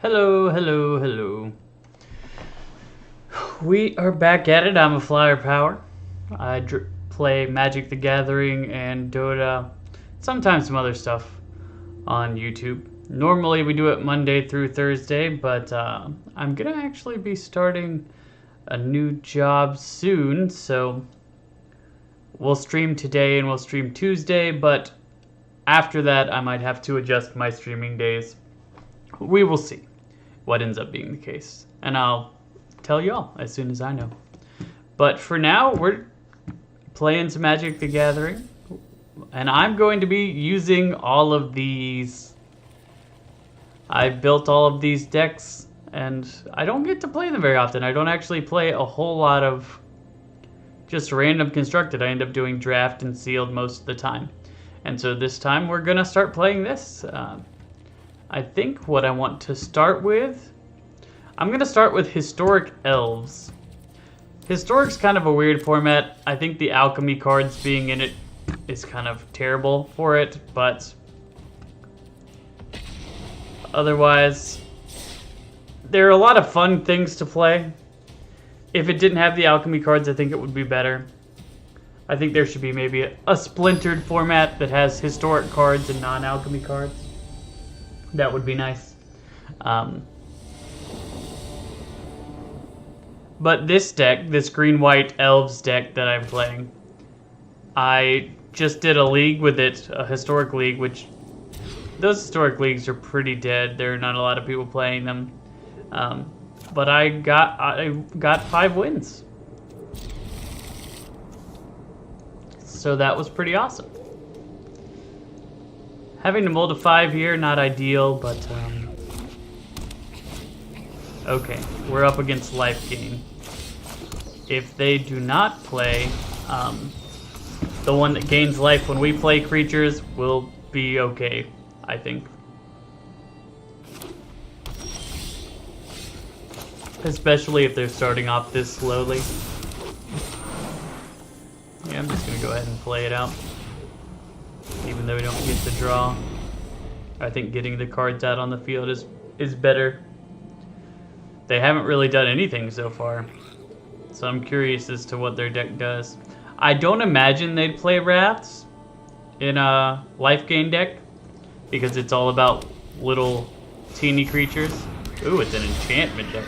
Hello, hello, hello. We are back at it. I'm a Flyer Power. I play Magic the Gathering and Dota, sometimes some other stuff on YouTube. Normally we do it Monday through Thursday, but I'm gonna actually be starting a new job soon, so we'll stream today and we'll stream Tuesday, but after that I might have to adjust my streaming days. We will see what ends up being the case, and I'll tell y'all as soon as I know. But for now, we're playing some Magic the Gathering, and I'm going to be using all of these. I built all of these decks, and I don't get to play them very often. I don't actually play a whole lot of just random constructed. I end up doing draft and sealed most of the time. And so this time we're gonna start playing this. I think what I want to start with, I'm going to start with Historic Elves. Historic's kind of a weird format. I think the alchemy cards being in it is kind of terrible for it, but otherwise, there are a lot of fun things to play. If it didn't have the alchemy cards, I think it would be better. I think there should be maybe a splintered format that has historic cards and non-alchemy cards. That would be nice. But this deck, this green-white elves deck that I'm playing, I just did a league with it, a historic league, which those historic leagues are pretty dead. There are not a lot of people playing them. But I got 5 wins. So that was pretty awesome. Having to mold a 5 here, not ideal, but okay, we're up against life gain. If they do not play, the one that gains life when we play creatures will be okay, I think. Especially if they're starting off this slowly. Yeah, I'm just gonna go ahead and play it out. Even though we don't get the draw. I think getting the cards out on the field is better. They haven't really done anything so far. So I'm curious as to what their deck does. I don't imagine they'd play Wraths in a life gain deck, because it's all about little teeny creatures. Ooh, it's an enchantment deck.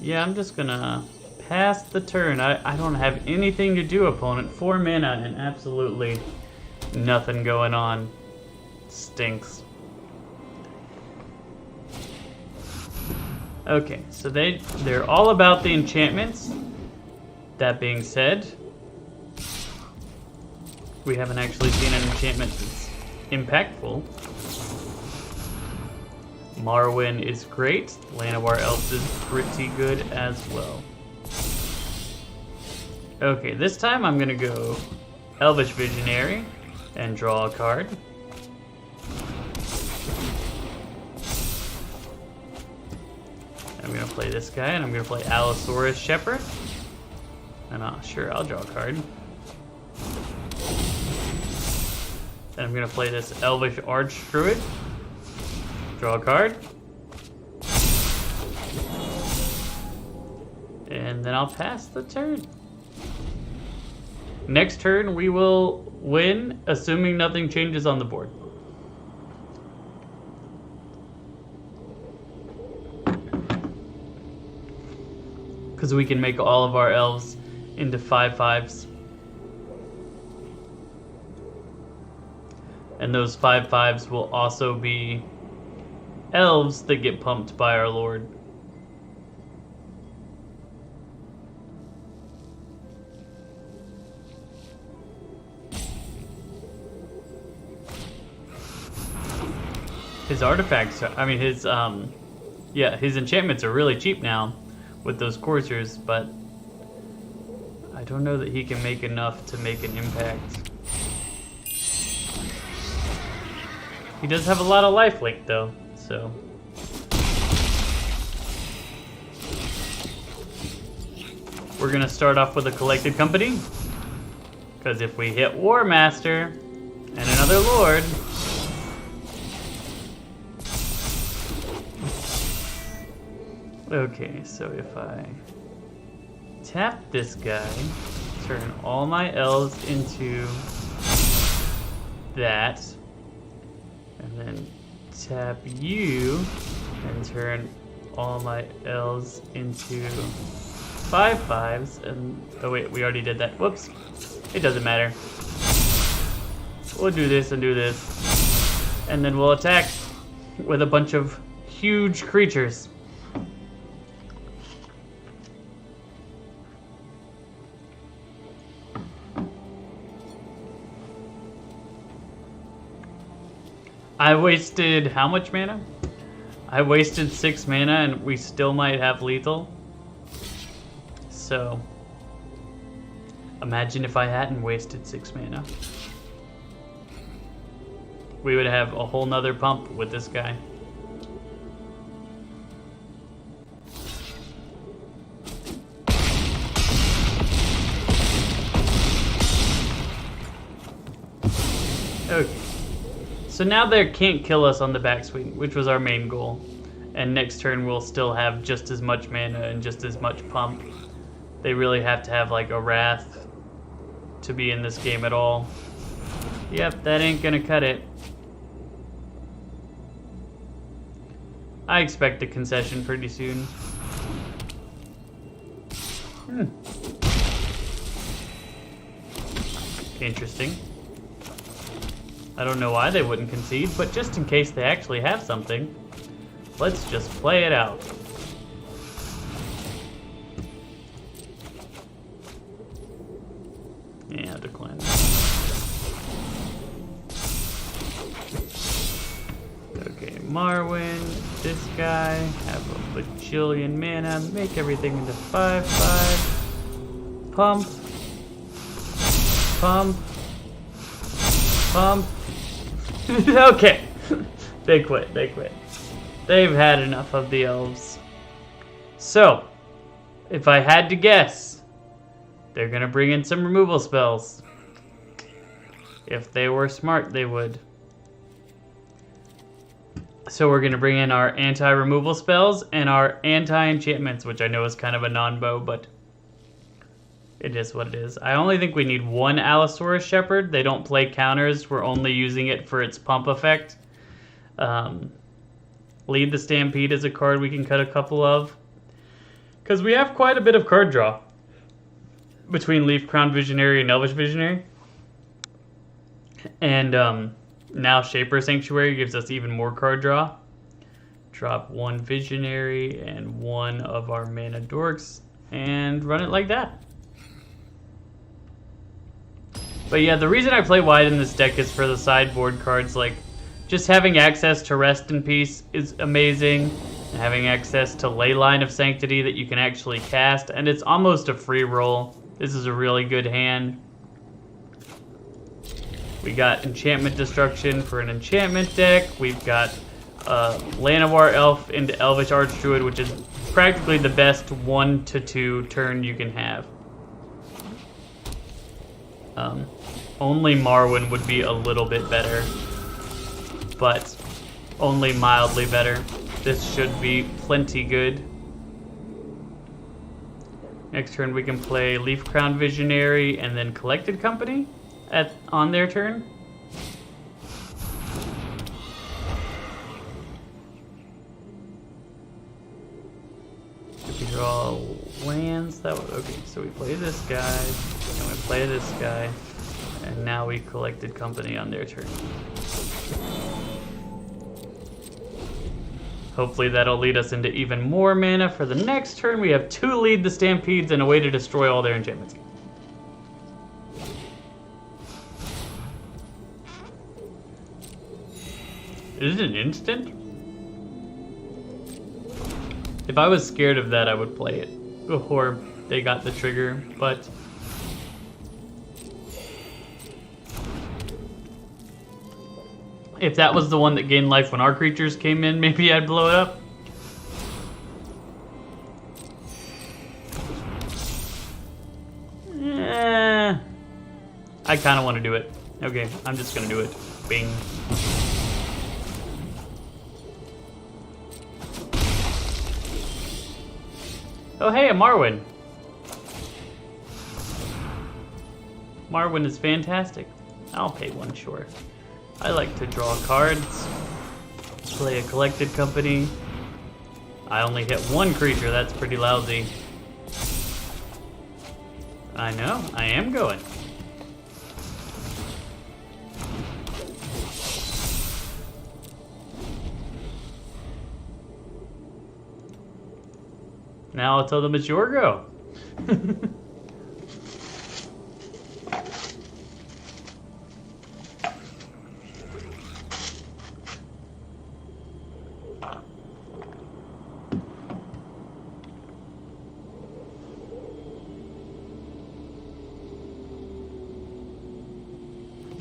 Yeah, I'm just gonna pass the turn. I don't have anything to do, opponent. 4 mana and absolutely nothing going on. Stinks. Okay, so they're all about the enchantments. That being said, we haven't actually seen an enchantment that's impactful. Marwyn is great. Land of our Elves is pretty good as well. Okay, this time I'm gonna go Elvish Visionary and draw a card. I'm gonna play this guy, and I'm gonna play Allosaurus Shepherd. And sure, I'll draw a card. And I'm gonna play this Elvish Arch Druid. Draw a card. And then I'll pass the turn. Next turn we will win, assuming nothing changes on the board. Because we can make all of our elves into 5/5s. And those 5/5s will also be elves that get pumped by our lord. His artifacts, his enchantments are really cheap now with those coursers, but I don't know that he can make enough to make an impact. He does have a lot of lifelink though, so. We're gonna start off with a collected company, because if we hit War Master and an another lord. Okay, so if I tap this guy, turn all my elves into that, and then tap you and turn all my elves into 5/5s, and oh wait, we already did that. Whoops, it doesn't matter. We'll do this and do this, and then we'll attack with a bunch of huge creatures. I wasted how much mana? I wasted 6 mana and we still might have lethal. So, imagine if I hadn't wasted 6 mana. We would have a whole nother pump with this guy. Okay. So now they can't kill us on the backswing, which was our main goal. And next turn we'll still have just as much mana and just as much pump. They really have to have like a Wrath to be in this game at all. Yep, that ain't gonna cut it. I expect a concession pretty soon. Interesting. I don't know why they wouldn't concede, but just in case they actually have something, let's just play it out. Yeah, decline. Okay, Marwyn, this guy, have a bajillion mana, make everything into 5/5. Pump. Pump. Pump. Okay. They quit. They've had enough of the elves. So, if I had to guess, they're gonna bring in some removal spells. If they were smart, they would. So we're gonna bring in our anti-removal spells and our anti-enchantments, which I know is kind of a non-bow, but it is what it is. I only think we need one Allosaurus Shepherd. They don't play counters. We're only using it for its pump effect. Lead the Stampede is a card we can cut a couple of. Because we have quite a bit of card draw between Leaf Crown Visionary and Elvish Visionary. And now Shaper Sanctuary gives us even more card draw. Drop one Visionary and one of our Mana Dorks and run it like that. But yeah, the reason I play wide in this deck is for the sideboard cards. Like, just having access to Rest in Peace is amazing. And having access to Leyline of Sanctity that you can actually cast. And it's almost a free roll. This is a really good hand. We got Enchantment Destruction for an enchantment deck. We've got Llanowar Elf into Elvish Archdruid, which is practically the best 1-2 turn you can have. Only Marwyn would be a little bit better, but only mildly better. This should be plenty good. Next turn we can play Leaf Crown Visionary and then Collected Company on their turn. If we draw lands, that would, okay, so we play this guy, and we play this guy, and now we Collected Company on their turn. Hopefully that'll lead us into even more mana for the next turn. We have 2 Lead the Stampedes and a way to destroy all their enchantments. Is it an instant? If I was scared of that, I would play it before they got the trigger, but if that was the one that gained life when our creatures came in, maybe I'd blow it up. I kind of want to do it. Okay, I'm just going to do it. Bing. Oh hey, a Marwyn. Marwyn is fantastic. I'll pay one, sure. I like to draw cards, play a collected company. I only hit one creature, that's pretty lousy. I know, I am going. Now I'll tell them it's your go.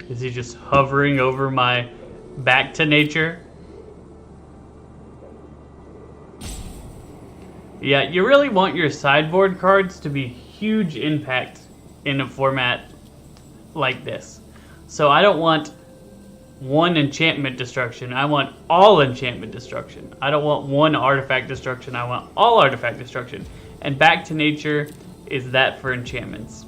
Is he just hovering over my back to nature? Yeah, you really want your sideboard cards to be huge impact in a format like this. So I don't want one enchantment destruction. I want all enchantment destruction. I don't want one artifact destruction. I want all artifact destruction. And back to nature is that for enchantments.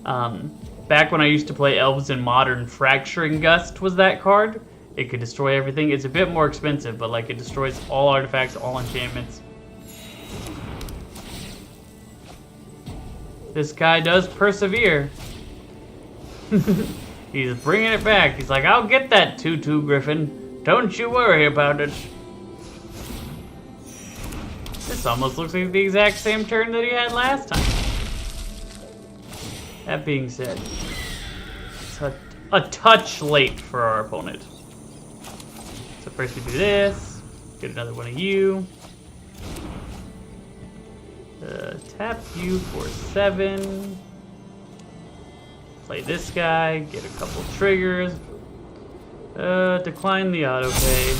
Back when I used to play elves in Modern, Fracturing Gust was that card. It could destroy everything. It's a bit more expensive, but like it destroys all artifacts, all enchantments. This guy does persevere. He's bringing it back. He's like, I'll get that 2/2 Griffin. Don't you worry about it. This almost looks like the exact same turn that he had last time. That being said, it's a touch late for our opponent. So first we do this, get another one of you. Tap you for 7. Play this guy, get a couple triggers. Decline the autopay.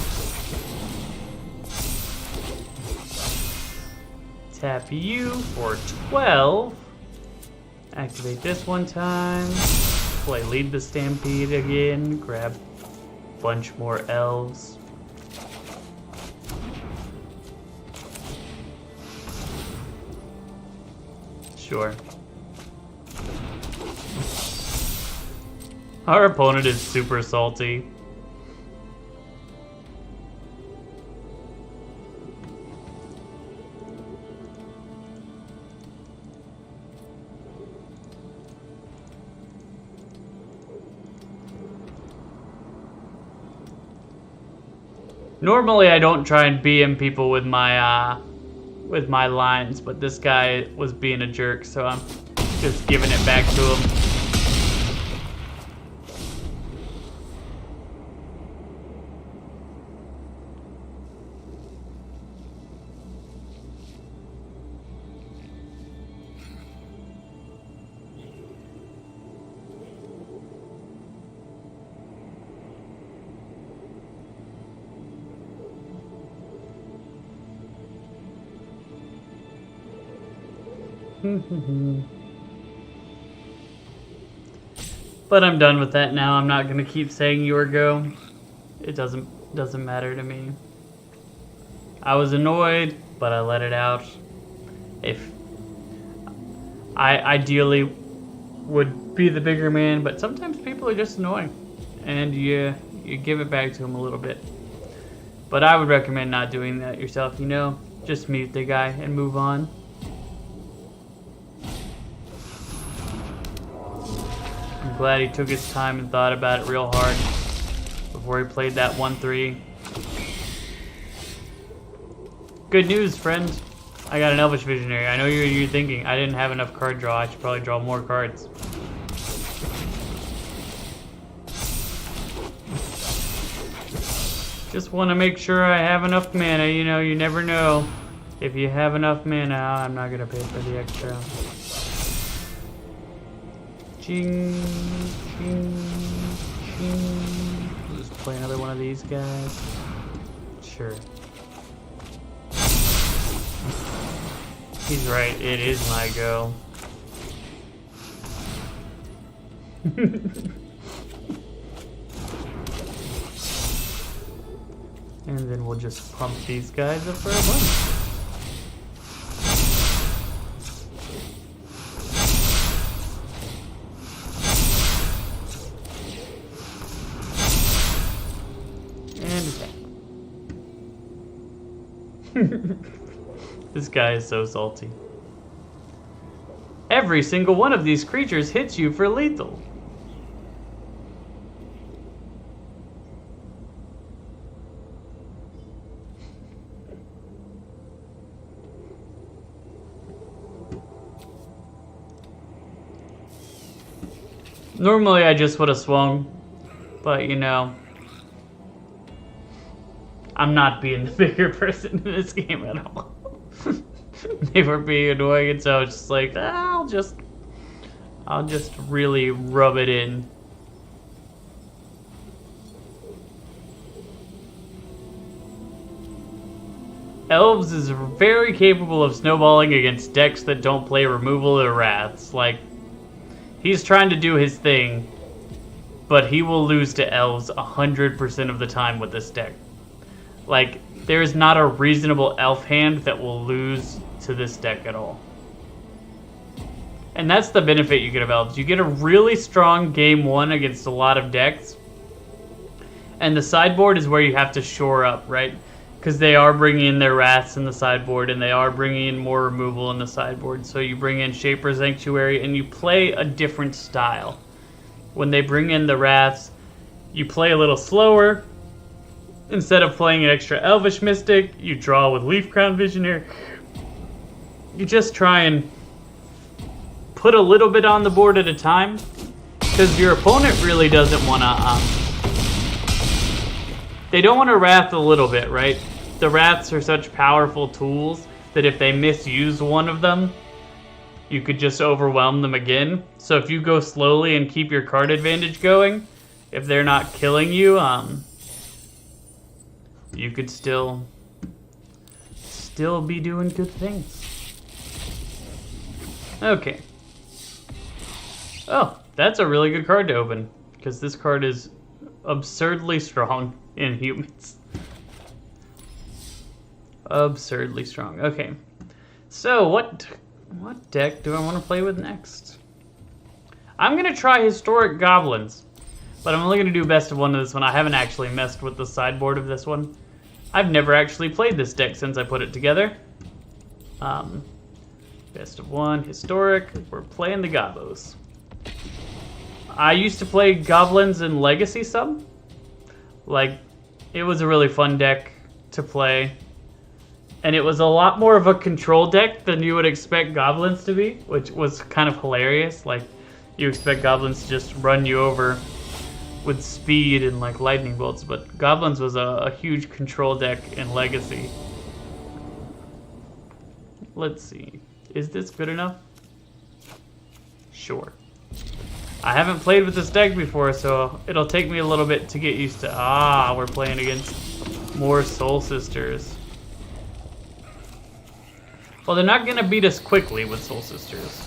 Tap you for 12. Activate this one time. Play Lead the Stampede again. Grab a bunch more elves. Sure. Our opponent is super salty. Normally I don't try and BM people with my lines, but this guy was being a jerk, so I'm just giving it back to him. But I'm done with that now. I'm not gonna keep saying your go. It doesn't matter to me. I was annoyed, but I let it out. If I ideally would be the bigger man, but sometimes people are just annoying, and you give it back to them a little bit. But I would recommend not doing that yourself. You know, just mute the guy and move on. I'm glad he took his time and thought about it real hard before he played that 1/3. Good news, friend. I got an Elvish Visionary. I know you're thinking, I didn't have enough card draw. I should probably draw more cards. Just want to make sure I have enough mana. You know, you never know. If you have enough mana, I'm not going to pay for the extra. Ching, ching, ching. I'll just play another one of these guys. Sure. He's right, it is my go. And then we'll just pump these guys up for a bunch. This guy is so salty. Every single one of these creatures hits you for lethal. Normally I just would have swung, but you know, I'm not being the bigger person in this game at all. They were being annoying, and so I was just like, I'll just really rub it in. Elves is very capable of snowballing against decks that don't play removal or wraths. Like, he's trying to do his thing, but he will lose to elves 100% of the time with this deck. Like, there is not a reasonable elf hand that will lose to this deck at all. And that's the benefit you get of elves. You get a really strong game one against a lot of decks. And the sideboard is where you have to shore up, right? Because they are bringing in their wraths in the sideboard, and they are bringing in more removal in the sideboard. So you bring in Shaper Sanctuary, and you play a different style. When they bring in the wraths, you play a little slower. Instead of playing an extra Elvish Mystic, you draw with Leaf Crown Visionary. You just try and put a little bit on the board at a time, because your opponent really doesn't want to... they don't want to wrath a little bit, right? The wraths are such powerful tools that if they misuse one of them, you could just overwhelm them again. So if you go slowly and keep your card advantage going, if they're not killing you, you could still be doing good things. Okay. Oh, that's a really good card to open, because this card is absurdly strong in humans. Absurdly strong. Okay. So, what deck do I want to play with next? I'm going to try Historic Goblins, but I'm only going to do best of one of this one. I haven't actually messed with the sideboard of this one. I've never actually played this deck since I put it together. Best of one, Historic. We're playing the Gobos. I used to play Goblins in Legacy some. Like, it was a really fun deck to play. And it was a lot more of a control deck than you would expect Goblins to be, which was kind of hilarious. Like, you expect Goblins to just run you over with speed and like lightning bolts, but Goblins was a huge control deck in Legacy. Let's see. Is this good enough? Sure. I haven't played with this deck before, so it'll take me a little bit to get used to. We're playing against more Soul Sisters. Well, they're not going to beat us quickly with Soul Sisters.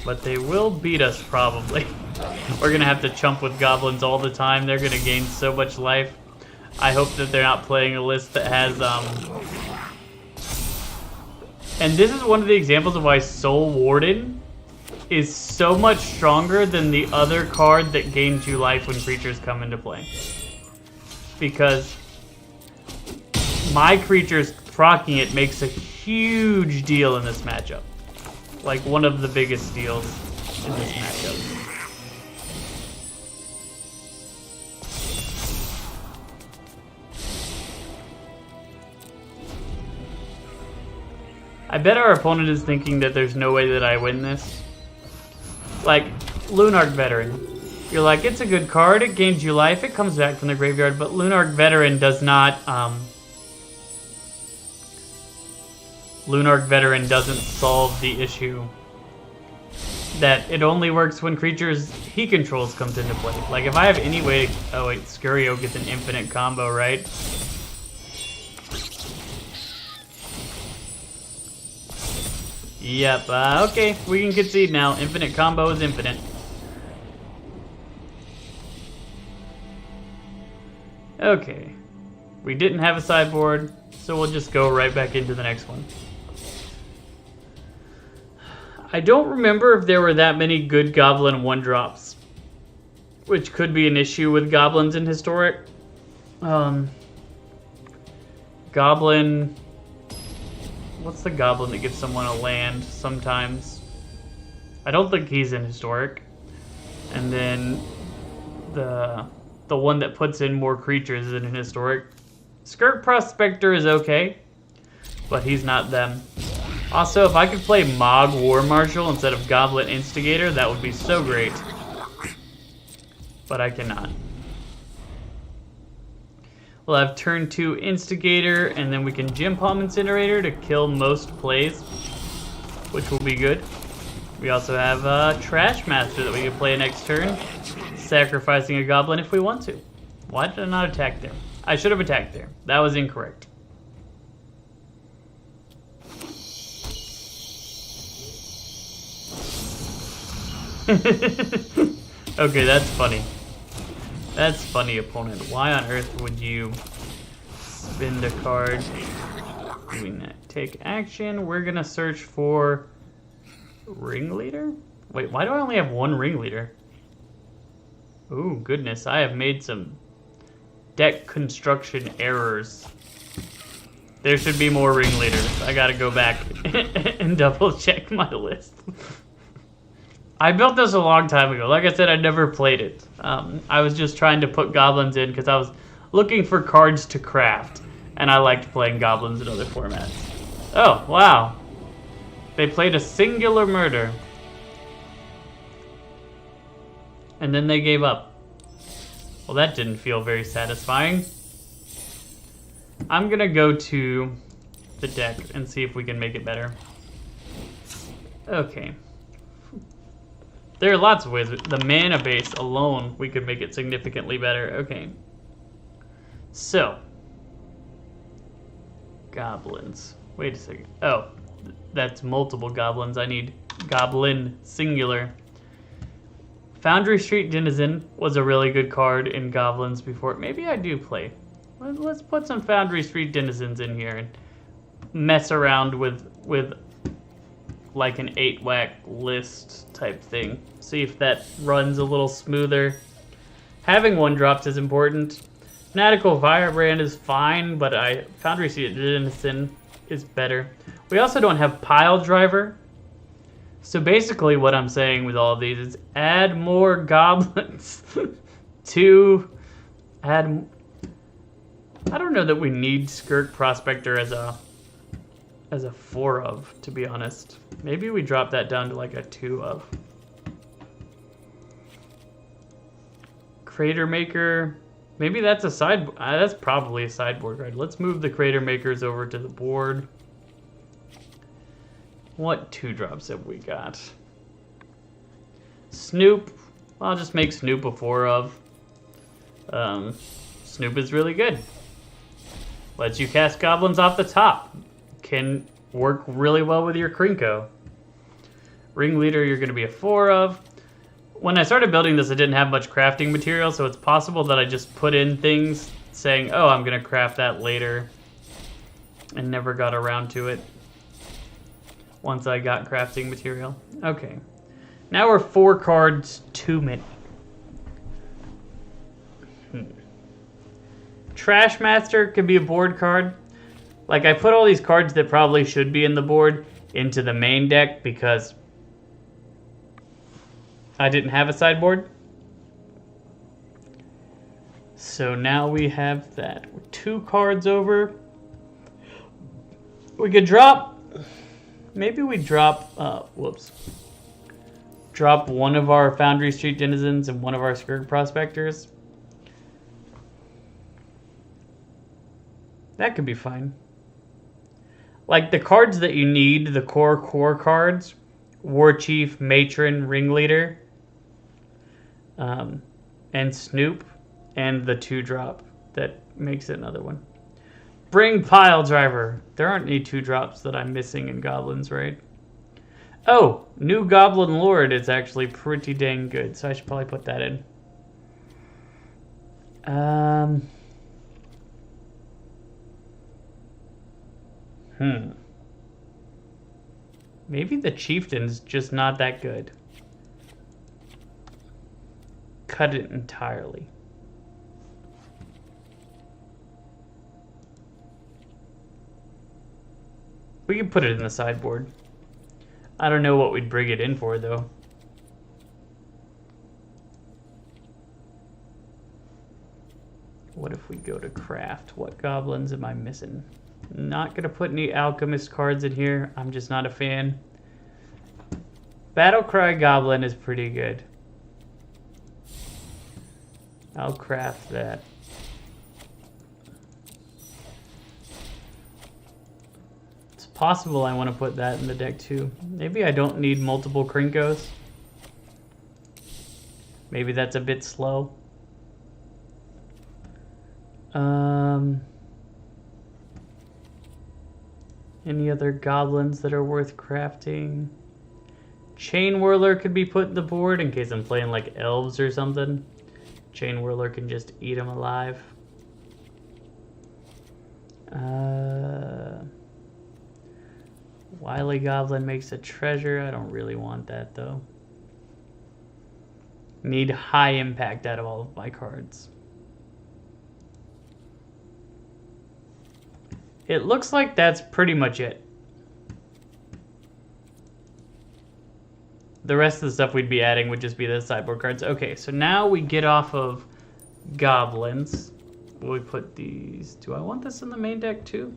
But they will beat us, probably. We're going to have to chump with Goblins all the time. They're going to gain so much life. I hope that they're not playing a list that has... And this is one of the examples of why Soul Warden is so much stronger than the other card that gains you life when creatures come into play. Because my creatures proccing it makes a huge deal in this matchup. Like, one of the biggest deals in this matchup. I bet our opponent is thinking that there's no way that I win this. Like, Lunarch Veteran. You're like, it's a good card, it gains you life, it comes back from the graveyard, but Lunarch Veteran does not, Lunarch Veteran doesn't solve the issue that it only works when creatures he controls comes into play. Like, if I have any way to... Oh, wait, Scurio gets an infinite combo, right? Yep, okay, we can concede now. Infinite combo is infinite. Okay. We didn't have a sideboard, so we'll just go right back into the next one. I don't remember if there were that many good goblin 1-drops, which could be an issue with goblins in Historic. Goblin... What's the goblin that gives someone a land sometimes? I don't think he's in Historic. And then the one that puts in more creatures is in Historic. Skirk Prospector is okay, but he's not them. Also, if I could play Mog War Marshal instead of Goblin Instigator, that would be so great. But I cannot. We'll have turn 2 Instigator, and then we can Gym Palm Incinerator to kill most plays, which will be good. We also have Trash Master that we can play next turn, sacrificing a Goblin if we want to. Why did I not attack there? I should have attacked there. That was incorrect. Okay, that's funny. That's funny, opponent. Why on earth would you spend a card? Doing that. Take action. We're gonna search for Ringleader? Wait, why do I only have one Ringleader? Ooh, goodness. I have made some deck construction errors. There should be more Ringleaders. I gotta go back and double check my list. I built this a long time ago. Like I said, I never played it. I was just trying to put goblins in because I was looking for cards to craft. And I liked playing goblins in other formats. Oh, wow. They played a singular murder. And then they gave up. Well, that didn't feel very satisfying. I'm gonna go to the deck and see if we can make it better. Okay. There are lots of ways. The mana base alone, we could make it significantly better. Okay. So. Goblins. Wait a second. Oh, that's multiple goblins. I need goblin singular. Foundry Street Denizen was a really good card in goblins before. Maybe I do play. Let's put some Foundry Street Denizens in here and mess around with like an 8-whack list type thing. See if that runs a little smoother. Having 1-drops is important. Fanatical Firebrand is fine, but Foundry Street Denizen is better. We also don't have Pile Driver. So basically what I'm saying with all of these is add more goblins to add... I don't know that we need Skirk Prospector as a 4 of, to be honest. Maybe we drop that down to like a 2 of. Crater Maker, maybe that's a side. That's probably a sideboard card. Let's move the Crater Makers over to the board. What 2-drops have we got? Snoop. I'll just make Snoop a 4 of. Snoop is really good. Lets you cast goblins off the top. Can work really well with your Krinko. Ringleader, you're going to be a 4 of. When I started building this, I didn't have much crafting material, so it's possible that I just put in things saying, oh, I'm going to craft that later, and never got around to it once I got crafting material. Okay. Now we're 4 cards too many. Trash Master could be a board card. Like, I put all these cards that probably should be in the board into the main deck because I didn't have a sideboard. So now we have that. We're 2 cards over. We could drop... Maybe we drop... whoops. Drop one of our Foundry Street Denizens and one of our Skirk Prospectors. That could be fine. Like, the cards that you need, the core cards, War Chief, Matron, Ringleader, and Snoop, and the 2-drop that makes it another one. Bring Pile Driver. There aren't any 2-drops that I'm missing in Goblins, right? Oh, new Goblin Lord is actually pretty dang good, so I should probably put that in. Maybe the Chieftain's just not that good. Cut it entirely. We can put it in the sideboard. I don't know what we'd bring it in for, though. What if we go to craft? What goblins am I missing? Not gonna put any alchemist cards in here. I'm just not a fan. Battlecry Goblin is pretty good. I'll craft that. It's possible I want to put that in the deck too. Maybe I don't need multiple Krinkos. Maybe that's a bit slow. Any other goblins that are worth crafting? Chain Whirler could be put in the board in case I'm playing like elves or something. Chain Whirler can just eat them alive. Wily Goblin makes a treasure. I don't really want that though. Need high impact out of all of my cards. It looks like that's pretty much it. The rest of the stuff we'd be adding would just be the sideboard cards. Okay, so now we get off of goblins. We put these... Do I want this in the main deck too?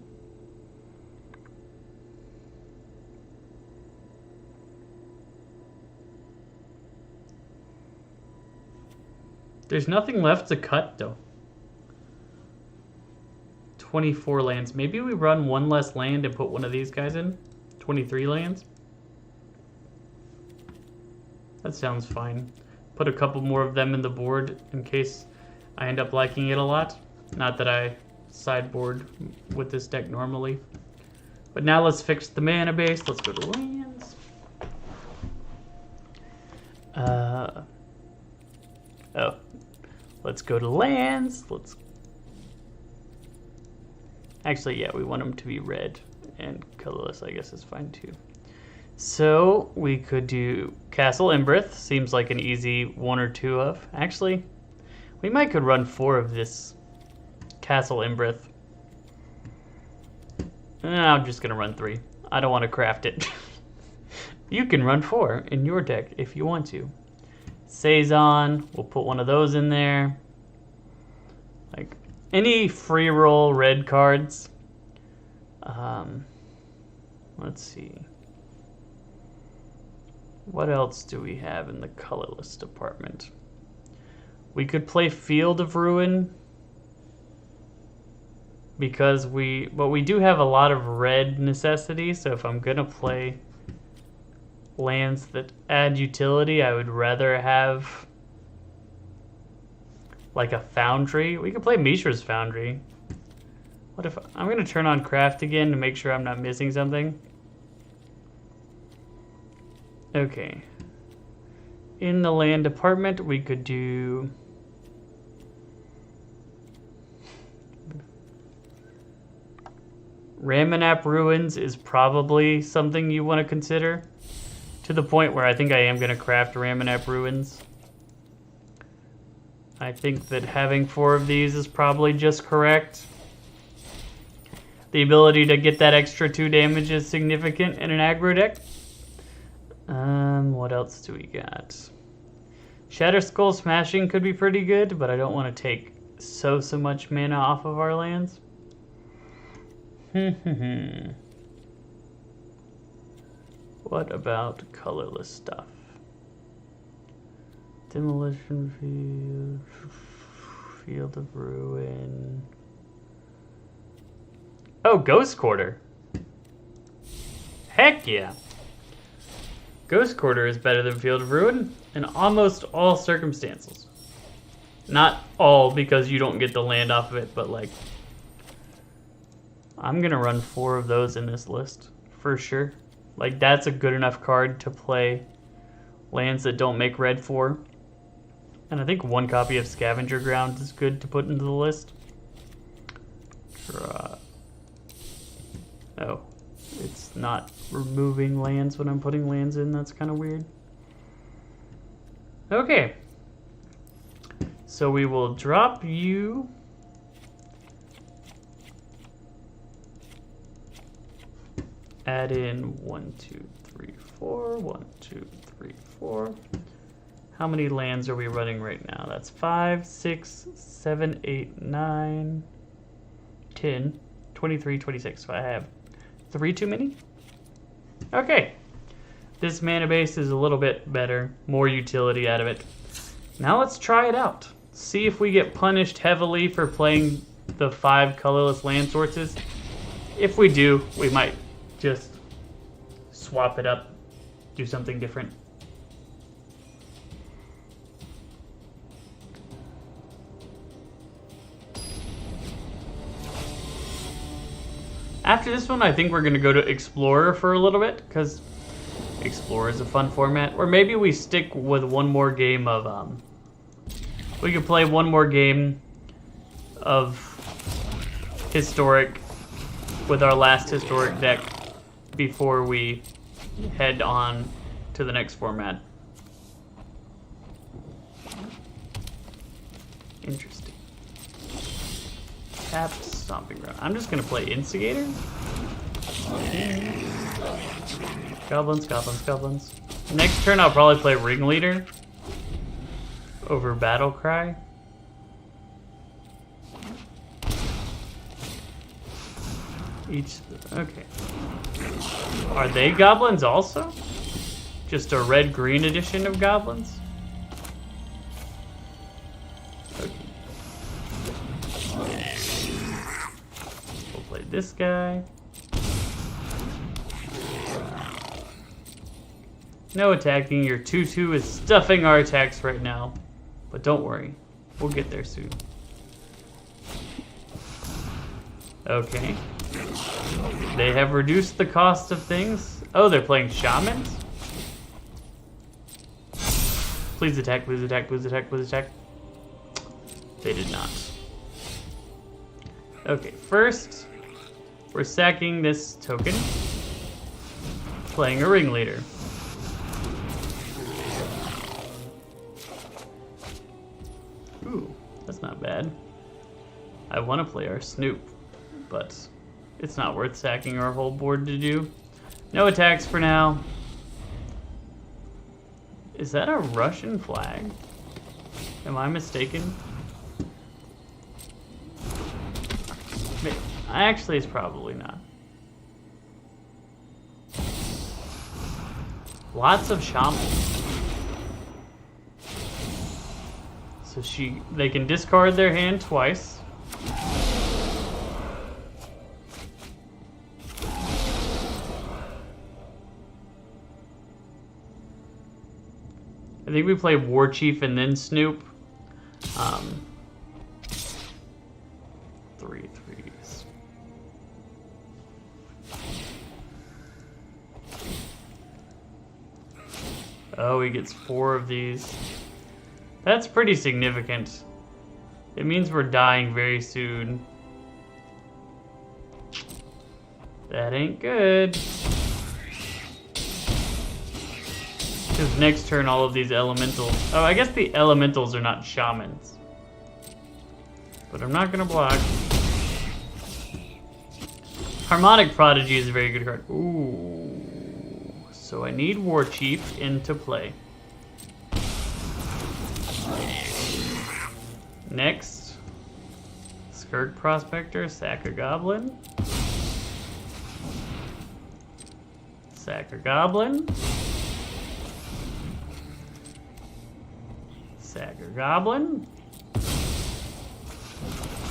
There's nothing left to cut though. 24 lands. Maybe we run one less land and put one of these guys in. 23 lands. That sounds fine. Put a couple more of them in the board in case I end up liking it a lot. Not that I sideboard with this deck normally. But now let's fix the mana base. Let's go to lands. Let's go to lands. Actually, yeah, we want them to be red, and colorless, I guess, is fine too. So we could do Castle Imbrith. Seems like an easy one or two of. Actually, we might could run 4 of this Castle Imbrith. I'm just gonna run 3. I don't want to craft it. You can run 4 in your deck if you want to. Saison, we'll put one of those in there. Like any free roll red cards. Let's see. What else do we have in the colorless department? We could play Field of Ruin because we do have a lot of red necessity, so if I'm gonna play lands that add utility, I would rather have like a Foundry. We could play Mishra's Foundry. What if I'm gonna turn on craft again to make sure I'm not missing something? Okay. In the land department, we could do Ramanap Ruins is probably something you want to consider, to the point where I think I am going to craft Ramanap Ruins. I think that having 4 of these is probably just correct. The ability to get that extra 2 damage is significant in an aggro deck. What else do we got? Shatter Skull Smashing could be pretty good, but I don't want to take so much mana off of our lands. What about colorless stuff? Demolition Field, Field of Ruin. Oh, Ghost Quarter. Heck yeah. Ghost Quarter is better than Field of Ruin in almost all circumstances. Not all, because you don't get the land off of it, but like, I'm gonna run 4 of those in this list for sure. Like, that's a good enough card to play lands that don't make red for. And I think one copy of Scavenger Ground is good to put into the list. Draw. Oh, it's not removing lands when I'm putting lands in. That's kind of weird. Okay. So we will drop you. Add in 1, 2, 3, 4. 1, 2, 3, 4. How many lands are we running right now? That's 5, 6, 7, 8, 9, 10, 23, 26. So I have 3 too many? Okay. This mana base is a little bit better. More utility out of it. Now let's try it out. See if we get punished heavily for playing the 5 colorless land sources. If we do, we might just swap it up, do something different. After this one, I think we're going to go to Explorer for a little bit, because Explorer is a fun format. Or maybe we stick with one more game of... we could play one more game of Historic with our last Historic deck before we head on to the next format. Interesting. Tap Stomping Ground. I'm just gonna play Instigator. Goblins, goblins, goblins. Next turn I'll probably play Ringleader over Battle Cry. Okay. Are they goblins also? Just a red-green edition of goblins? Okay. We'll play this guy. No attacking. Your 2/2 is stuffing our attacks right now. But don't worry. We'll get there soon. Okay. They have reduced the cost of things. Oh, they're playing shamans? Please attack, please attack, please attack, please attack. They did not. Okay, first, we're sacking this token. Playing a Ringleader. Ooh, that's not bad. I want to play our Snoop, but it's not worth sacking our whole board to do. No attacks for now. Is that a Russian flag? Am I mistaken? Actually, it's probably not. Lots of shamans. So they can discard their hand twice. I think we play War Chief and then Snoop. 3 3s. Oh, he gets 4 of these. That's pretty significant. It means we're dying very soon. That ain't good. Because next turn all of these elementals... Oh, I guess the elementals are not shamans. But I'm not gonna block. Harmonic Prodigy is a very good card. Ooh. So I need War Chief into play. Next. Skirk Prospector, sack a Goblin. Sack a Goblin. Sack a Goblin.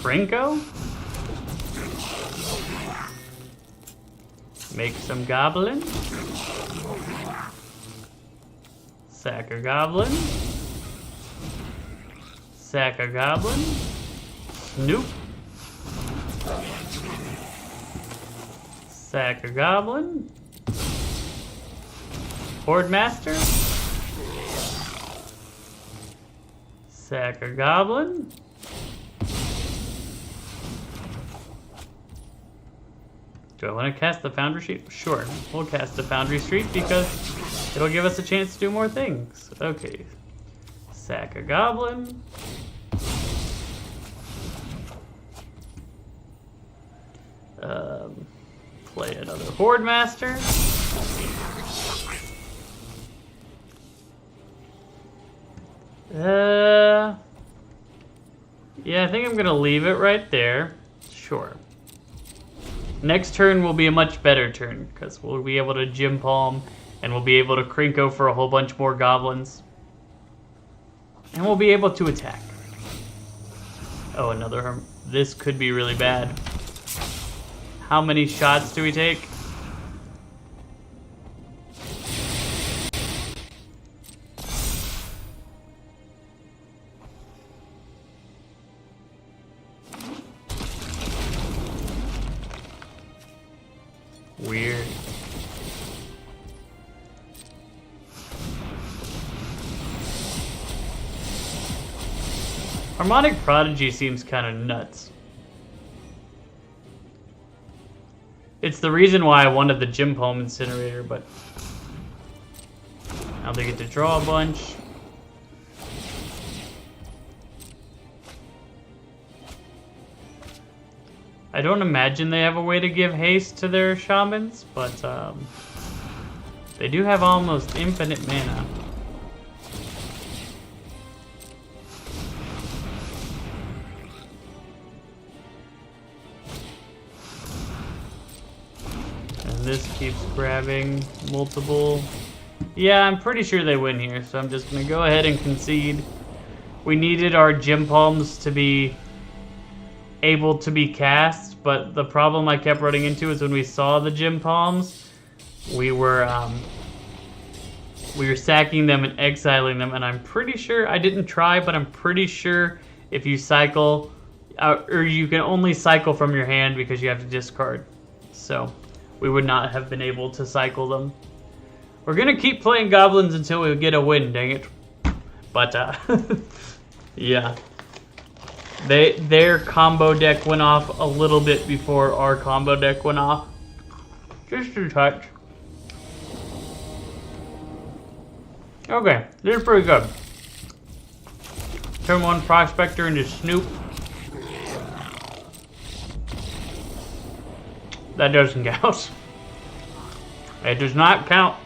Franco. Make some Goblin. Sack a Goblin. Sack a Goblin. Snoop. Sack a Goblin. Horde Master. Sack a goblin. Do I want to cast the Foundry Street? Sure, we'll cast the Foundry Street because it'll give us a chance to do more things. Okay. Sack a goblin. Play another Horde Master. Yeah, I think I'm gonna leave it right there. Sure. Next turn will be a much better turn because we'll be able to Gym Palm and we'll be able to Krinko for a whole bunch more goblins. And we'll be able to attack. Oh, another Herm. This could be really bad. How many shots do we take? Weird. Harmonic Prodigy seems kind of nuts. It's the reason why I wanted the Gym Palm Incinerator, but now they get to draw a bunch. I don't imagine they have a way to give haste to their shamans, but they do have almost infinite mana. And this keeps grabbing multiple. Yeah, I'm pretty sure they win here, so I'm just going to go ahead and concede. We needed our Gym Palms to be able to be cast, but the problem I kept running into is when we saw the Gym Palms, we were sacking them and exiling them, and I'm pretty sure, I didn't try, but I'm pretty sure if you cycle, or you can only cycle from your hand because you have to discard. So we would not have been able to cycle them. We're gonna keep playing goblins until we get a win, dang it. But yeah. Their combo deck went off a little bit before our combo deck went off. Just a touch. Okay, this is pretty good. Turn 1 Prospector into Snoop. That doesn't count. It does not count.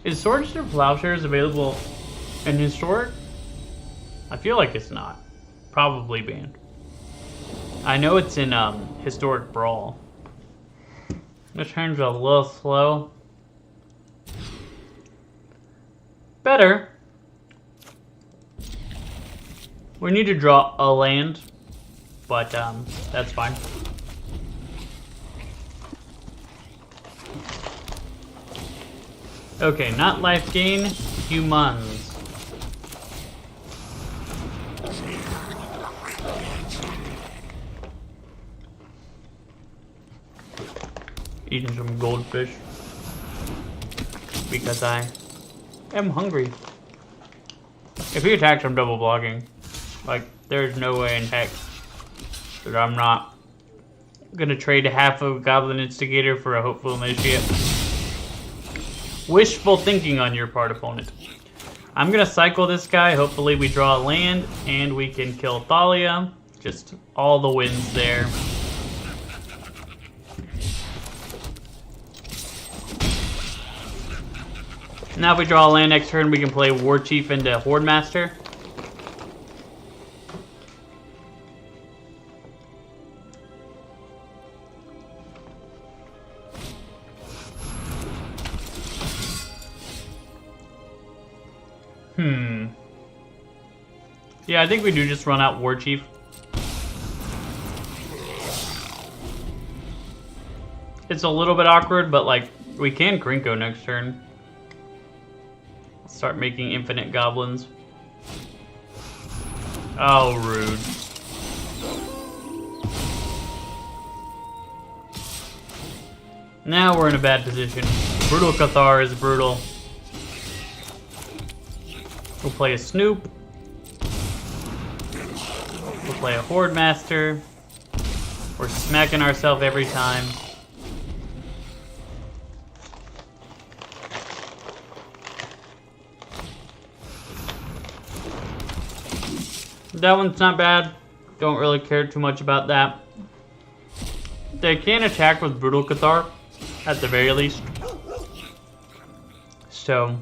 Is Swords to Plowshares available in Historic? I feel like it's not. Probably banned. I know it's in Historic Brawl. This turn's a little slow. Better. We need to draw a land, but that's fine. Okay, not life gain, humans. Eating some goldfish because I am hungry. If he attacks, I'm double blocking. Like, there's no way in heck that I'm not gonna trade half of Goblin Instigator for a Hopeful Initiate. Wishful thinking on your part, opponent. I'm gonna cycle this guy. Hopefully we draw a land and we can kill Thalia. Just all the wins there. Now if we draw a land next turn, we can play War Chief into Horde Master. Yeah, I think we do just run out War Chief. It's a little bit awkward, but like, we can Krinko next turn. Start making infinite goblins. Oh, rude. Now we're in a bad position. Brutal Cathar is brutal. We'll play a Snoop. We'll play a Horde Master. We're smacking ourselves every time. That one's not bad. Don't really care too much about that. They can attack with Brutal Cathar, at the very least. So,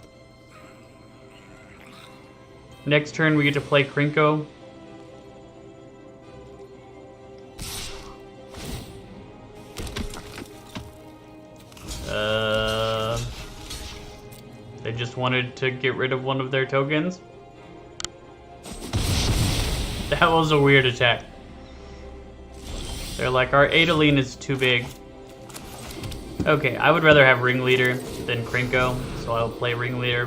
next turn we get to play Krinko. They just wanted to get rid of one of their tokens. That was a weird attack. They're like, our Adeline is too big. Okay, I would rather have Ringleader than Krinko, so I'll play Ringleader.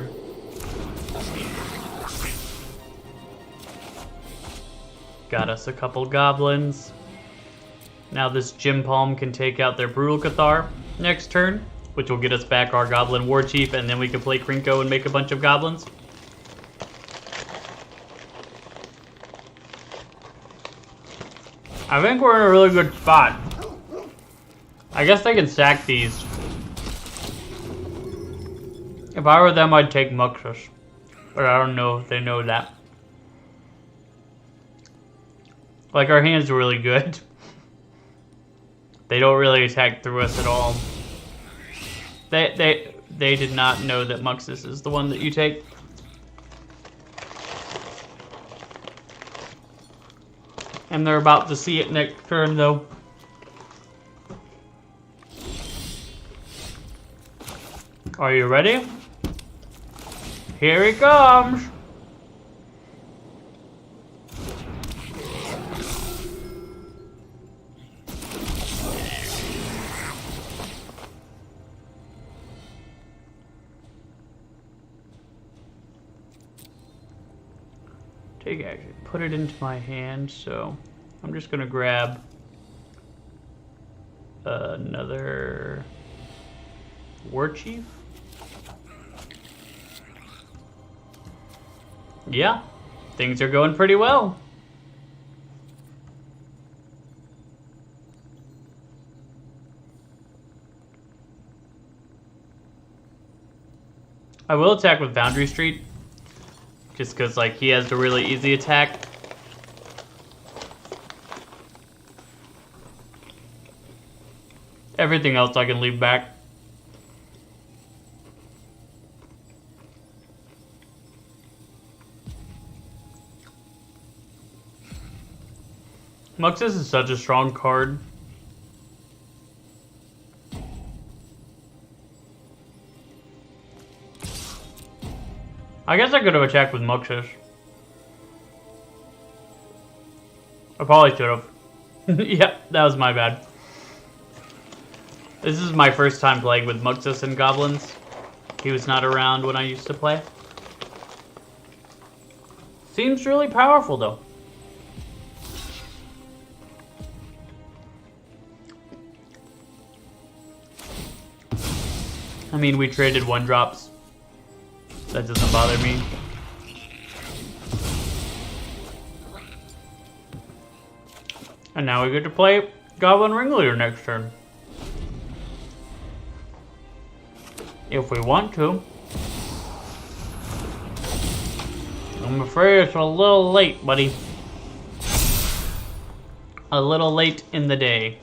Got us a couple goblins. Now this Gym Palm can take out their Brutal Cathar next turn, which will get us back our Goblin War Chief, and then we can play Krinko and make a bunch of goblins. I think we're in a really good spot. I guess I can stack these. If I were them, I'd take Muxus. But I don't know if they know that. Like, our hands are really good. They don't really attack through us at all. They did not know that Muxus is the one that you take. And they're about to see it next turn, though. Are you ready? Here he comes! Take action. Put it into my hand, so I'm just gonna grab another War Chief. Yeah, things are going pretty well. I will attack with Boundary Street, just because like he has a really easy attack. Everything else I can leave back. Muxus is such a strong card. I guess I could have attacked with Muxus. I probably should have. Yeah, that was my bad. This is my first time playing with Muxus and Goblins. He was not around when I used to play. Seems really powerful though. I mean, we traded 1-drops. That doesn't bother me. And now we get to play Goblin Ringleader next turn. If we want to. I'm afraid it's a little late, buddy. A little late in the day.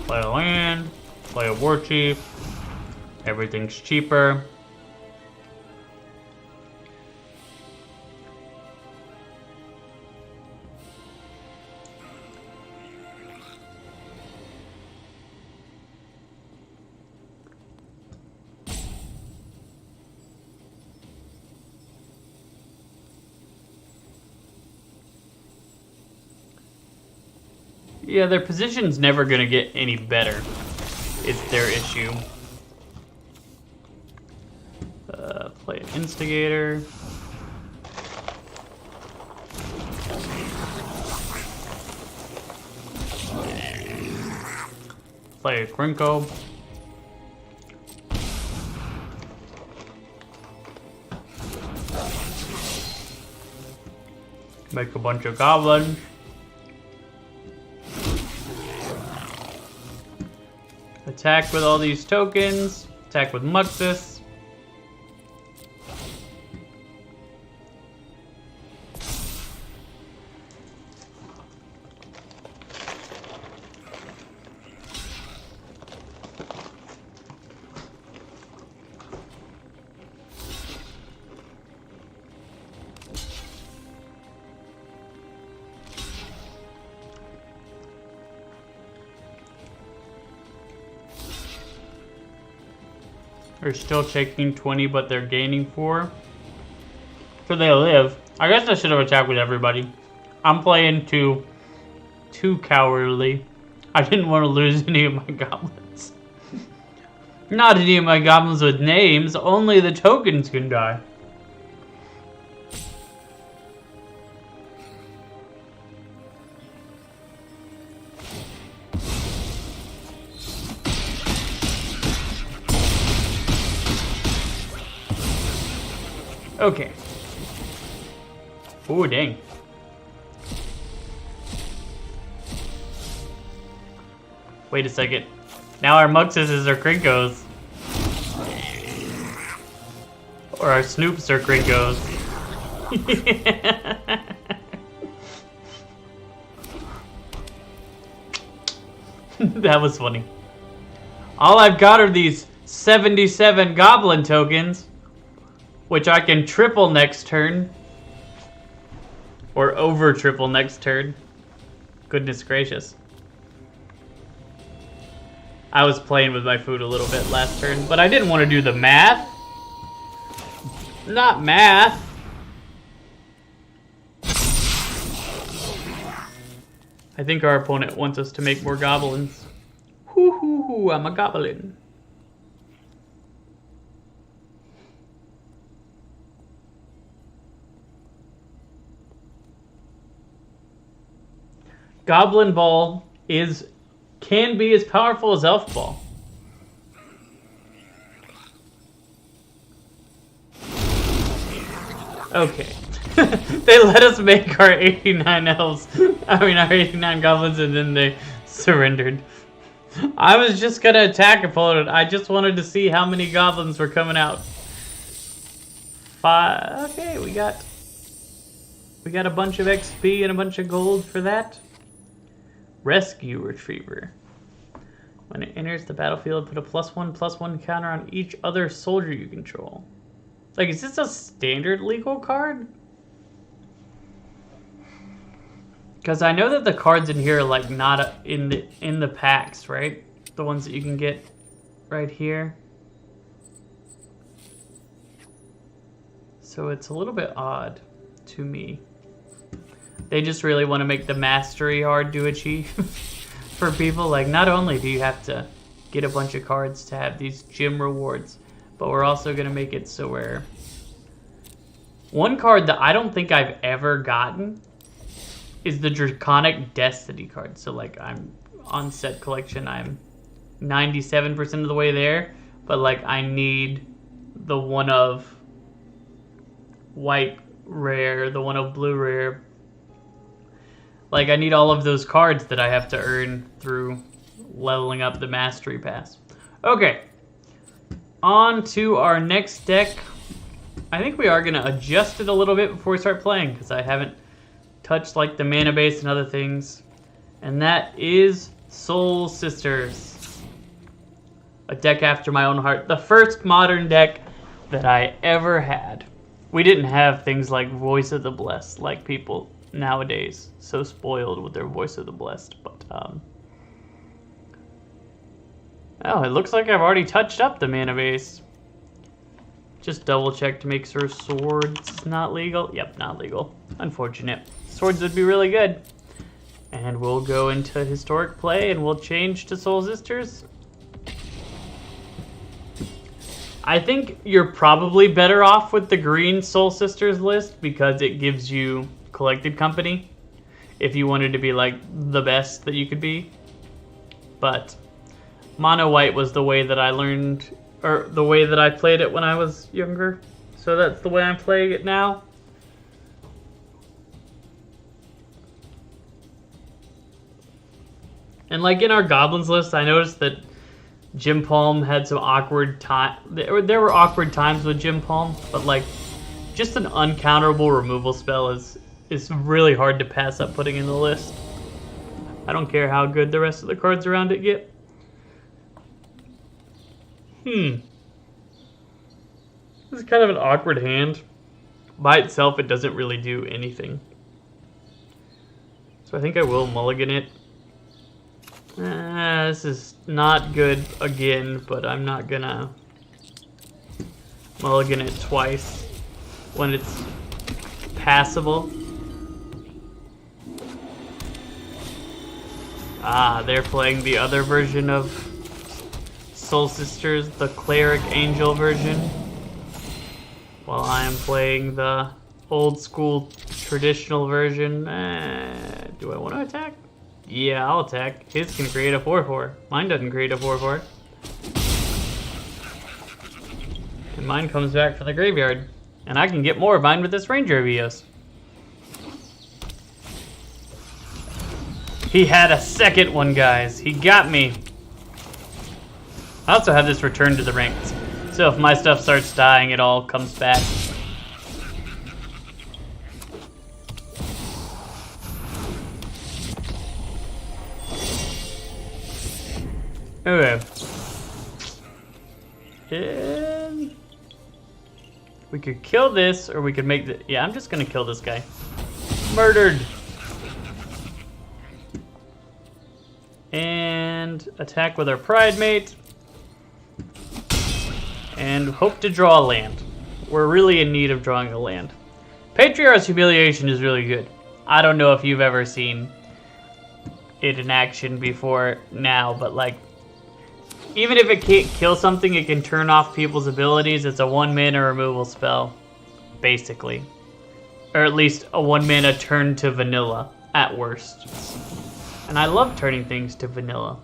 Play a land, play a War Chief, everything's cheaper. Yeah, their position's never gonna get any better. It's their issue. Play an instigator. Play a Krinko. Make a bunch of goblins. Attack with all these tokens. Attack with Muxus. They're still taking 20, but they're gaining 4. So they live. I guess I should have attacked with everybody. I'm playing too cowardly. I didn't want to lose any of my goblins. Not any of my goblins with names. Only the tokens can die. Okay. Ooh, dang. Wait a second. Now our Muxuses are Krinkos. Or our Snoops are Krinkos. That was funny. All I've got are these 77 goblin tokens, which I can triple next turn. Or over triple next turn. Goodness gracious. I was playing with my food a little bit last turn, but I didn't want to do the math. Not math. I think our opponent wants us to make more goblins. Hoo hoo hoo, I'm a goblin. Goblin Ball can be as powerful as Elf Ball. Okay. They let us make our 89 elves. Our 89 goblins, and then they surrendered. I was just gonna attack opponent. I just wanted to see how many goblins were coming out. 5. Okay, we got a bunch of XP and a bunch of gold for that. Rescue Retriever. When it enters the battlefield, put a +1/+1 counter on each other soldier you control. Like, is this a standard legal card? Because I know that the cards in here are like not in the packs, right? The ones that you can get right here. So it's a little bit odd to me. They just really want to make the mastery hard to achieve for people. Like, not only do you have to get a bunch of cards to have these gym rewards, but we're also going to make it so where... One card that I don't think I've ever gotten is the Draconic Destiny card. So, like, I'm on set collection, I'm 97% of the way there, but, like, I need the one of white rare, the one of blue rare. Like, I need all of those cards that I have to earn through leveling up the Mastery Pass. Okay. On to our next deck. I think we are going to adjust it a little bit before we start playing, because I haven't touched, like, the mana base and other things. And that is Soul Sisters. A deck after my own heart. The first modern deck that I ever had. We didn't have things like Voice of the Blessed, like people nowadays, so spoiled with their Voice of the Blessed, but oh, it looks like I've already touched up the mana base. Just double check to make sure swords not legal. Yep, not legal. Unfortunate. Swords would be really good. And we'll go into historic play and we'll change to Soul Sisters. I think you're probably better off with the green Soul Sisters list because it gives you collected company if you wanted to be like the best that you could be. But mono white was the way that I learned, or the way that I played it when I was younger. So that's the way I'm playing it now. And like in our goblins list, I noticed that Jim Palm had some awkward time. There were awkward times with Jim Palm, but like just an uncounterable removal spell is really hard to pass up putting in the list. I don't care how good the rest of the cards around it get. This is kind of an awkward hand. By itself, it doesn't really do anything. So I think I will mulligan it. This is not good again, but I'm not gonna mulligan it twice when it's passable. They're playing the other version of Soul Sisters, the Cleric Angel version, while I am playing the old school traditional version. Do I want to attack? Yeah, I'll attack. His can create a 4/4. Mine doesn't create a 4/4. And mine comes back from the graveyard. And I can get more of mine with this Ranger of Eos. He had a second one, guys. He got me. I also have this return to the ranks. So if my stuff starts dying, it all comes back. Okay. And we could kill this, or we could make the... Yeah, I'm just gonna kill this guy. Murdered! And attack with our Pride Mate. And hope to draw a land. We're really in need of drawing a land. Patriarch's Humiliation is really good. I don't know if you've ever seen it in action before now, but like, even if it can't kill something, it can turn off people's abilities. It's a 1-mana removal spell, basically. Or at least a 1-mana turn to vanilla, at worst. And I love turning things to vanilla.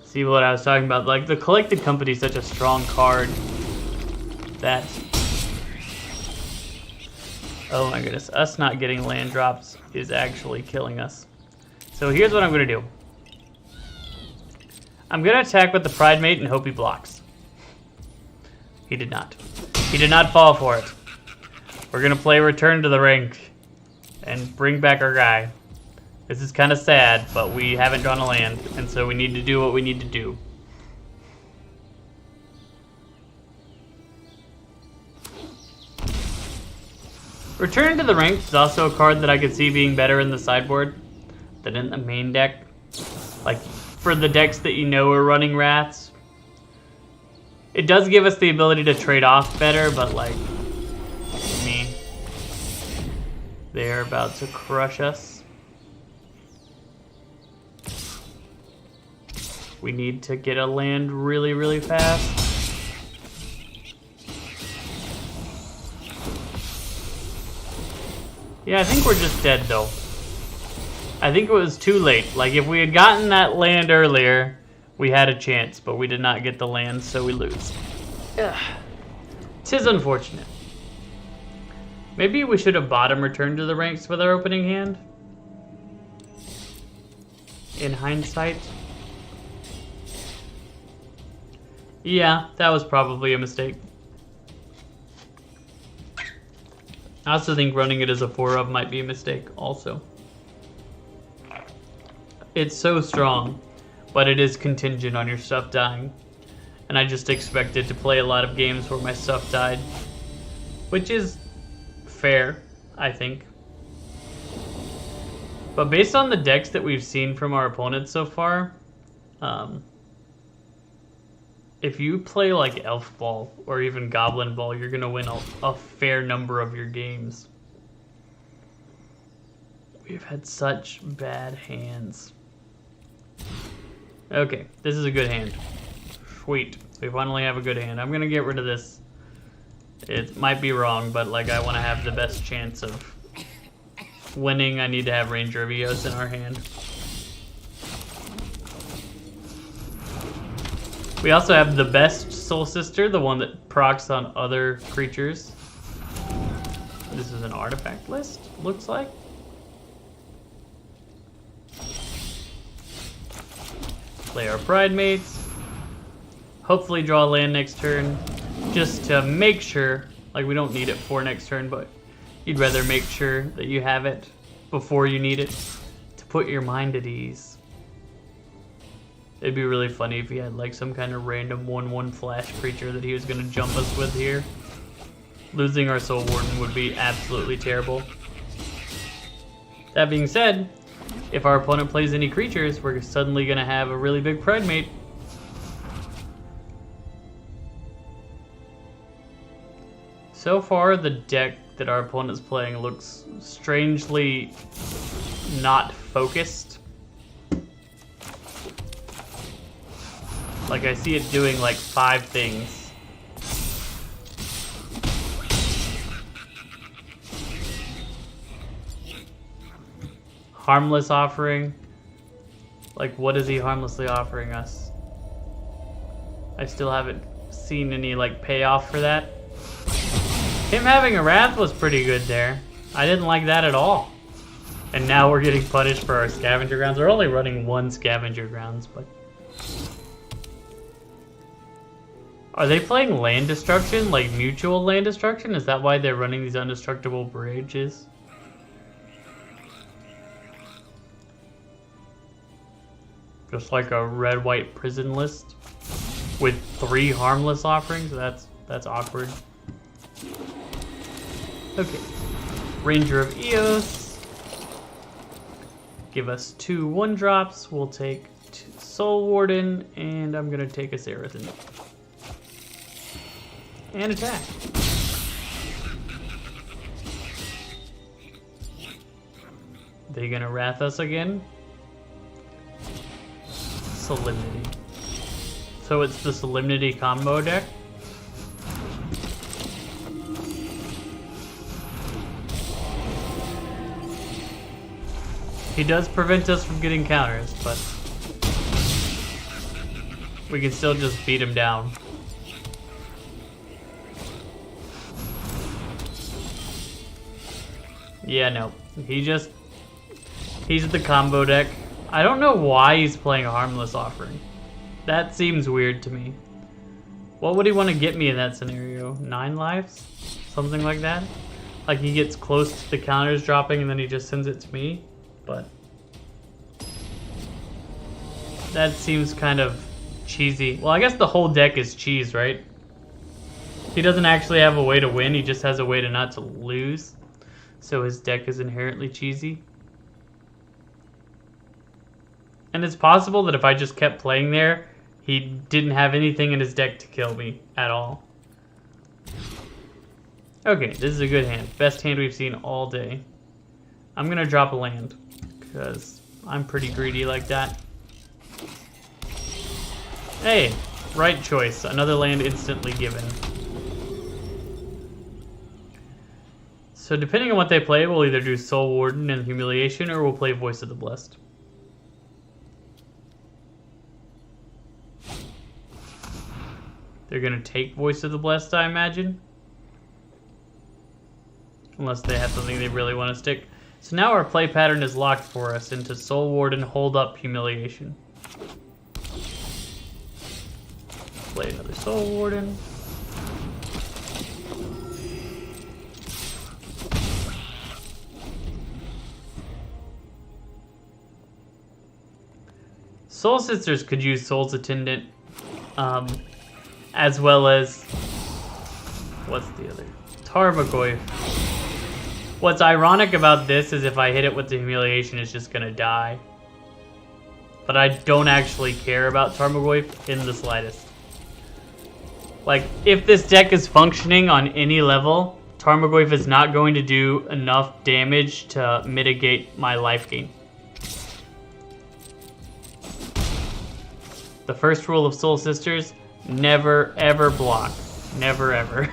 See what I was talking about? Like, the Collected Company is such a strong card that... Oh my goodness, us not getting land drops is actually killing us. So here's what I'm going to do. I'm going to attack with the Pride Mate and hope he blocks. He did not. He did not fall for it. We're going to play Return to the Rink and bring back our guy. This is kind of sad, but we haven't drawn a land, and so we need to do what we need to do. Return to the Rink is also a card that I could see being better in the sideboard than in the main deck. Like, for the decks that you know are running Wraths. It does give us the ability to trade off better, but like, me, they're about to crush us. We need to get a land really, really fast. Yeah, I think we're just dead though. I think it was too late. Like, if we had gotten that land earlier, we had a chance, but we did not get the land, so we lose. Ugh. 'Tis unfortunate. Maybe we should have bottom returned to the ranks with our opening hand. In hindsight. Yeah, that was probably a mistake. I also think running it as a 4-of might be a mistake also. It's so strong, but it is contingent on your stuff dying. And I just expected to play a lot of games where my stuff died. Which is fair, I think. But based on the decks that we've seen from our opponents so far, if you play like Elf Ball or even Goblin Ball, you're going to win a fair number of your games. We've had such bad hands. Okay, this is a good hand. Sweet. We finally have a good hand. I'm gonna get rid of this. It might be wrong, but like I want to have the best chance of winning. I need to have Ranger of Eos in our hand. We also have the best Soul Sister, the one that procs on other creatures. This is an artifact list, looks like. Play our Pride Mates. Hopefully draw a land next turn, just to make sure, like we don't need it for next turn, but you'd rather make sure that you have it before you need it to put your mind at ease. It'd be really funny if he had like some kind of random 1/1 flash creature that he was going to jump us with here. Losing our Soul Warden would be absolutely terrible. That being said, if our opponent plays any creatures, we're suddenly going to have a really big Pride Mate. So far, the deck that our opponent's playing looks strangely not focused. Like I see it doing like 5 things. Harmless offering. Like what is he harmlessly offering us? I still haven't seen any like payoff for that. Him having a Wrath was pretty good there. I didn't like that at all. And now we're getting punished for our Scavenger Grounds. We're only running 1 Scavenger Grounds, but... Are they playing land destruction? Like mutual land destruction? Is that why they're running these indestructible bridges? Just like a red-white prison list with 3 harmless offerings? That's awkward. Okay. Ranger of Eos. Give us 2 1-drops. We'll take Soul Warden, and I'm gonna take a Seraphim. And attack. They gonna Wrath us again? Solemnity. So it's the Solemnity combo deck? He does prevent us from getting counters, but we can still just beat him down. Yeah, no. He's the combo deck. I don't know why he's playing a Harmless Offering. That seems weird to me. What would he want to get me in that scenario? 9 lives? Something like that? Like he gets close to the counters dropping and then he just sends it to me? But that seems kind of cheesy. Well, I guess the whole deck is cheese, right? He doesn't actually have a way to win, he just has a way to not to lose. So his deck is inherently cheesy. And it's possible that if I just kept playing there, he didn't have anything in his deck to kill me at all. Okay, this is a good hand. Best hand we've seen all day. I'm going to drop a land, because I'm pretty greedy like that. Hey, right choice. Another land instantly given. So depending on what they play, we'll either do Soul Warden and Humiliation, or we'll play Voice of the Blessed. They're going to take Voice of the Blessed, I imagine. Unless they have something they really want to stick. So now our play pattern is locked for us into Soul Warden, Hold Up, Humiliation. Play another Soul Warden. Soul Sisters could use Soul's Attendant, as well as, what's the other? Tarmogoyf. What's ironic about this is if I hit it with the Humiliation, it's just gonna die. But I don't actually care about Tarmogoyf in the slightest. Like, if this deck is functioning on any level, Tarmogoyf is not going to do enough damage to mitigate my life gain. The first rule of Soul Sisters, never ever block. Never ever.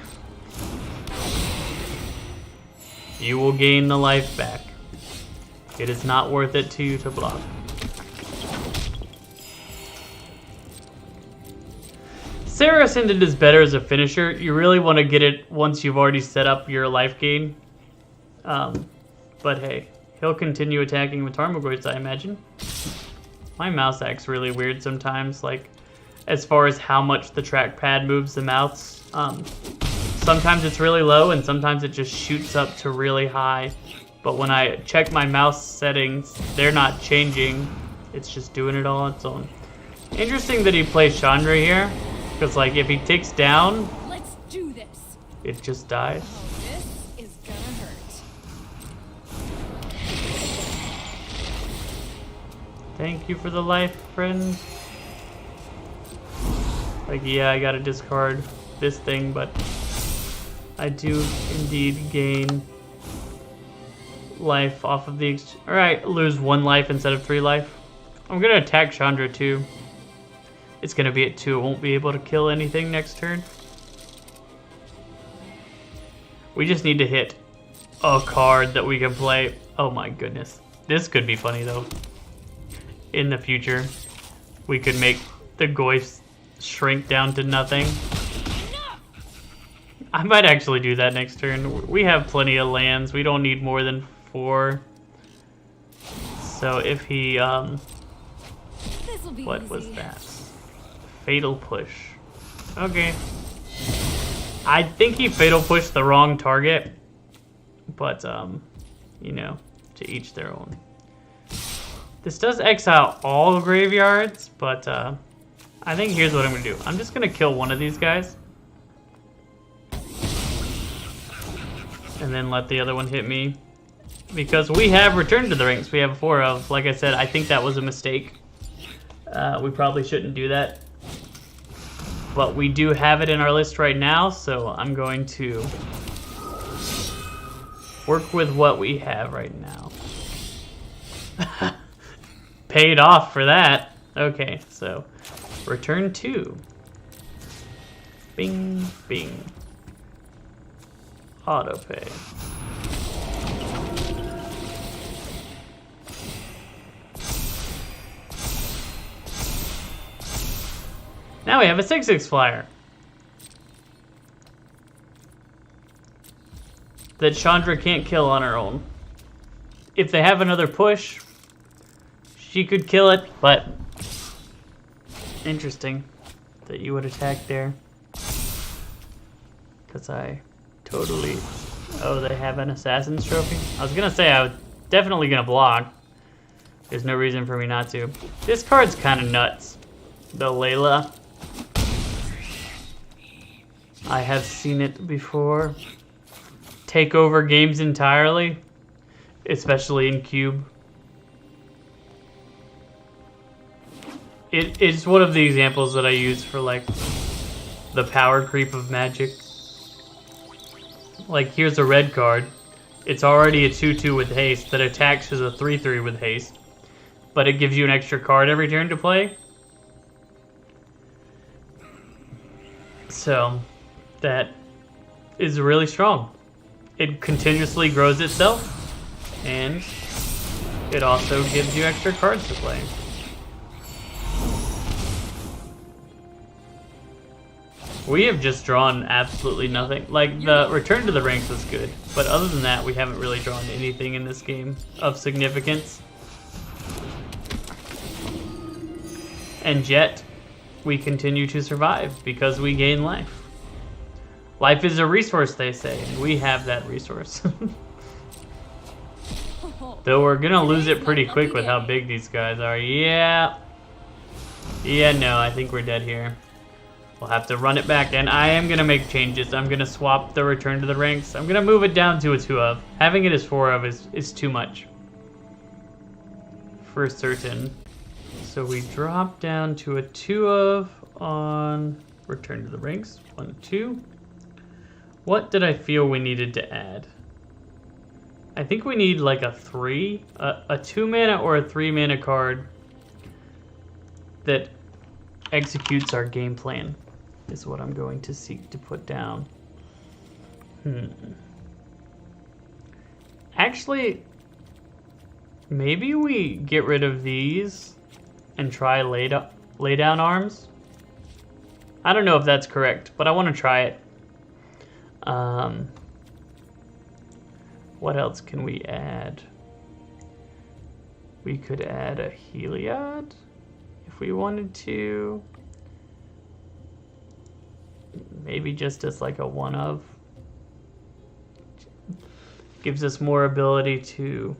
You will gain the life back. It is not worth it to you to block. Sarah Ascended is better as a finisher. You really want to get it once you've already set up your life gain. But hey, he'll continue attacking with Tarmogoyfs, I imagine. My mouse acts really weird sometimes, like as far as how much the trackpad moves the mouse. Sometimes it's really low and sometimes it just shoots up to really high. But when I check my mouse settings, they're not changing. It's just doing it all on its own. Interesting that he plays Chandra here, because like if he takes down, let's do this. It just dies. Oh, this is gonna hurt. Thank you for the life, friend. Like, yeah, I gotta discard this thing, but I do indeed gain life off of the... Alright, lose 1 life instead of 3 life. I'm gonna attack Chandra too. It's gonna be at 2. It won't be able to kill anything next turn. We just need to hit a card that we can play. Oh my goodness. This could be funny though. In the future, we could make the Goyfs shrink down to nothing. I might actually do that next turn. We have plenty of lands. We don't need more than 4. So if he, what was that? Fatal Push. Okay. I think he Fatal Pushed the wrong target. But, you know, to each their own. This does exile all graveyards, but I think here's what I'm going to do. I'm just going to kill one of these guys. And then let the other one hit me. Because we have Return to the Ranks. We have 4 of. Like I said, I think that was a mistake. We probably shouldn't do that. But we do have it in our list right now, so I'm going to work with what we have right now. Paid off for that. Okay, so return 2. Bing, bing. Autopay. Now we have a 6/6 flyer. That Chandra can't kill on her own. If they have another push, she could kill it, but interesting that you would attack there. Because I totally... Oh, they have an Assassin's Trophy? I was going to say I was definitely going to block. There's no reason for me not to. This card's kind of nuts. The Layla. I have seen it before. Take over games entirely. Especially in Cube. It's one of the examples that I use for like the power creep of Magic. Like here's a red card. It's already a 2/2 with haste that attacks as a 3/3 with haste. But it gives you an extra card every turn to play. So that is really strong. It continuously grows itself and it also gives you extra cards to play. We have just drawn absolutely nothing. Like, the Return to the Ranks was good, but other than that, we haven't really drawn anything in this game of significance. And yet, we continue to survive because we gain life. Life is a resource, they say, and we have that resource. Though we're gonna lose it pretty quick with how big these guys are. Yeah. Yeah, no, I think we're dead here. We'll have to run it back, and I am going to make changes. I'm going to swap the Return to the Ranks. I'm going to move it down to a 2 of. Having it as 4 of is too much. For certain. So we drop down to a 2 of on Return to the Ranks. 1, 2. What did I feel we needed to add? I think we need like a 2 mana or a 3 mana card that executes our game plan is what I'm going to seek to put down. Actually, maybe we get rid of these and try lay down arms. I don't know if that's correct, but I want to try it. What else can we add? We could add a Heliod if we wanted to. Maybe just as like a one of. Gives us more ability to...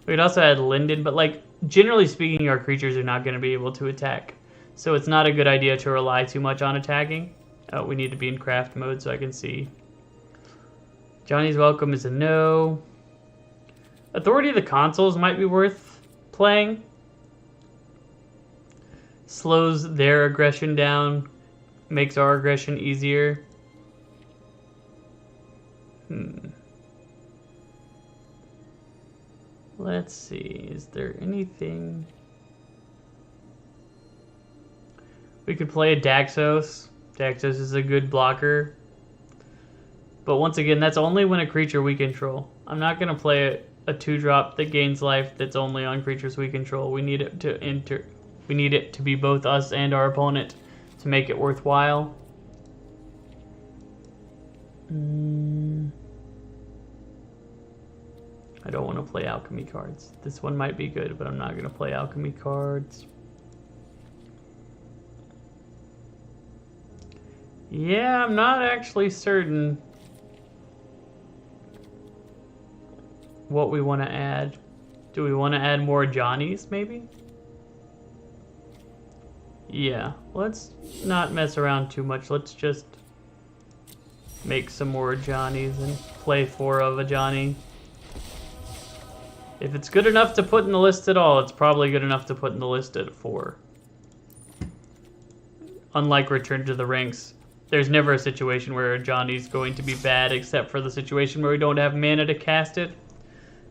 We could also add Linden, but like generally speaking, our creatures are not going to be able to attack. So it's not a good idea to rely too much on attacking. We need to be in craft mode so I can see. Johnny's Welcome is a no. Authority of the Consuls might be worth playing. Slows their aggression down, makes our aggression easier. Let's see, is there anything... We could play a Daxos. Daxos is a good blocker. But once again, that's only when a creature we control. I'm not going to play a 2-drop that gains life that's only on creatures we control. We need it to we need it to be both us and our opponent to make it worthwhile. I don't want to play alchemy cards. This one might be good, but I'm not going to play alchemy cards. Yeah, I'm not actually certain what we want to add. Do we want to add more Johnnies, maybe? Yeah, let's not mess around too much. Let's just make some more Johnnies and play 4 of a Johnny. If it's good enough to put in the list at all, it's probably good enough to put in the list at 4. Unlike Return to the Ranks, there's never a situation where a Johnny's going to be bad except for the situation where we don't have mana to cast it.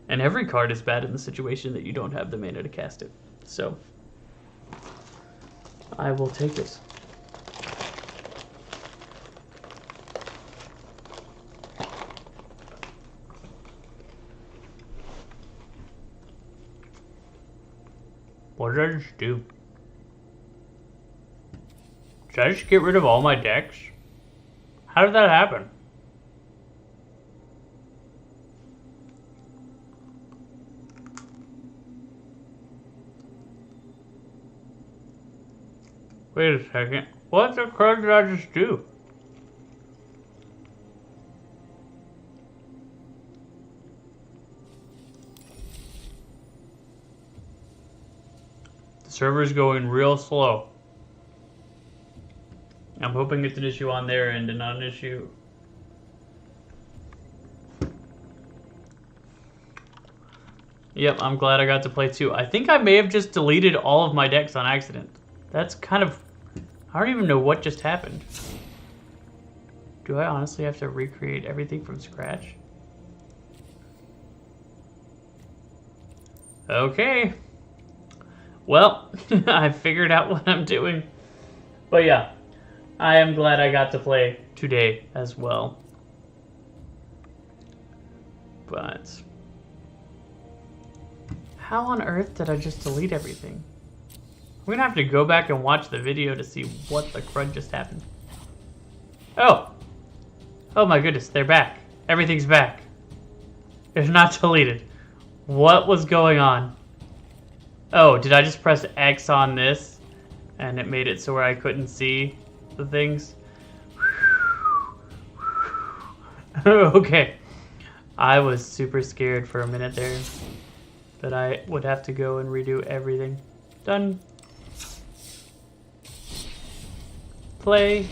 And every card is bad in the situation that you don't have the mana to cast it. So, I will take it. What did I just do? Did I just get rid of all my decks? How did that happen? Wait a second. What the crud did I just do? The server's going real slow. I'm hoping it's an issue on their end and not an issue. Yep, I'm glad I got to play 2. I think I may have just deleted all of my decks on accident. That's kind of... I don't even know what just happened. Do I honestly have to recreate everything from scratch? Okay. Well, I figured out what I'm doing. But yeah, I am glad I got to play today as well. But... how on earth did I just delete everything? We're gonna have to go back and watch the video to see what the crud just happened. Oh! Oh my goodness, they're back. Everything's back. It's not deleted. What was going on? Oh, did I just press X on this? And it made it so where I couldn't see the things? Okay. I was super scared for a minute there that I would have to go and redo everything. Done. Play.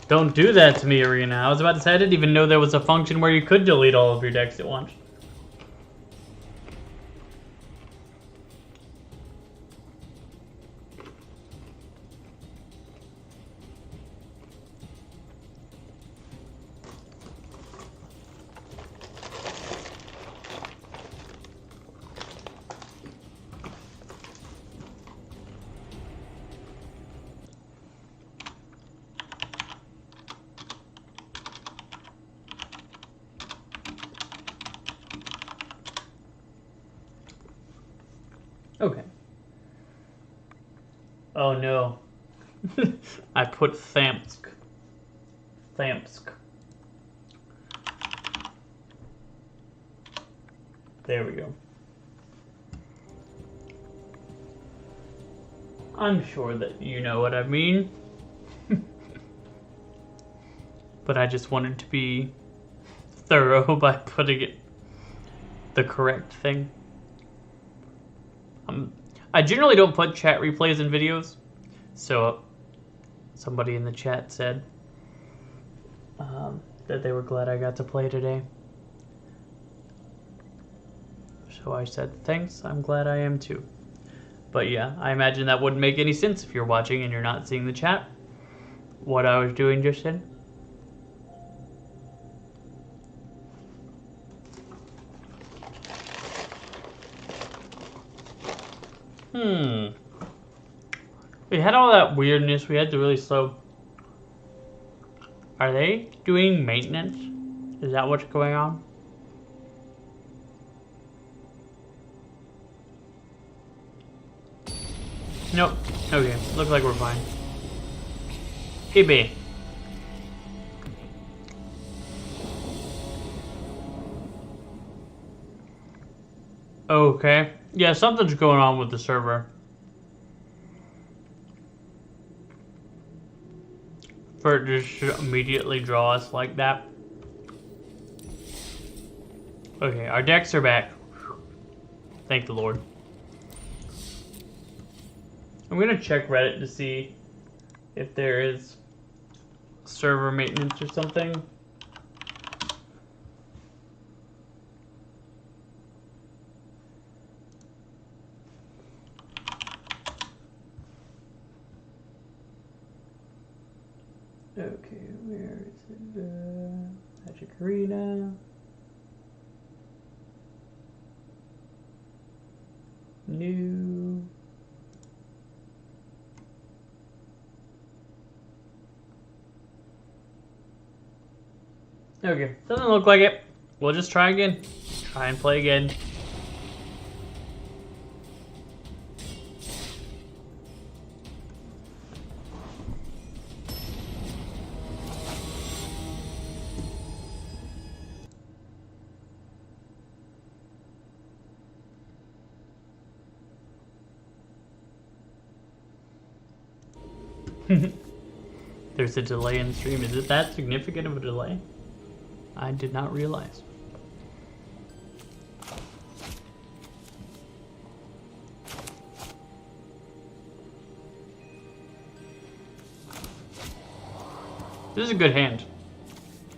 Don't do that to me, Arena. I was about to say I didn't even know there was a function where you could delete all of your decks at once. Okay. Oh no. I put Thamsk. Thamsk. There we go. I'm sure that you know what I mean. But I just wanted to be thorough by putting it the correct thing. I generally don't put chat replays in videos, so somebody in the chat said that they were glad I got to play today. So I said, thanks, I'm glad I am too. But yeah, I imagine that wouldn't make any sense if you're watching and you're not seeing the chat. What I was doing just then. We had all that weirdness. We had the really slow... Are they doing maintenance? Is that what's going on? Nope. Okay. Looks like we're fine. EB. Okay. Yeah, something's going on with the server. For it to just immediately draw us like that. Okay, our decks are back. Thank the Lord. I'm gonna check Reddit to see if there is server maintenance or something. Okay, where is it? Magic Arena. New. Okay, doesn't look like it. We'll just try again. Try and play again. There's a delay in the stream. Is it that significant of a delay? I did not realize. This is a good hand.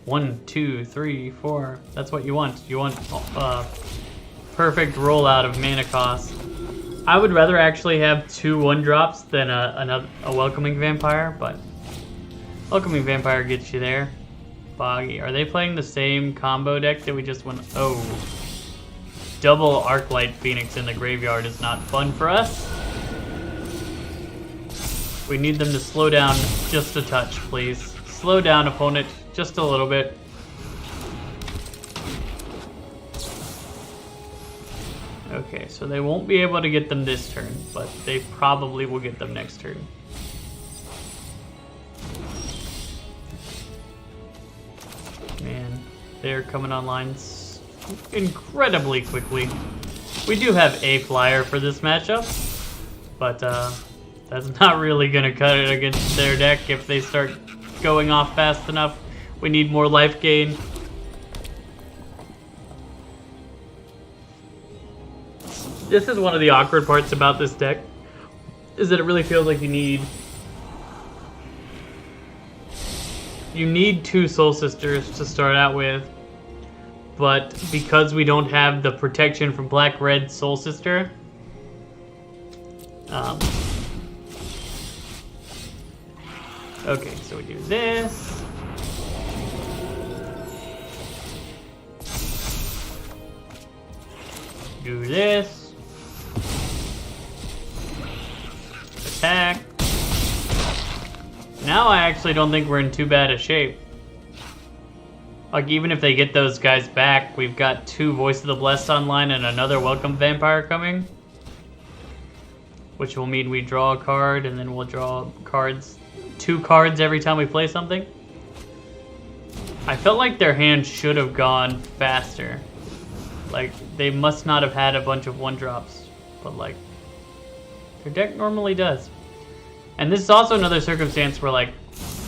1, 2, 3, 4. That's what you want. You want perfect rollout of mana cost. I would rather actually have 2 1-drops than a Welcoming Vampire, but Welcoming Vampire gets you there. Boggy. Are they playing the same combo deck that we just went? Oh. Double Arclight Phoenix in the graveyard is not fun for us. We need them to slow down just a touch, please. Slow down, opponent, just a little bit. Okay, so they won't be able to get them this turn, but they probably will get them next turn. Man, they're coming online incredibly quickly. We do have a flyer for this matchup, but that's not really going to cut it against their deck if they start going off fast enough. We need more life gain. This is one of the awkward parts about this deck, is that it really feels like you need 2 Soul Sisters to start out with, but because we don't have the protection from Black-Red Soul Sister, okay, so we do this. Do this. Attack. Now I actually don't think we're in too bad a shape. Like, even if they get those guys back, we've got 2 Voice of the Blessed online and another Welcome Vampire coming. which will mean we draw a card and then we'll draw cards, 2 cards every time we play something. I felt like their hand should have gone faster. Like, they must not have had a bunch of 1-drops, but like, their deck normally does. And this is also another circumstance where, like,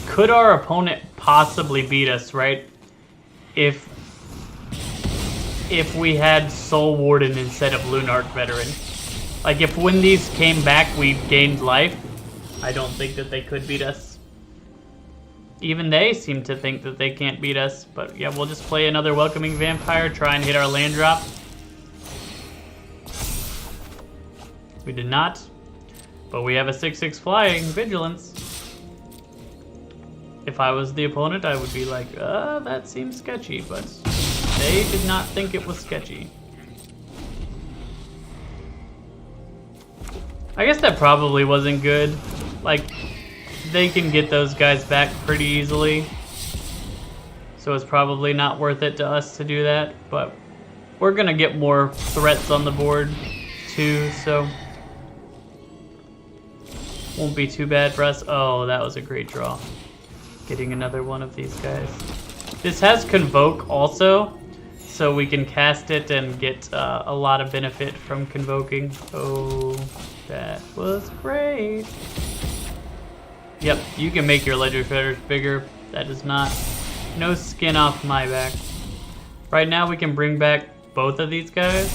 could our opponent possibly beat us, right? If we had Soul Warden instead of Lunarch Veteran. Like, if when these came back we gained life, I don't think that they could beat us. Even they seem to think that they can't beat us. But yeah, we'll just play another Welcoming Vampire, try and hit our land drop. We did not. But we have a 6/6 flying Vigilance. If I was the opponent, I would be like, that seems sketchy, but they did not think it was sketchy. I guess that probably wasn't good. Like, they can get those guys back pretty easily. So it's probably not worth it to us to do that, but we're gonna get more threats on the board too, so won't be too bad for us. Oh, that was a great draw. Getting another one of these guys. This has Convoke also, so we can cast it and get a lot of benefit from Convoking. Oh, that was great. Yep, you can make your Ledger Shredders bigger. That is no skin off my back. Right now we can bring back both of these guys.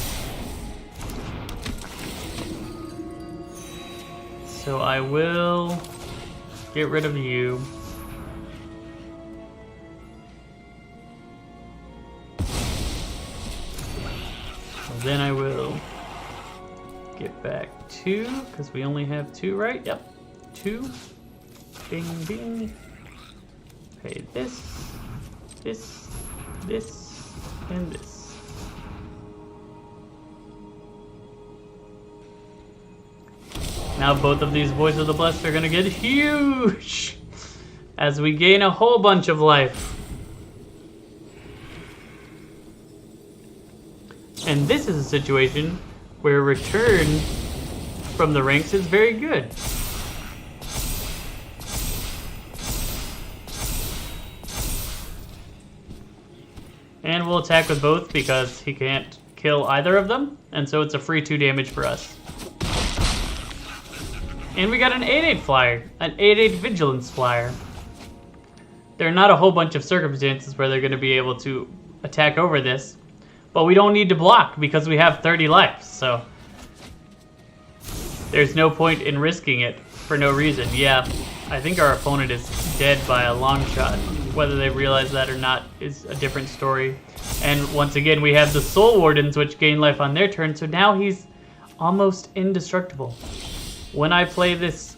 So I will get rid of you. Then I will get back 2, because we only have 2, right? Yep, 2. Bing, bing. Okay, this, and this. Now both of these Voice of the Blessed are gonna get huge as we gain a whole bunch of life. And this is a situation where return from the ranks is very good. And we'll attack with both because he can't kill either of them, and so it's a free 2 damage for us. And we got an 8/8 flyer, an 8/8 Vigilance flyer. There are not a whole bunch of circumstances where they're going to be able to attack over this, but we don't need to block because we have 30 life, so there's no point in risking it for no reason. Yeah, I think our opponent is dead by a long shot. Whether they realize that or not is a different story. And once again, we have the Soul Wardens, which gain life on their turn, so now he's almost indestructible. When I play this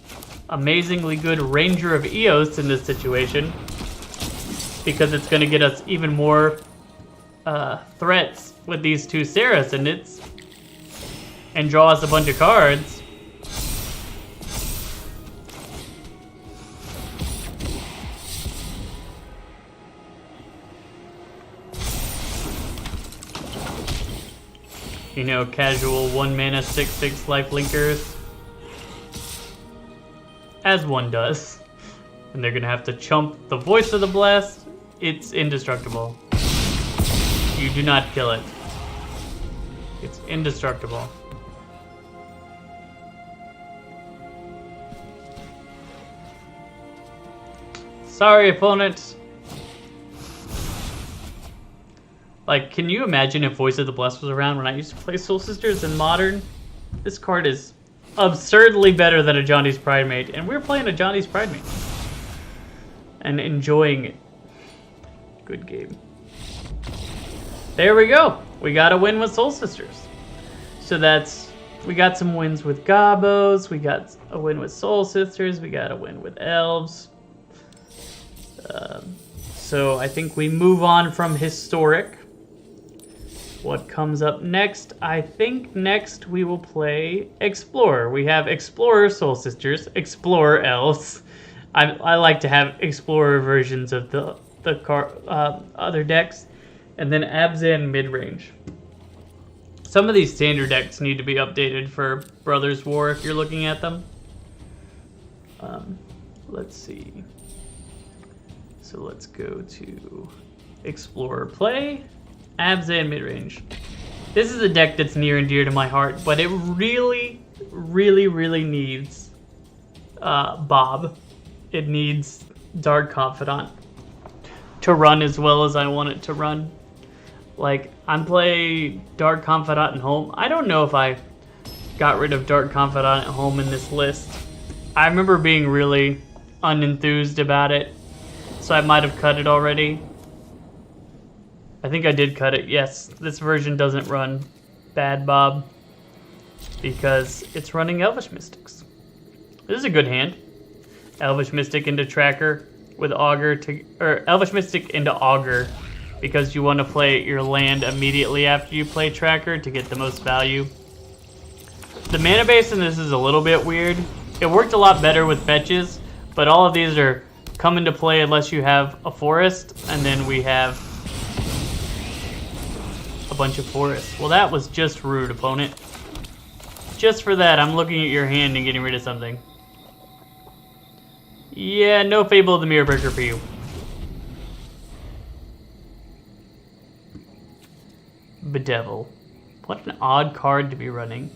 amazingly good Ranger of Eos in this situation, because it's going to get us even more threats with these 2 Sarah Ascendants, and draw us a bunch of cards. You know, casual 1-mana 6/6 lifelinkers. As one does. And they're gonna have to chump the Voice of the Blessed. It's indestructible. You do not kill it. It's indestructible. Sorry, opponent. Like, can you imagine if Voice of the Blessed was around when I used to play Soul Sisters in Modern? This card is absurdly better than a Johnny's Pridemate, and we're playing a Johnny's Pridemate. And enjoying it. Good game. There we go. We got a win with Soul Sisters. So we got some wins with Gobos, we got a win with Soul Sisters, we got a win with Elves. So I think we move on from Historic. What comes up next? I think next we will play Explorer. We have Explorer Soul Sisters, Explorer Elves. I like to have Explorer versions of the other decks, and then Abzan mid-range. Some of these standard decks need to be updated for Brothers War if you're looking at them. Let's see. So let's go to Explorer Play, Abs and Midrange. This is a deck that's near and dear to my heart, but it really needs Bob. It needs Dark Confidant to run as well as I want it to run. Like, I'm playing Dark Confidant at home. I don't know if I got rid of Dark Confidant at home in this list. I remember being really unenthused about it, so I might have cut it already. I think I did cut it. Yes, this version doesn't run Bad Bob because it's running Elvish Mystics. This is a good hand. Elvish Mystic into Tracker with Augur or Elvish Mystic into Augur because you want to play your land immediately after you play Tracker to get the most value. The mana base in this is a little bit weird. It worked a lot better with fetches, but all of these are come into play unless you have a forest, and then we have a bunch of forests. Well, that was just rude, opponent. Just for that, I'm looking at your hand and getting rid of something. Yeah, no Fable of the Mirror Breaker for you. Bedevil. What an odd card to be running.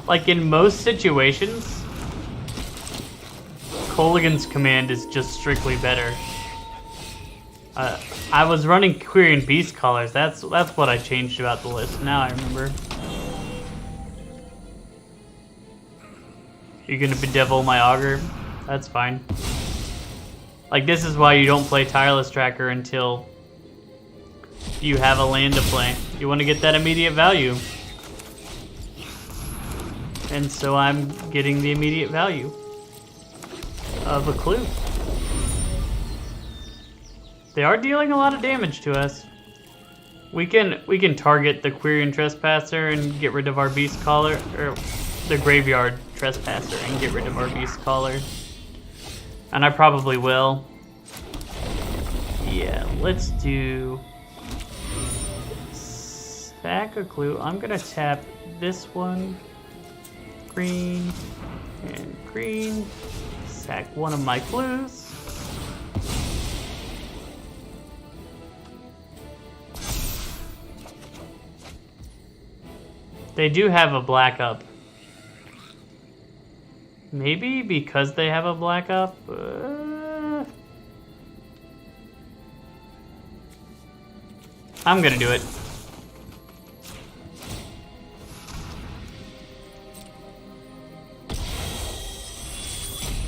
Like, in most situations, Kolaghan's Command is just strictly better. I was running Quirion Beast Callers. That's what I changed about the list. Now I remember. You're gonna bedevil my Augur? That's fine. Like, this is why you don't play Tireless Tracker until you have a land to play. You want to get that immediate value. And so I'm getting the immediate value of a clue. They are dealing a lot of damage to us. We can target the Quirion Trespasser and get rid of our Beast Caller, or the Graveyard Trespasser and get rid of our Beast Caller. And I probably will. Yeah, let's do sack a clue. I'm gonna tap this one, green and green. Sack one of my clues. They do have a black up. Maybe because they have a black up? I'm gonna do it.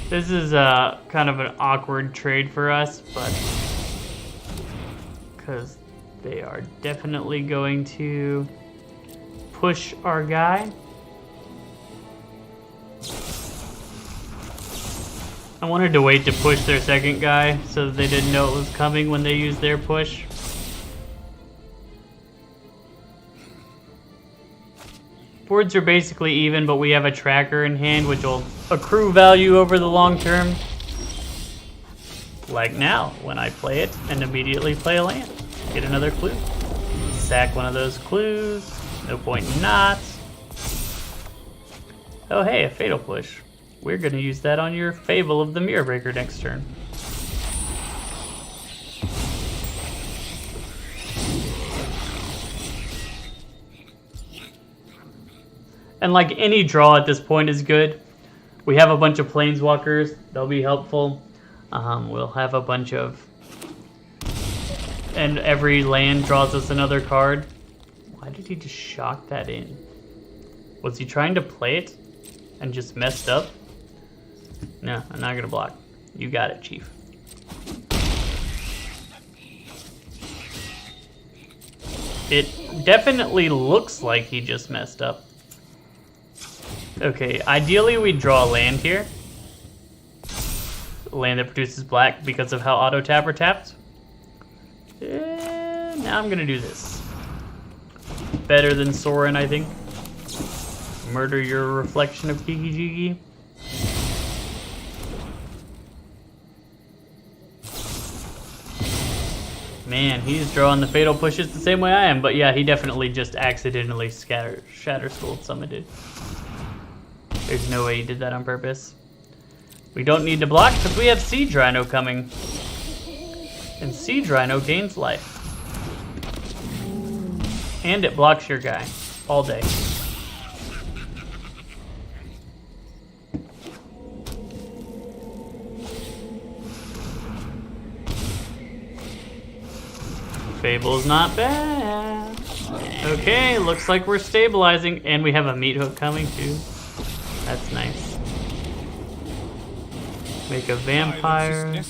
This is kind of an awkward trade for us, but because they are definitely going to push our guy. I wanted to wait to push their second guy so that they didn't know it was coming when they used their push. Boards are basically even, but we have a tracker in hand which will accrue value over the long term. Like now, when I play it and immediately play a land. Get another clue. Sack one of those clues. No point in not. Oh hey, a Fatal Push. We're going to use that on your Fable of the Mirror Breaker next turn. And like any draw at this point is good. We have a bunch of Planeswalkers. They'll be helpful. We'll have a bunch of... And every land draws us another card. Why did he just shock that in? Was he trying to play it and just messed up? No, I'm not gonna block. You got it, Chief. It definitely looks like he just messed up. Okay, ideally we draw a land here. A land that produces black because of how auto tapper tapped. Now I'm gonna do this. Better than Sorin, I think. Murder your reflection of Kiki Jiki. Man, he's drawing the fatal pushes the same way I am, but yeah, he definitely just accidentally Shatter Skull summoned it. There's no way he did that on purpose. We don't need to block because we have Siege Rhino coming. And Siege Rhino gains life. And it blocks your guy all day. Fable's not bad. Okay, looks like we're stabilizing, and we have a meat hook coming too. That's nice. Make a vampire.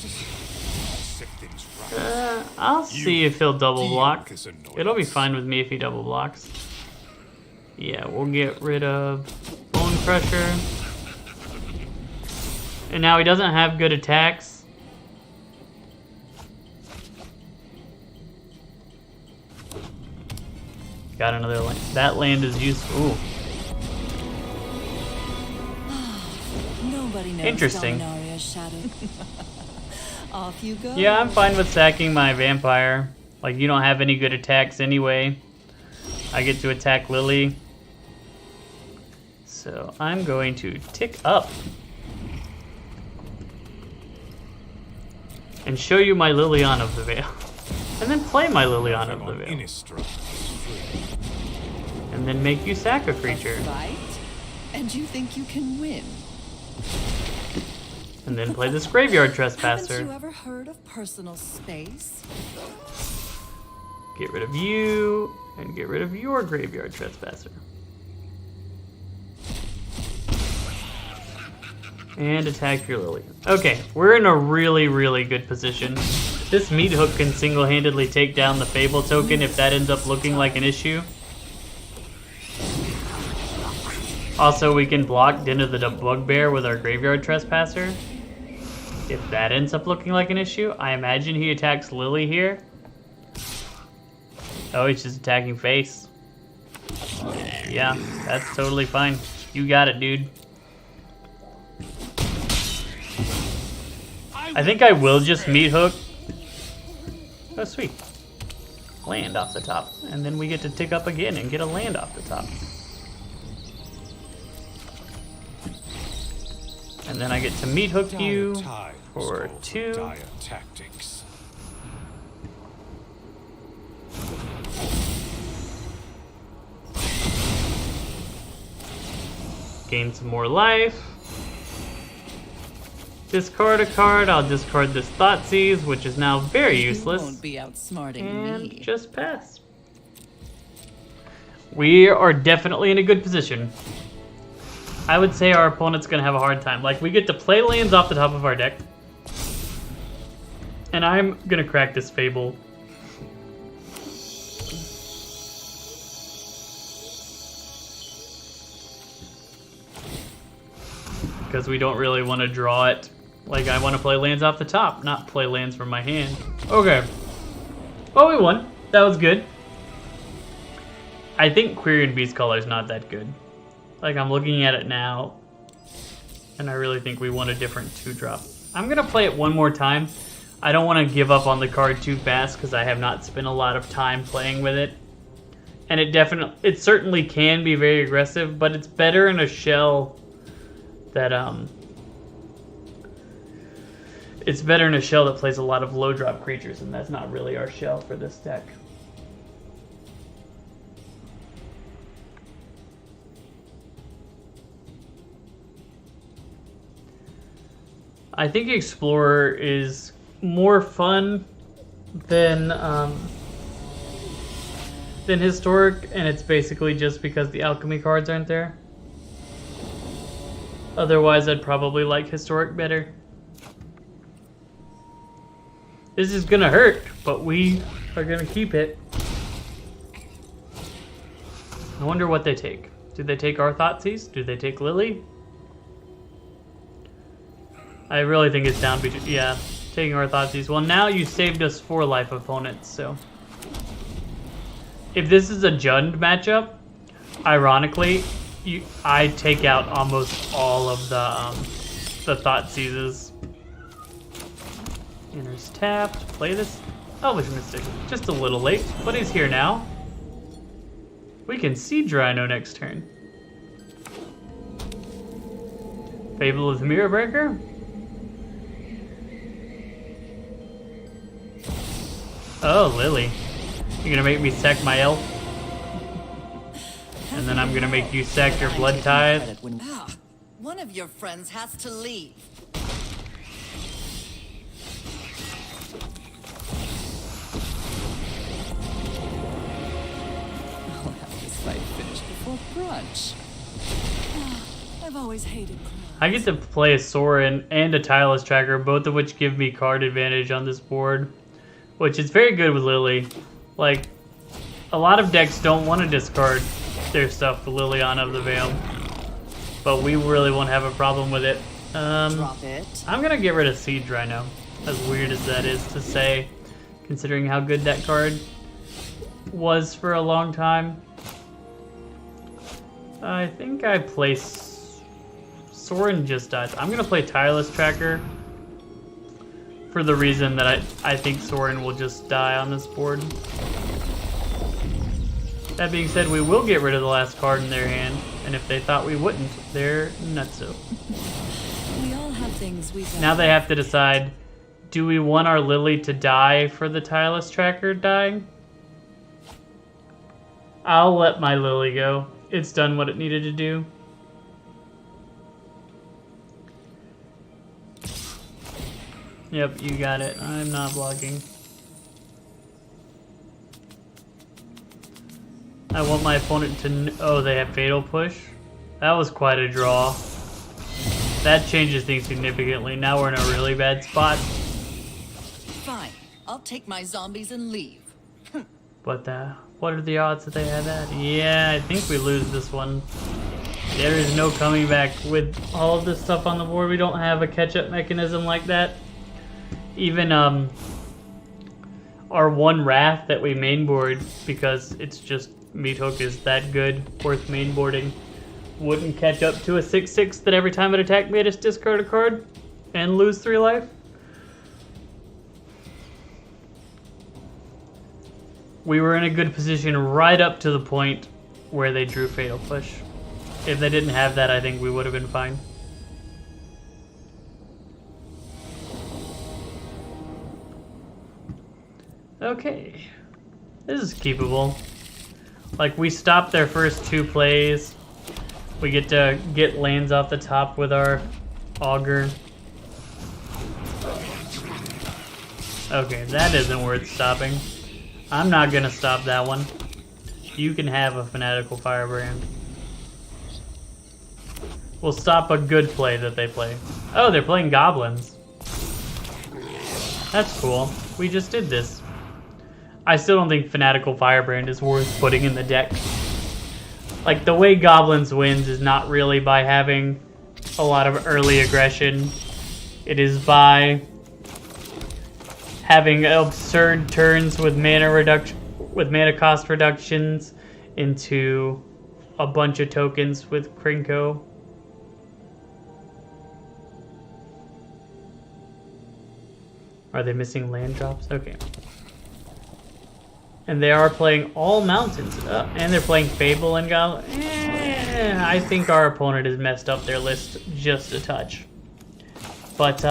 I'll see if he'll double block. It'll be fine with me if he double blocks. Yeah, we'll get rid of Bone Crusher. And now he doesn't have good attacks. Got another land. That land is useful. Ooh. Nobody knows Interesting. Dominaria's shadow. Off you go. Yeah, I'm fine with sacking my vampire. Like, you don't have any good attacks anyway. I get to attack Lily. So I'm going to tick up. And show you my Liliana of the Veil. And then play my Liliana of the Veil. And then make you sack a creature. Right? And you think you can win? And then play this Graveyard Trespasser. Haven't you ever heard of personal space? Get rid of you, and get rid of your Graveyard Trespasser. And attack your Lily. Okay, we're in a really, really good position. This meat hook can single-handedly take down the Fable token if that ends up looking like an issue. Also, we can block Den of the Bugbear with our Graveyard Trespasser. If that ends up looking like an issue, I imagine he attacks Lily here. Oh, he's just attacking face. Yeah, that's totally fine. You got it, dude. I think I will just meat hook. Oh, sweet. Land off the top. And then we get to tick up again and get a land off the top. And then I get to meat hook you for 2. Gain some more life. Discard a card. I'll discard this Thoughtseize, which is now very useless. You won't be outsmarting and me. Just pass. We are definitely in a good position. I would say our opponent's going to have a hard time. Like, we get to play lands off the top of our deck. And I'm going to crack this Fable. Because we don't really want to draw it. Like, I want to play lands off the top, not play lands from my hand. Okay. Well, we won. That was good. I think Quirion Beast Color is not that good. Like, I'm looking at it now, and I really think we want a different 2-drop. I'm going to play it one more time. I don't want to give up on the card too fast, because I have not spent a lot of time playing with it. And it certainly can be very aggressive, but it's better in a shell that, it's better in a shell that plays a lot of low-drop creatures, and that's not really our shell for this deck. I think Explorer is more fun than Historic, and it's basically just because the Alchemy cards aren't there. Otherwise, I'd probably like Historic better. This is gonna hurt, but we are gonna keep it. I wonder what they take. Do they take our Thoughtseize? Do they take Lily? I really think it's down between, yeah, taking our Thoughtseize. Well, now you saved us 4 life opponents, so. If this is a Jund matchup, ironically, I take out almost all of the Thoughtseizes. Enters tapped, play this. Elvish Mystic. Just a little late, but he's here now. We can Siege Rhino next turn. Fable of the Mirror Breaker. Oh, Lily. You're gonna make me sack my elf? And then I'm gonna make you sack your Blood Tithe? Ah, one of your friends has to leave. I'll have this fight finished before brunch. I've always hated crowds. I get to play a Sorin and a Tireless Tracker, both of which give me card advantage on this board, which is very good with Lily. Like, a lot of decks don't want to discard their stuff for Liliana of the Veil, but we really won't have a problem with it. Drop it. I'm gonna get rid of Siege Rhino, as weird as that is to say, considering how good that card was for a long time. I think I place... Sorin just dies. I'm gonna play Tireless Tracker for the reason that I think Sorin will just die on this board. That being said, we will get rid of the last card in their hand, and if they thought we wouldn't, they're nutso. We all have things we Now they have to decide, do we want our Lily to die for the Tireless Tracker dying? I'll let my Lily go. It's done what it needed to do. Yep, you got it. I'm not blocking. I want my opponent to... Oh, they have Fatal Push? That was quite a draw. That changes things significantly. Now we're in a really bad spot. Fine. I'll take my zombies and leave. But what are the odds that they have that? Yeah, I think we lose this one. There is no coming back. With all of this stuff on the board, we don't have a catch-up mechanism like that. Even our one Wrath that we mainboard, because it's just Meat Hook is that good, worth mainboarding, wouldn't catch up to a 6/6 that every time it attacked made us discard a card and lose 3 life. We were in a good position right up to the point where they drew Fatal Push. If they didn't have that, I think we would have been fine. Okay, this is keepable. Like, we stopped their first 2 plays. We get to get lands off the top with our Augur. Okay, that isn't worth stopping. I'm not gonna stop that one. You can have a Fanatical Firebrand. We'll stop a good play that they play. Oh, they're playing goblins. That's cool. We just did this. I still don't think Fanatical Firebrand is worth putting in the deck. Like, the way Goblins wins is not really by having a lot of early aggression. It is by having absurd turns with mana cost reductions into a bunch of tokens with Krinko. Are they missing land drops? Okay. And they are playing all mountains. And they're playing Fable and Goblin. I think our opponent has messed up their list just a touch. But,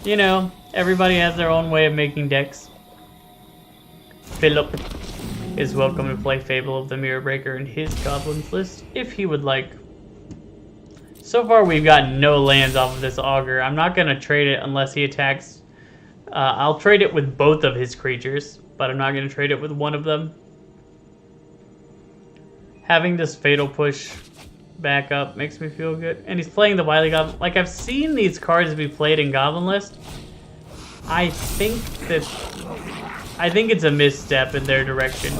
you know, everybody has their own way of making decks. Philip is welcome to play Fable of the Mirror Breaker in his Goblins list, if he would like. So far, we've gotten no lands off of this Augur. I'm not going to trade it unless he attacks. I'll trade it with both of his creatures, but I'm not going to trade it with one of them. Having this Fatal Push back up makes me feel good. And he's playing the Wily Goblin. Like, I've seen these cards be played in Goblin list. I think it's a misstep in their direction.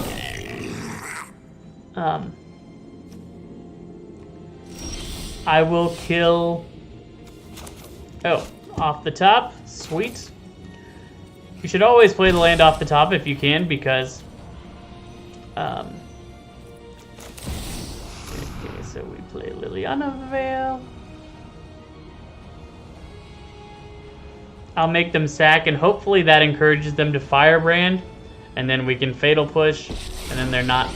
I will kill... Oh, off the top. Sweet. You should always play the land off the top if you can, because... Okay, so we play Liliana of the Veil. I'll make them sack, and hopefully that encourages them to firebrand, and then we can fatal push, and then they're not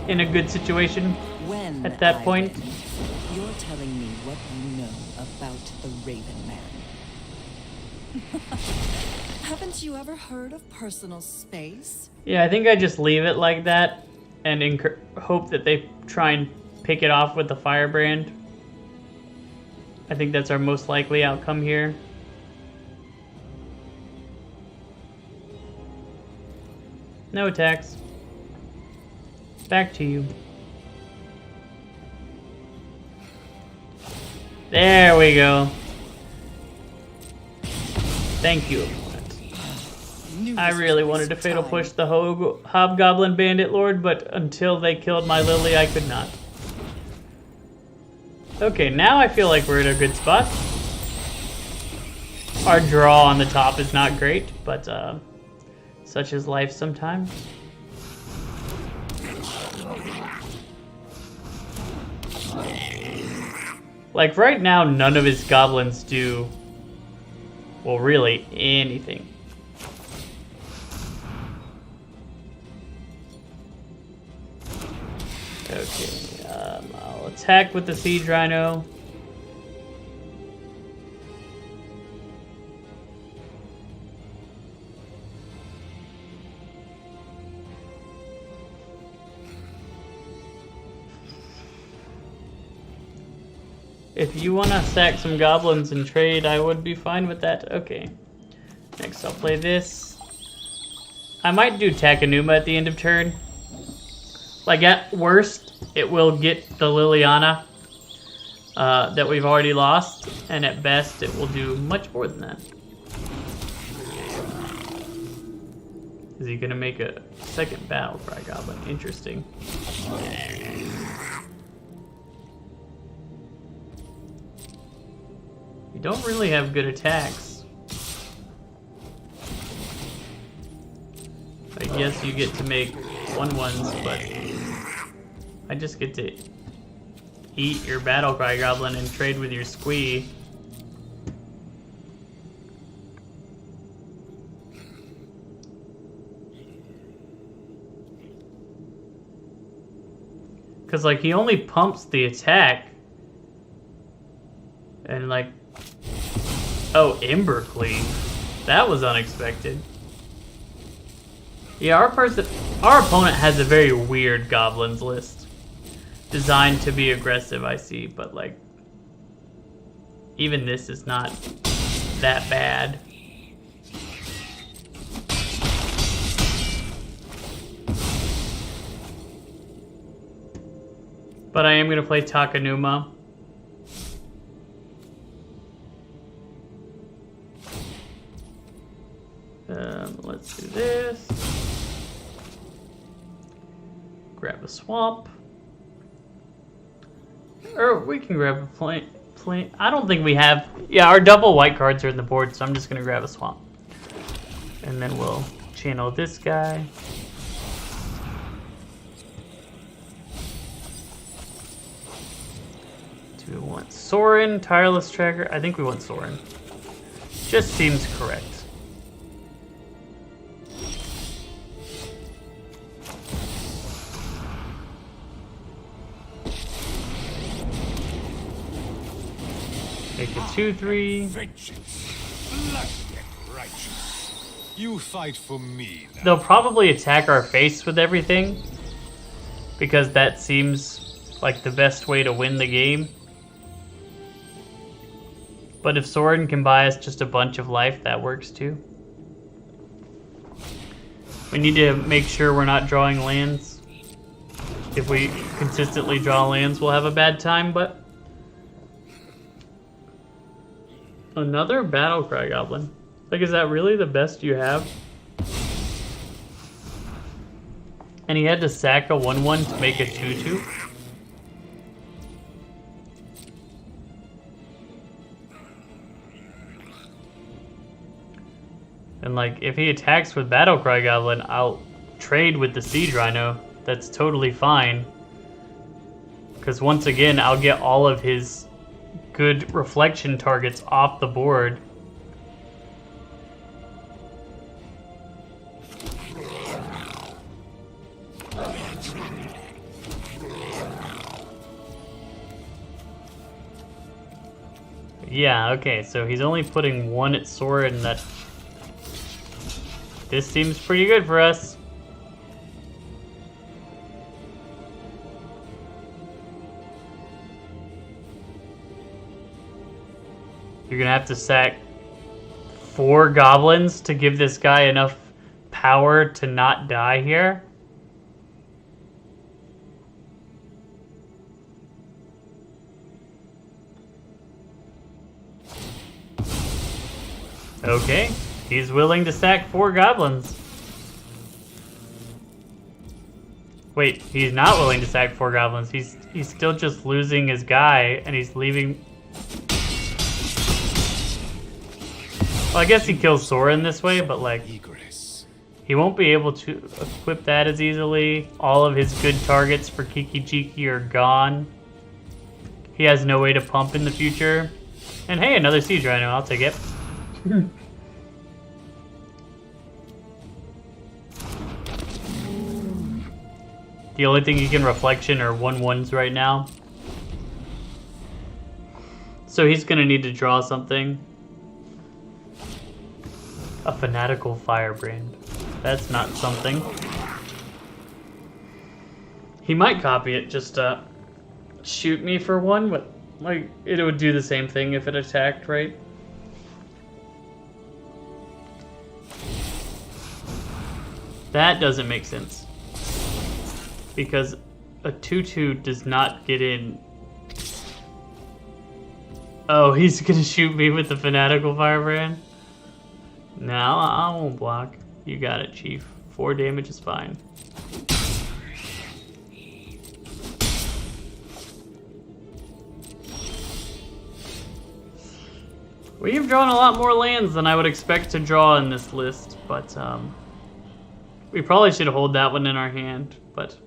in a good situation When at that I point. win, you're telling me what you know about the Raven Man. Haven't you ever heard of personal space? Yeah, I think I just leave it like that and hope that they try and pick it off with the firebrand. I think that's our most likely outcome here. No attacks. Back to you. There we go. Thank you, opponent. I really wanted to fatal push the Hobgoblin Bandit Lord, but until they killed my Lily, I could not. Okay, now I feel like we're in a good spot. Our draw on the top is not great, but such is life sometimes. Like right now, none of his goblins do, well, really anything. Okay, I'll attack with the Siege Rhino. If you want to sack some goblins and trade, I would be fine with that. Okay. Next, I'll play this. I might do Takenuma at the end of turn. Like, at worst, it will get the Liliana that we've already lost. And at best, it will do much more than that. Is he going to make a second battle cry goblin? Interesting. You don't really have good attacks. I guess you get to make 1/1s, but I just get to eat your Battlecry Goblin and trade with your Squee. Because, like, he only pumps the attack. And, like... Oh, Embercleave. That was unexpected. Yeah, our opponent has a very weird goblins list. Designed to be aggressive, I see, but like... Even this is not that bad. But I am going to play Takenuma. Let's do this. Grab a swamp. Or we can grab a plane. I don't think we have... Yeah, our double white cards are in the board, so I'm just going to grab a swamp. And then we'll channel this guy. Do we want Sorin, Tireless Tracker? I think we want Sorin. Just seems correct. Make it 2/3. Vengeance, blood and righteous. You fight for me now. They'll probably attack our face with everything, because that seems like the best way to win the game. But if Sorin can buy us just a bunch of life, that works too. We need to make sure we're not drawing lands. If we consistently draw lands, we'll have a bad time, but... Another Battlecry Goblin. Like, is that really the best you have? And he had to sack a 1/1 to make a 2/2? And like, if he attacks with Battlecry Goblin, I'll trade with the Siege Rhino. That's totally fine. Because once again, I'll get all of his good reflection targets off the board. Yeah, okay, so he's only putting one at Sora, and that... This seems pretty good for us. You're gonna have to sack 4 goblins to give this guy enough power to not die here. Okay, he's willing to sack 4 goblins. Wait, he's not willing to sack 4 goblins. He's still just losing his guy, and he's leaving. Well, I guess he kills Sora in this way, but like, he won't be able to equip that as easily. All of his good targets for Kiki Jiki are gone. He has no way to pump in the future. And hey, another Siege Rhino, I'll take it. The only thing he can reflection are 1/1s right now. So he's gonna need to draw something. A fanatical firebrand. That's not something. He might copy it just to shoot me for 1, but like it would do the same thing if it attacked, right? That doesn't make sense. Because a 2/2 does not get in. Oh, he's gonna shoot me with the fanatical firebrand? No, I won't block. You got it, Chief. 4 damage is fine. We've drawn a lot more lands than I would expect to draw in this list, but we probably should hold that one in our hand, but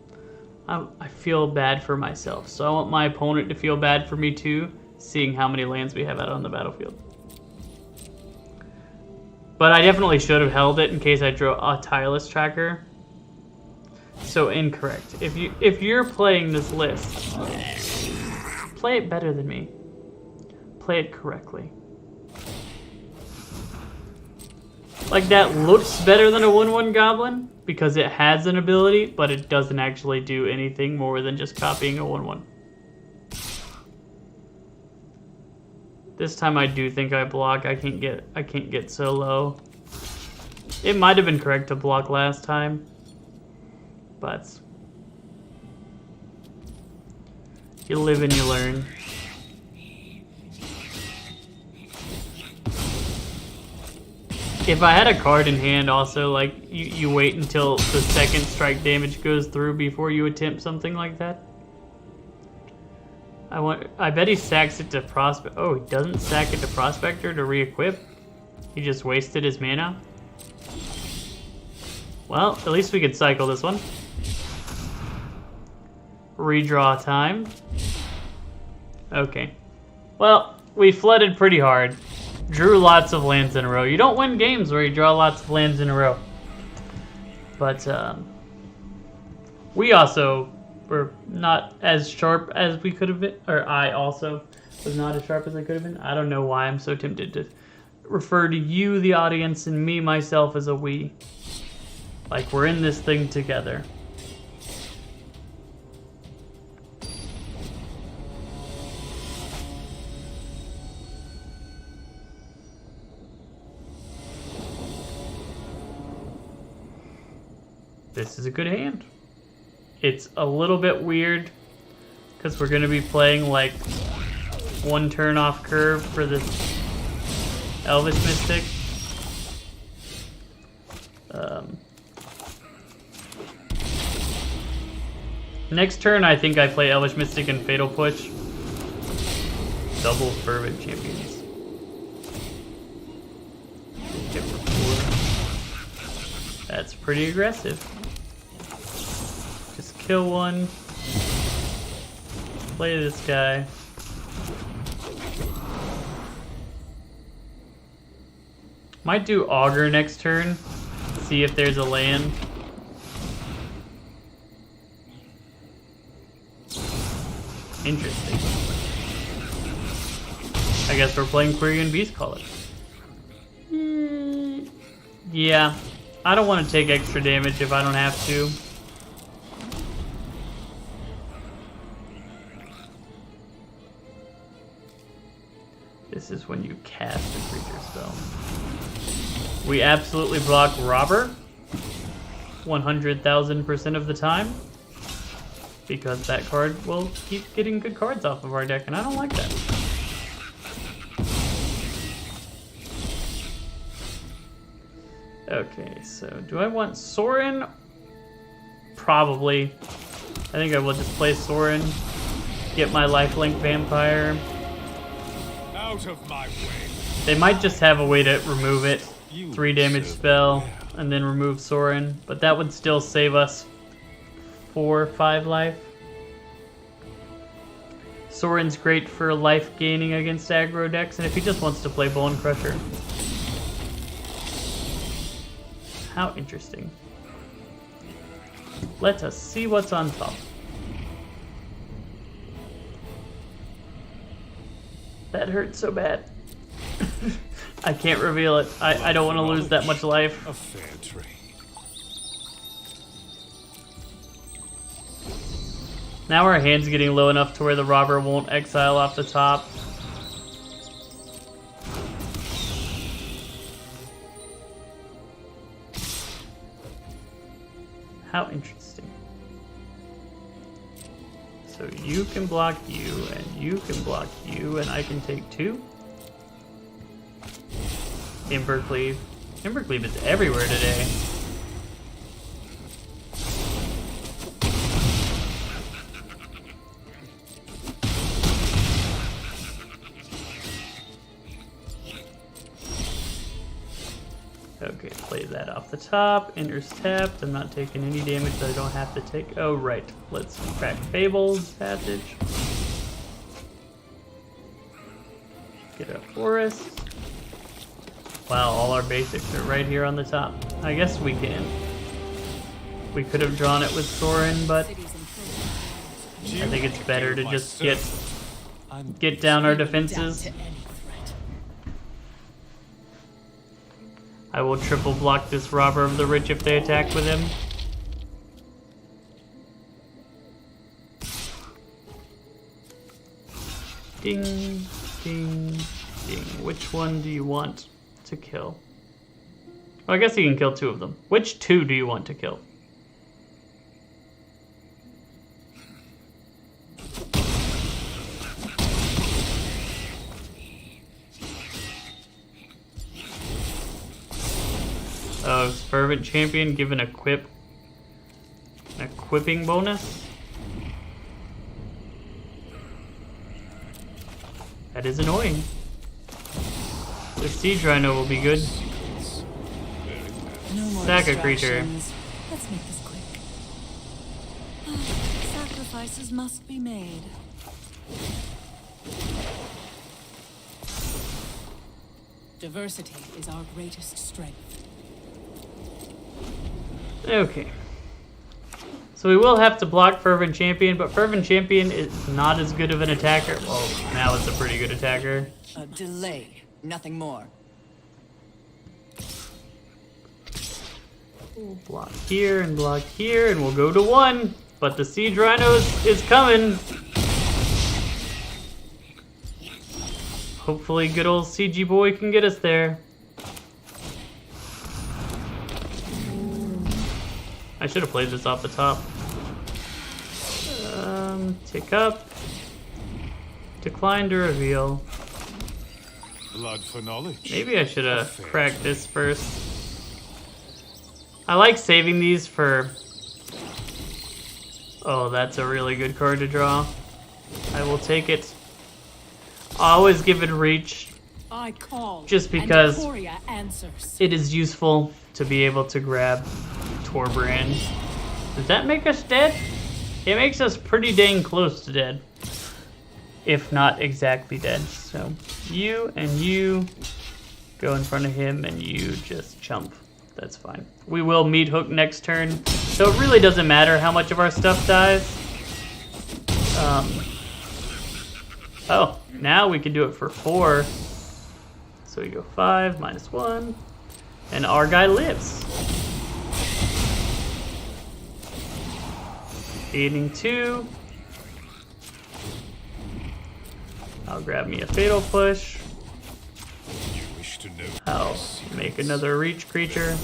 I feel bad for myself, so I want my opponent to feel bad for me too, seeing how many lands we have out on the battlefield. But I definitely should have held it in case I drew a tireless tracker. So incorrect. If you're playing this list, play it better than me. Play it correctly. Like that looks better than a 1/1 goblin because it has an ability, but it doesn't actually do anything more than just copying a 1/1. This time I do think I block. I can't get so low. It might have been correct to block last time, but you live and you learn. If I had a card in hand also, like, you wait until the second strike damage goes through before you attempt something like that. I bet he sacks it to Prospect. Oh, he doesn't sack it to Prospector to re-equip? He just wasted his mana? Well, at least we could cycle this one. Redraw time. Okay. Well, we flooded pretty hard. Drew lots of lands in a row. You don't win games where you draw lots of lands in a row. But we also were not as sharp as we could have been. Or I also was not as sharp as I could have been. I don't know why I'm so tempted to refer to you, the audience, and me, myself, as a we. Like we're in this thing together. This is a good hand. It's a little bit weird because we're going to be playing like 1 turn off curve for this Elvish Mystic. Next turn I think I play Elvish Mystic and Fatal Push. Double Fervent Champions. Hit for 4. That's pretty aggressive. Just kill one. Play this guy. Might do Augur next turn. See if there's a land. Interesting. I guess we're playing Quirion Beastcaller. Yeah, I don't want to take extra damage if I don't have to. This is when you cast a creature spell. We absolutely block Robber 100,000% of the time, because that card will keep getting good cards off of our deck, and I don't like that. Okay, so do I want Sorin? Probably. I think I will just play Sorin, get my lifelink vampire. Out of my way. They might just have a way to remove it. 3 damage spell, and then remove Sorin, but that would still save us 4 or 5 life. Sorin's great for life gaining against aggro decks, and if he just wants to play Bone Crusher. How interesting. Let us see what's on top. That hurts so bad. I can't reveal it. I don't want to lose that much life. A fair trade. Now our hand's getting low enough to where the robber won't exile off the top. How interesting. So you can block you, and you can block you, and I can take 2. Embercleave. Embercleave is everywhere today. Okay, play that off the top. Enter's tapped. I'm not taking any damage that I don't have to take. Oh, right. Let's crack Fable's Passage. Get a Forest. Wow, all our basics are right here on the top. I guess we can. We could have drawn it with Sorin, but I think it's better to just get down our defenses. I will triple block this Robber of the Rich if they attack with him. Ding, ding, ding. Which one do you want to kill? Well, I guess you can kill 2 of them. Which 2 do you want to kill? Oh, Fervent Champion given an equipping bonus? That is annoying. The Siege Rhino will be good. No more Sack a creature. Let's make this quick. Sacrifices must be made. Diversity is our greatest strength. Okay. So we will have to block Fervent Champion, but Fervent Champion is not as good of an attacker. Well, now it's a pretty good attacker. A delay, nothing more. We'll block here, and we'll go to 1. But the Siege Rhino is coming. Hopefully good old CG boy can get us there. I should have played this off the top. Tick up. Decline to reveal. Blood for knowledge. Maybe I should have cracked this first. I like saving these for... Oh, that's a really good card to draw. I will take it. I always give it reach. I call, Just because and Ikoria answers. it is useful to be able to grab Torbrand. Does that make us dead? It makes us pretty dang close to dead. If not exactly dead. So you and you go in front of him and you just chump. That's fine. We will meat hook next turn. So it really doesn't matter how much of our stuff dies. Oh, now we can do it for 4. So we go 5 minus 1. And our guy lives. Gaining 2. I'll grab me a fatal push. You wish to know. I'll make another reach creature.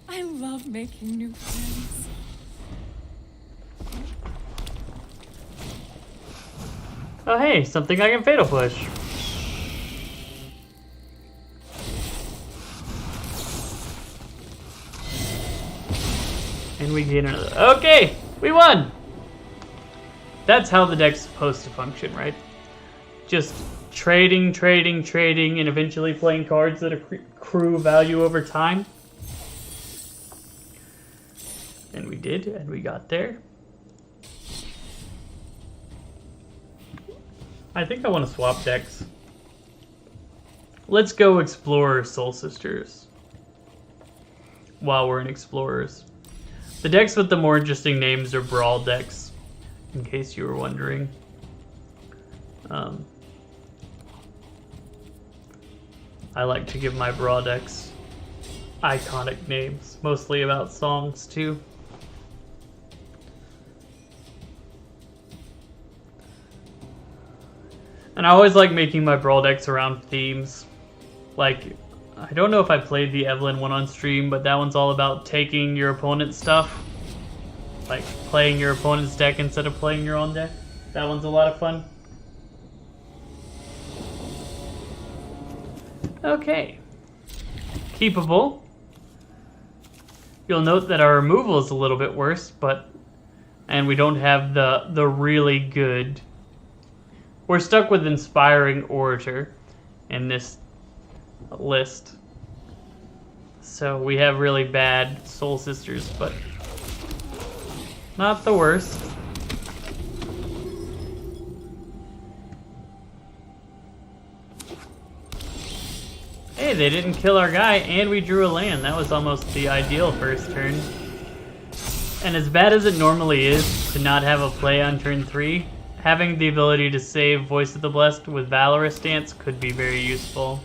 I love making new friends. Oh hey, something I can fatal push. And we gain another. Okay, we won! That's how the deck's supposed to function, right? Just trading, and eventually playing cards that accrue value over time. And we did, and we got there. I think I want to swap decks. Let's go explore Soul Sisters while we're in Explorers. The decks with the more interesting names are Brawl decks, in case you were wondering. I like to give my Brawl decks iconic names, mostly about songs too. And I always like making my Brawl decks around themes. Like, I don't know if I played the Evelyn one on stream, but that one's all about taking your opponent's stuff. Like, playing your opponent's deck instead of playing your own deck. That one's a lot of fun. Okay. Keepable. You'll note that our removal is a little bit worse, and we don't have the really good. We're stuck with Inspiring Orator in this list. So we have really bad Soul Sisters, but not the worst. Hey, they didn't kill our guy, and we drew a land. That was almost the ideal first turn. And as bad as it normally is to not have a play on turn 3, having the ability to save Voice of the Blessed with Valorous Stance could be very useful.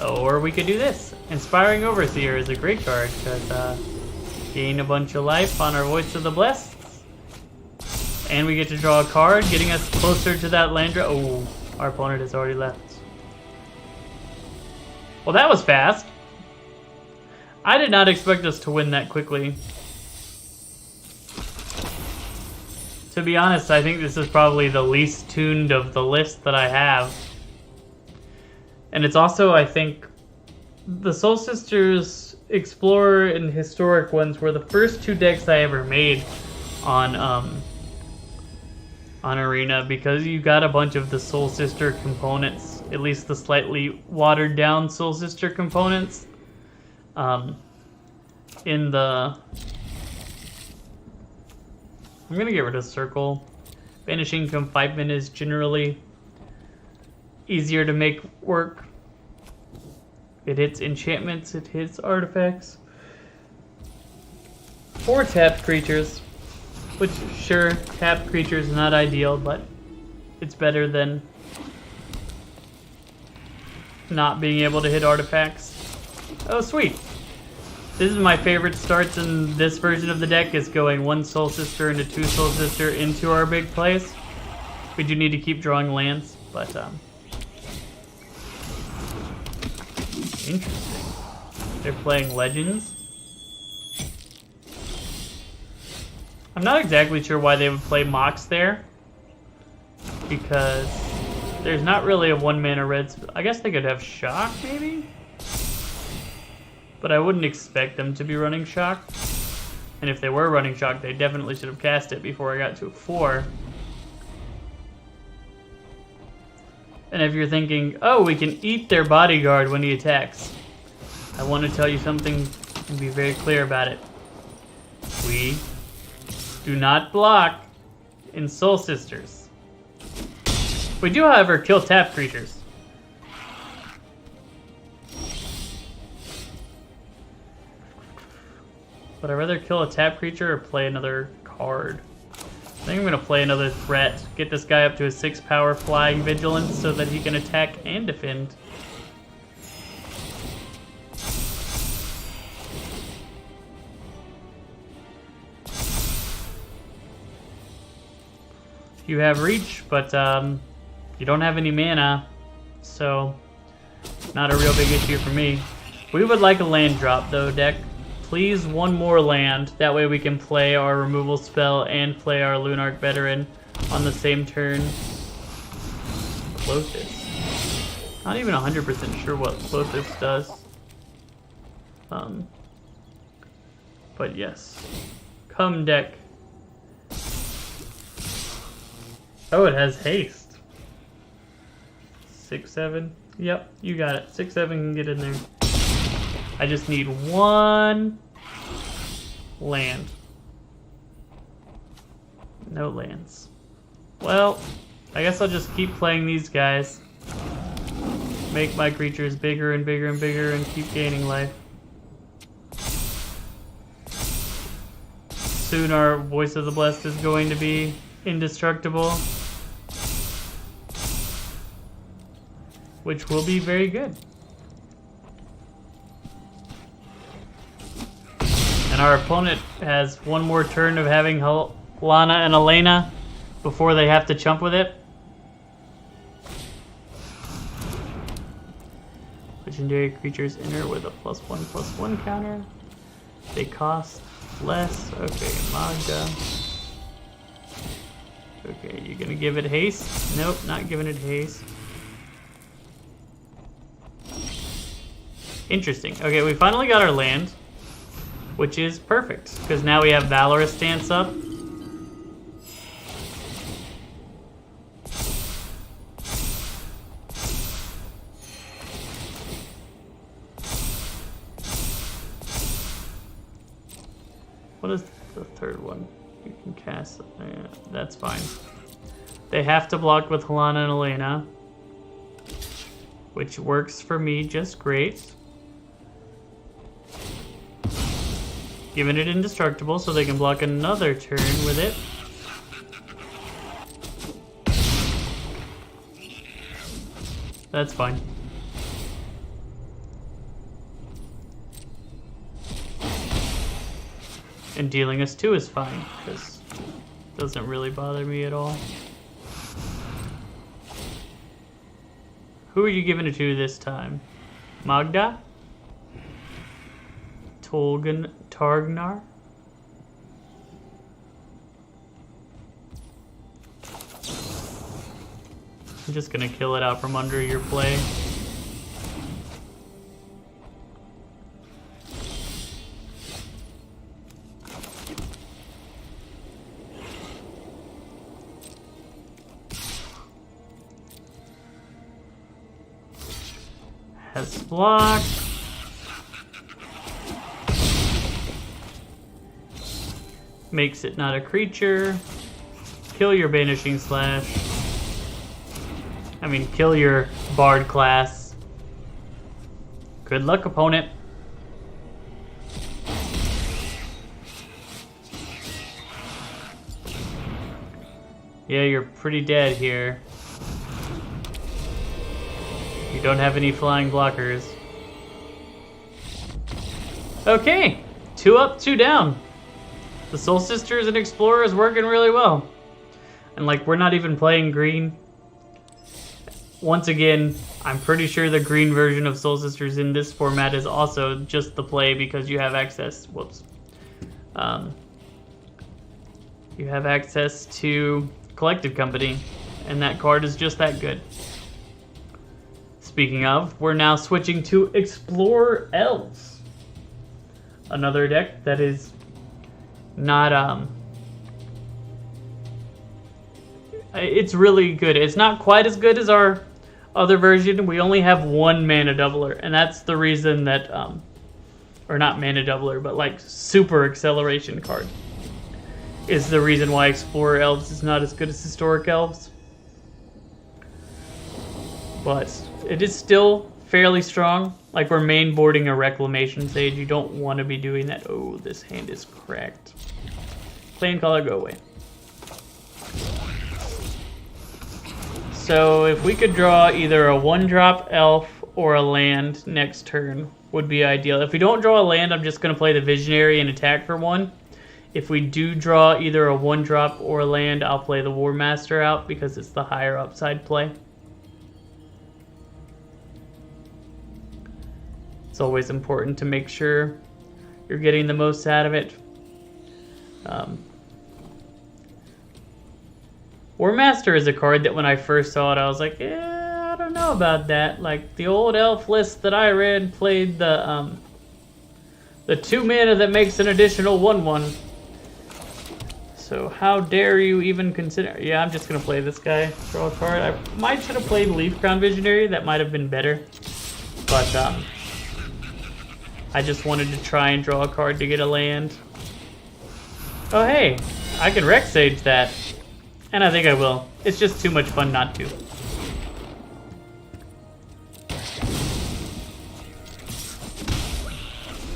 Or we could do this. Inspiring Overseer is a great card, because gain a bunch of life on our Voice of the Blessed. And we get to draw a card, getting us closer to that land drop. Oh, our opponent has already left. Well, that was fast. I did not expect us to win that quickly. To be honest, I think this is probably the least tuned of the list that I have. And it's also, I think, the Soul Sisters Explorer and Historic ones were the first 2 decks I ever made on Arena, because you got a bunch of the Soul Sister components, at least the slightly watered down Soul Sister components, in the... I'm gonna get rid of Circle. Vanishing Confinement is generally easier to make work. It hits enchantments, it hits artifacts. 4 tapped creatures, which, sure, tapped creatures is not ideal, but it's better than not being able to hit artifacts. Oh, sweet. This is my favorite starts in this version of the deck, is going 1 Soul Sister into 2 Soul Sister into our big plays. We do need to keep drawing lands, but interesting. They're playing Legends. I'm not exactly sure why they would play Mox there, because there's not really a 1-mana red. I guess they could have Shock, maybe? But I wouldn't expect them to be running Shock. And if they were running Shock, they definitely should have cast it before I got to a 4. And if you're thinking, oh, we can eat their bodyguard when he attacks, I want to tell you something and be very clear about it. We do not block in Soul Sisters. We do, however, kill tap creatures. Would I rather kill a tap creature or play another card? think I'm gonna play another threat. Get this guy up to a 6 power flying vigilance so that he can attack and defend. You have reach, but you don't have any mana, so not a real big issue for me. We would like a land drop though, deck. Please, one more land. That way we can play our removal spell and play our Lunarch Veteran on the same turn. Clothis. Not even 100% sure what Clothis does. But yes. Come deck. Oh, it has haste. 6/7. Yep, you got it. 6/7 can get in there. I just need one land. No lands. Well, I guess I'll just keep playing these guys. Make my creatures bigger and bigger and bigger and keep gaining life. Soon our Voice of the Blessed is going to be indestructible, which will be very good. And our opponent has one more turn of having Lana and Elena before they have to chump with it. Legendary creatures enter with a +1/+1 counter. They cost less. Okay, Magda. Okay, you gonna give it haste? Nope, not giving it haste. Interesting. Okay, we finally got our land, which is perfect, because now we have Valorous Stance up. What is the third one? You can cast. Yeah, that's fine. They have to block with Helana and Elena, which works for me just great. Giving it indestructible so they can block another turn with it. That's fine. And dealing us 2 is fine, because it doesn't really bother me at all. Who are you giving it to this time? Magda? Targnar? I'm just gonna kill it out from under your play. Has block. Makes it not a creature. Kill your Banishing Slash. I mean, kill your Bard class. Good luck, opponent. Yeah, you're pretty dead here. You don't have any flying blockers. Okay, 2 up, 2 down. The Soul Sisters and Explorer is working really well. And like, we're not even playing green. Once again, I'm pretty sure the green version of Soul Sisters in this format is also just the play because you have access, whoops. You have access to Collected Company, and that card is just that good. Speaking of, we're now switching to Explorer Elves. Another deck that is not, it's really good. It's not quite as good as our other version. We only have 1 mana doubler, and that's the reason that, or not mana doubler, but like super acceleration card is the reason why Explorer Elves is not as good as Historic Elves. But it is still fairly strong. Like, we're main boarding a Reclamation Sage. You don't want to be doing that. Oh, this hand is cracked. Plain color, go away. So if we could draw either a 1-drop elf or a land next turn would be ideal. If we don't draw a land, I'm just going to play the Visionary and attack for 1. If we do draw either a 1-drop or a land, I'll play the War Master out because it's the higher upside play. It's always important to make sure you're getting the most out of it. War Master is a card that when I first saw it, I was like, yeah, I don't know about that. Like, the old elf list that I read played the 2 mana that makes an additional 1/1. So how dare you even consider... Yeah, I'm just going to play this guy. Draw a card. I might should have played Leaf Crown Visionary. That might have been better. But I just wanted to try and draw a card to get a land. Oh, hey. I can Rex Sage that. And I think I will. It's just too much fun not to.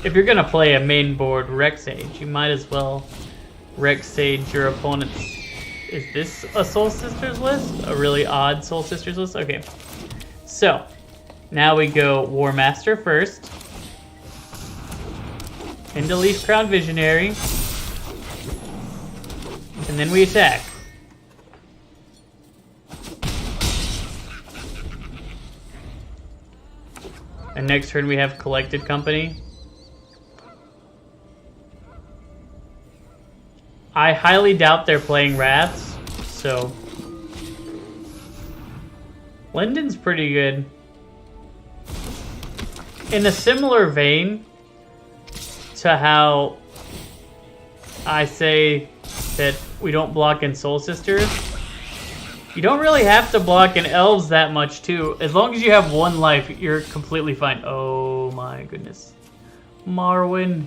If you're going to play a main board Rex Sage, you might as well Rex Sage your opponent's... Is this a Soul Sisters list? A really odd Soul Sisters list? Okay. So, now we go War Master first. Into Leaf Crown Visionary. And then we attack. And next turn we have Collected Company. I highly doubt they're playing Wraths, so... Linden's pretty good. In a similar vein to how I say that we don't block in Soul Sisters, you don't really have to block in Elves that much, too. As long as you have 1 life, you're completely fine. Oh my goodness. Marwyn.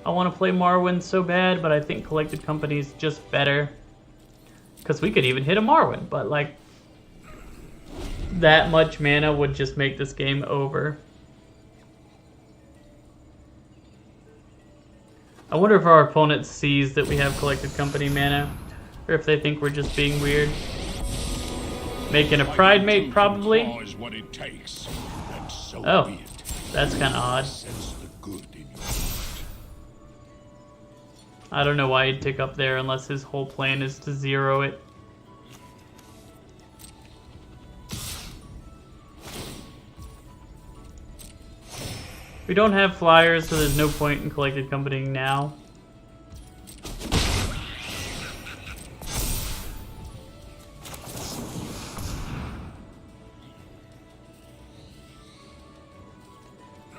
I want to play Marwyn so bad, but I think Collected Company is just better. Because we could even hit a Marwyn, but like... that much mana would just make this game over. I wonder if our opponent sees that we have Collected Company mana, or if they think we're just being weird. Making a Pride Mate, probably. Oh, that's kind of odd. I don't know why he'd tick up there unless his whole plan is to 0 it. We don't have flyers, so there's no point in Collected Company now.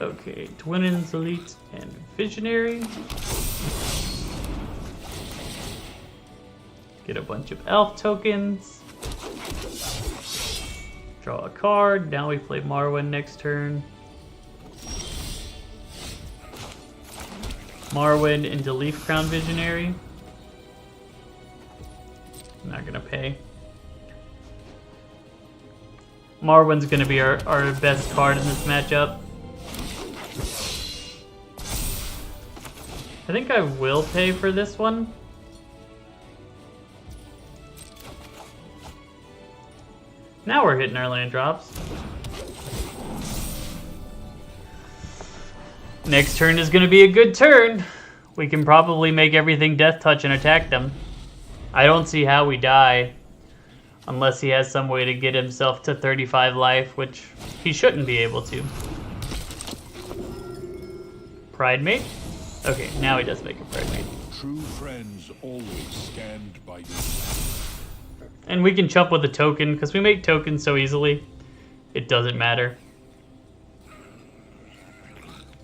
Okay, Twinens, Elite, and Visionary. Get a bunch of elf tokens. Draw a card. Now we play Marwyn next turn. Marwyn into Leaf Crown Visionary. I'm not gonna pay. Marwyn's gonna be our best card in this matchup. I think I will pay for this one. Now we're hitting our land drops. Next turn is going to be a good turn. We can probably make everything Death Touch and attack them. I don't see how we die. Unless he has some way to get himself to 35 life, which he shouldn't be able to. Pride Mate? Okay, now he does make a Pride Mate. True friends always stand by you. And we can chump with a token, because we make tokens so easily. It doesn't matter.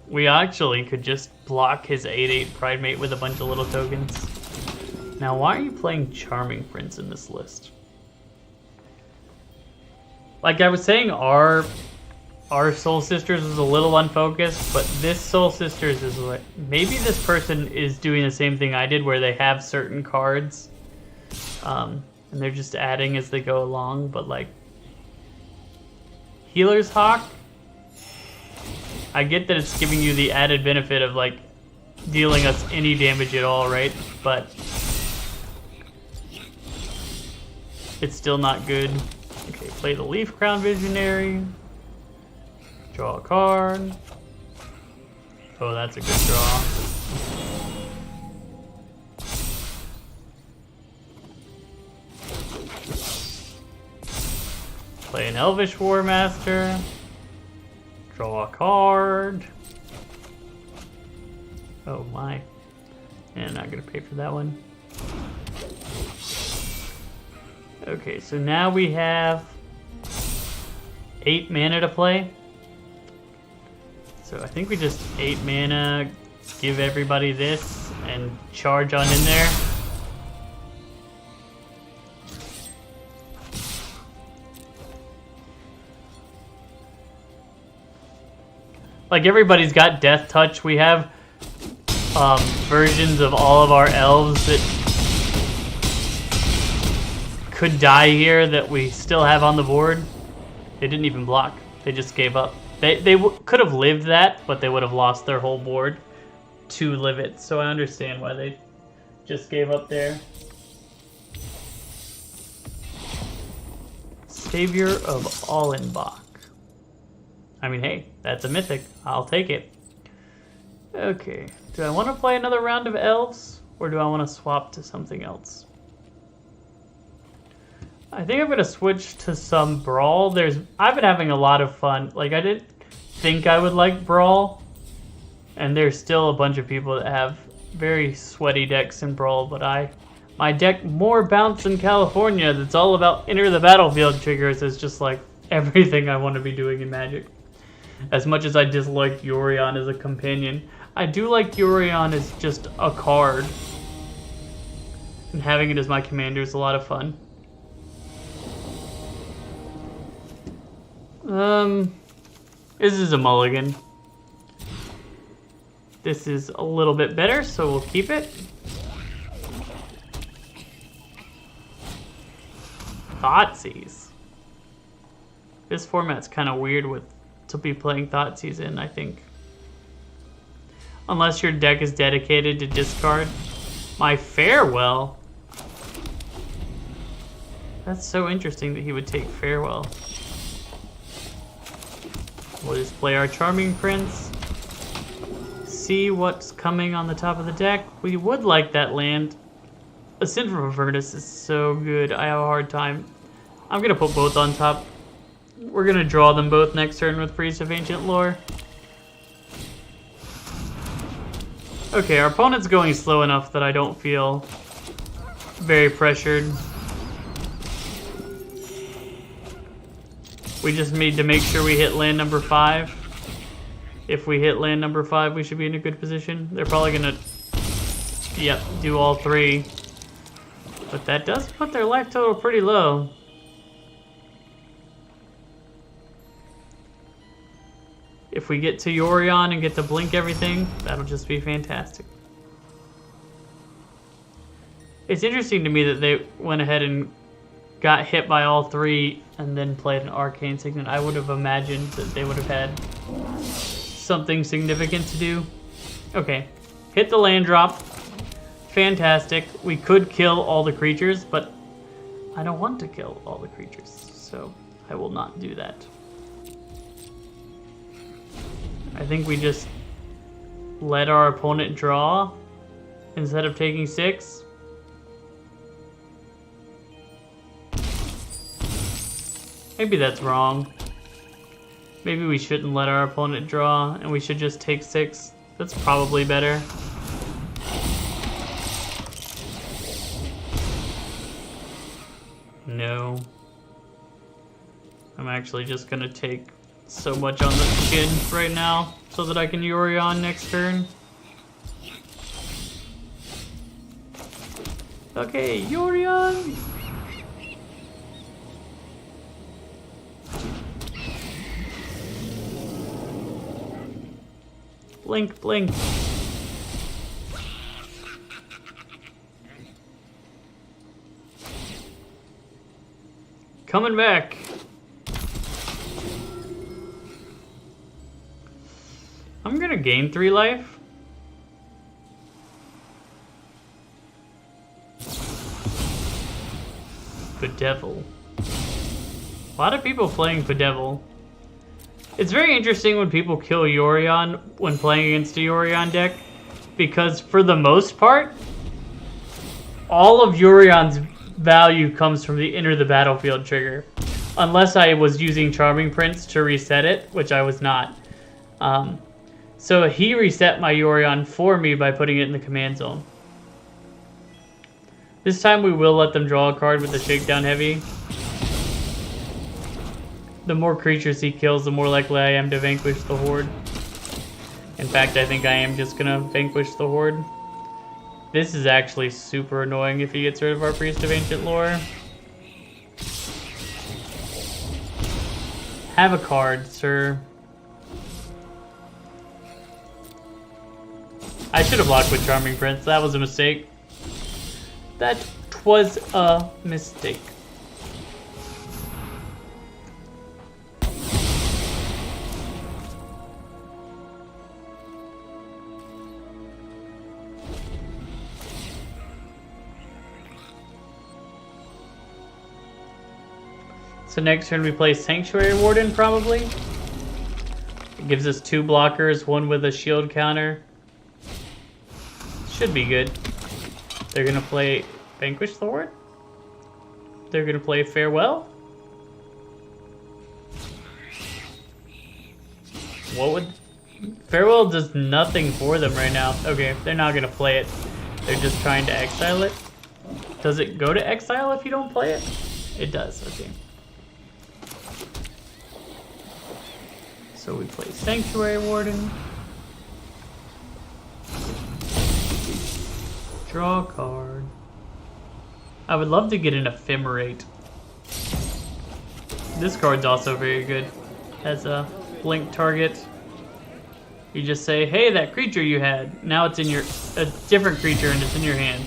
We actually could just block his 8/8 Pride Mate with a bunch of little tokens. Now, why are you playing Charming Prince in this list? Like I was saying, our Soul Sisters is a little unfocused, but this Soul Sisters is like... Maybe this person is doing the same thing I did, where they have certain cards. And they're just adding as they go along, but like... Healer's Hawk? I get that it's giving you the added benefit of like dealing us any damage at all, right? But it's still not good. Okay, play the Leaf Crown Visionary. Draw a card. Oh, that's a good draw. Play an Elvish War Master. Draw a card. Oh my. And not gonna pay for that one. Okay, so now we have 8 mana to play. So I think we just 8 mana, give everybody this, and charge on in there. Like, everybody's got Death Touch. We have versions of all of our elves that could die here that we still have on the board. They didn't even block. They just gave up. They could have lived that, but they would have lost their whole board to live it. So I understand why they just gave up there. Savior of Allenbach. I mean, hey, that's a mythic. I'll take it. Okay. Do I want to play another round of elves, or do I want to swap to something else? I think I'm going to switch to some brawl. I've been having a lot of fun. Like, I didn't think I would like brawl, and there's still a bunch of people that have very sweaty decks in brawl, but my deck More Bounce in California that's all about enter the battlefield triggers is just like everything I want to be doing in Magic. As much as I dislike Yorion as a companion, I do like Yorion as just a card. And having it as my commander is a lot of fun. This is a mulligan. This is a little bit better, so we'll keep it. Thoughtseize. This format's kind of weird to be playing Thougtseize in, I think. Unless your deck is dedicated to discard. My Farewell. That's so interesting that he would take Farewell. We'll just play our Charming Prince. See what's coming on the top of the deck. We would like that land. A Sinful Furnace is so good. I have a hard time. I'm going to put both on top. We're going to draw them both next turn with Priest of Ancient Lore. Okay, our opponent's going slow enough that I don't feel very pressured. We just need to make sure we hit land number 5. If we hit land number 5, we should be in a good position. They're probably going to, yep, do all 3. But that does put their life total pretty low. If we get to Yorion and get to blink everything, that'll just be fantastic. It's interesting to me that they went ahead and got hit by all 3 and then played an Arcane Signet. I would have imagined that they would have had something significant to do. Okay, hit the land drop. Fantastic. We could kill all the creatures, but I don't want to kill all the creatures, so I will not do that. I think we just let our opponent draw instead of taking 6. Maybe that's wrong. Maybe we shouldn't let our opponent draw and we should just take 6. That's probably better. No. I'm actually just gonna take so much on the chin right now so that I can Yorion next turn. Okay, Yorion! Blink, blink. Coming back. I'm gonna gain 3 life. Good devil. A lot of people playing Bedevil. It's very interesting when people kill Yorion when playing against a Yorion deck, because for the most part, all of Yorion's value comes from the enter the battlefield trigger. Unless I was using Charming Prince to reset it, which I was not. So he reset my Yorion for me by putting it in the command zone. This time we will let them draw a card with the Shakedown Heavy. The more creatures he kills, the more likely I am to vanquish the Horde. In fact, I think I am just gonna vanquish the Horde. This is actually super annoying if he gets rid of our Priest of Ancient Lore. Have a card, sir. I should have blocked with Charming Prince. That was a mistake. That was a mistake. So next turn we play Sanctuary Warden, probably. It gives us 2 blockers, one with a shield counter. Should be good. They're gonna play Vanquish the Horde. They're gonna play Farewell. What would... Farewell does nothing for them right now. Okay, they're not gonna play it. They're just trying to exile it. Does it go to exile if you don't play it? It does, okay. So we play Sanctuary Warden. Draw a card. I would love to get an Ephemerate. This card's also very good as a blink target. You just say, hey, that creature you had, now it's in your, a different creature and it's in your hand.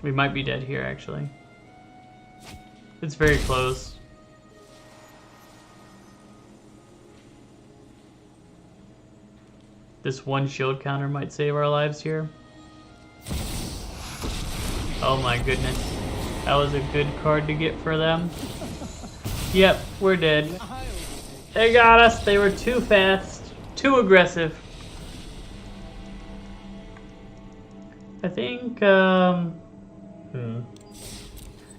We might be dead here, actually. It's very close. This one shield counter might save our lives here. Oh my goodness. That was a good card to get for them. Yep, we're dead. They got us. They were too fast. Too aggressive. I think,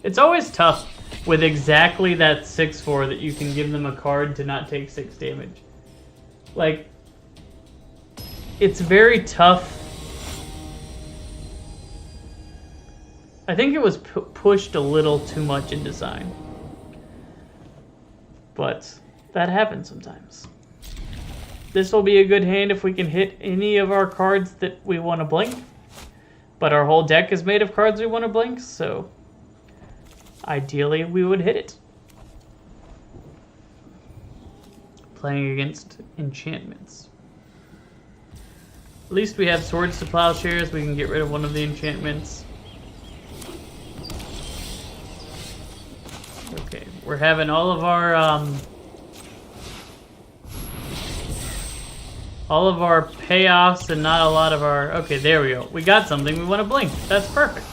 It's always tough with exactly that 6/4 that you can give them a card to not take 6 damage. Like, it's very tough. I think it was pushed a little too much in design. But that happens sometimes. This will be a good hand if we can hit any of our cards that we want to blink. But our whole deck is made of cards we want to blink, so ideally we would hit it. Playing against enchantments. At least we have Swords to Plowshares. We can get rid of one of the enchantments. Okay, we're having all of our payoffs and not a lot of our... Okay, there we go. We got something we want to blink. That's perfect.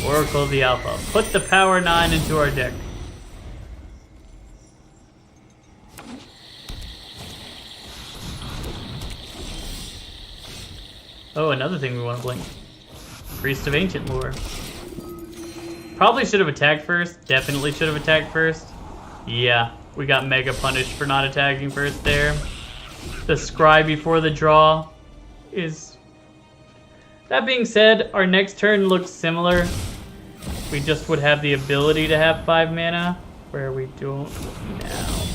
Oracle of the Alpha. Put the power 9 into our deck. Oh, another thing we want to blink. Priest of Ancient Lore. Probably should have attacked first. Definitely should have attacked first. Yeah, we got mega punished for not attacking first there. The scry before the draw is... That being said, our next turn looks similar. We just would have the ability to have 5 mana, where we don't now.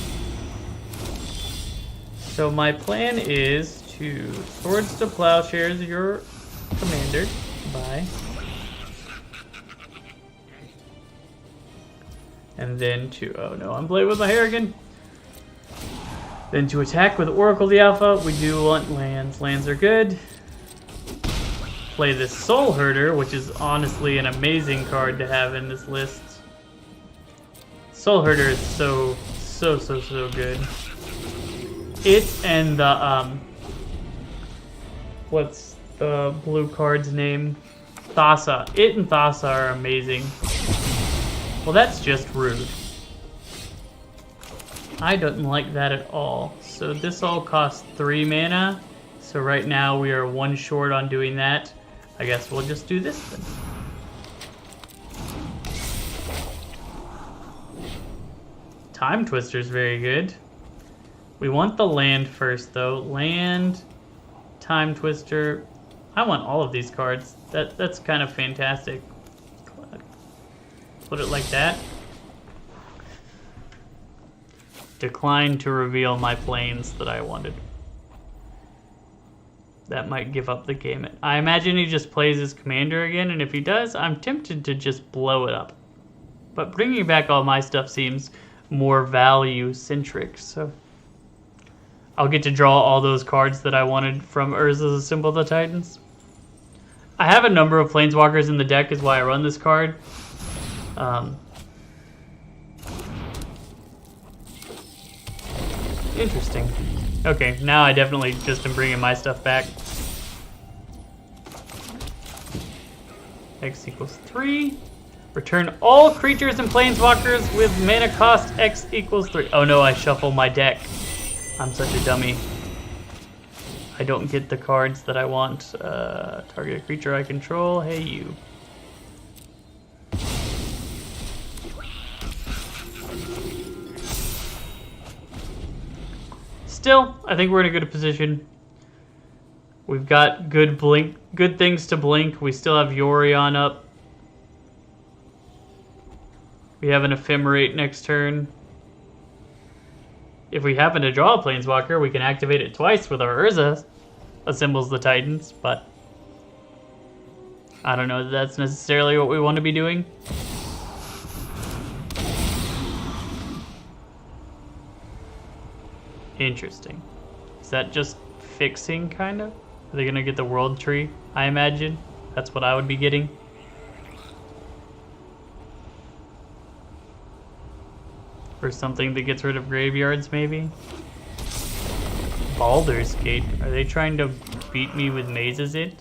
So my plan is to Swords to Plowshares your commander. Bye. And then to... Oh no, I'm playing with my hair again. Then to attack with Oracle the Alpha, we do want lands. Lands are good. Play this Soul Herder, which is honestly an amazing card to have in this list. Soul Herder is so good. It and the, what's the blue card's name? Thassa. It and Thassa are amazing. Well, that's just rude. I don't like that at all. So this all costs 3 mana. So right now we are 1 short on doing that. I guess we'll just do this then. Time Twister's very good. We want the land first though. Land, Time Twister. I want all of these cards. That's kind of fantastic. Put it like that. Decline to reveal my planes that I wanted. That might give up the game. I imagine he just plays his commander again, and if he does, I'm tempted to just blow it up. But bringing back all my stuff seems more value-centric, so... I'll get to draw all those cards that I wanted from Urza's Assemble the Titans. I have a number of Planeswalkers in the deck is why I run this card. Interesting. Okay, now I definitely just am bringing my stuff back. X equals 3. Return all creatures and planeswalkers with mana cost X equals 3. Oh no, I shuffle my deck. I'm such a dummy. I don't get the cards that I want. Target a creature I control. Hey, you. Still, I think we're in a good position. We've got good things to blink. We still have Yorion up. We have an Ephemerate next turn. If we happen to draw a Planeswalker, we can activate it twice with our Urza Assembles the Titans, but I don't know that that's necessarily what we want to be doing. Interesting. Is that just fixing, kind of? Are they going to get the World Tree, I imagine? That's what I would be getting. Or something that gets rid of graveyards, maybe? Baldur's Gate. Are they trying to beat me with mazes it?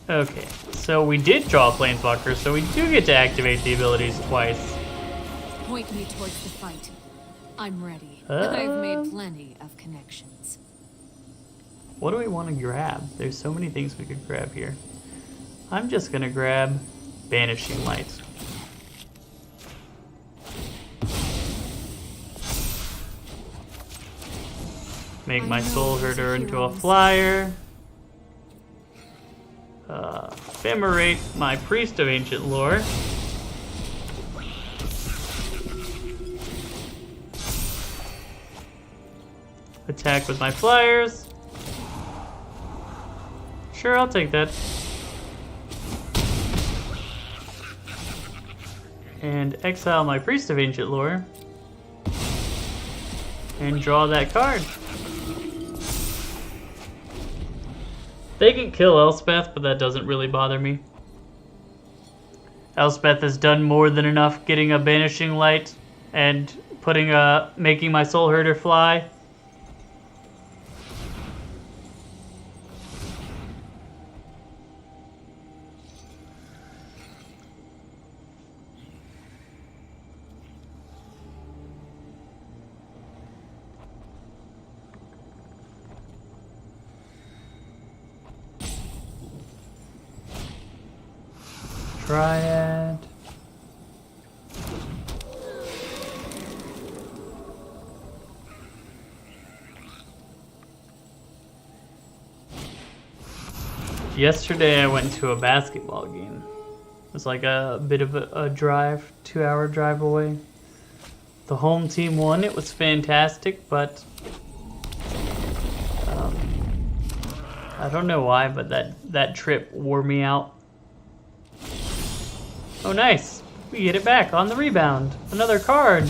Okay, so we did draw a Planeswalker, so we do get to activate the abilities twice. Point me towards the fight. I'm ready. I've made plenty of connections. What do we want to grab? There's so many things we could grab here. I'm just gonna grab Banishing Light. Make my Soul Herder into a flyer. Ephemerate my Priest of Ancient Lore. Attack with my flyers. Sure, I'll take that. And exile my Priest of Ancient Lore. And draw that card. They can kill Elspeth, but that doesn't really bother me. Elspeth has done more than enough getting a Banishing Light and making my Soul Herder fly. Triad. Yesterday I went to a basketball game. It was like a bit of a drive, 2-hour drive away. The home team won. It was fantastic, but I don't know why, but that trip wore me out. Oh, nice. We get it back on the rebound. Another card.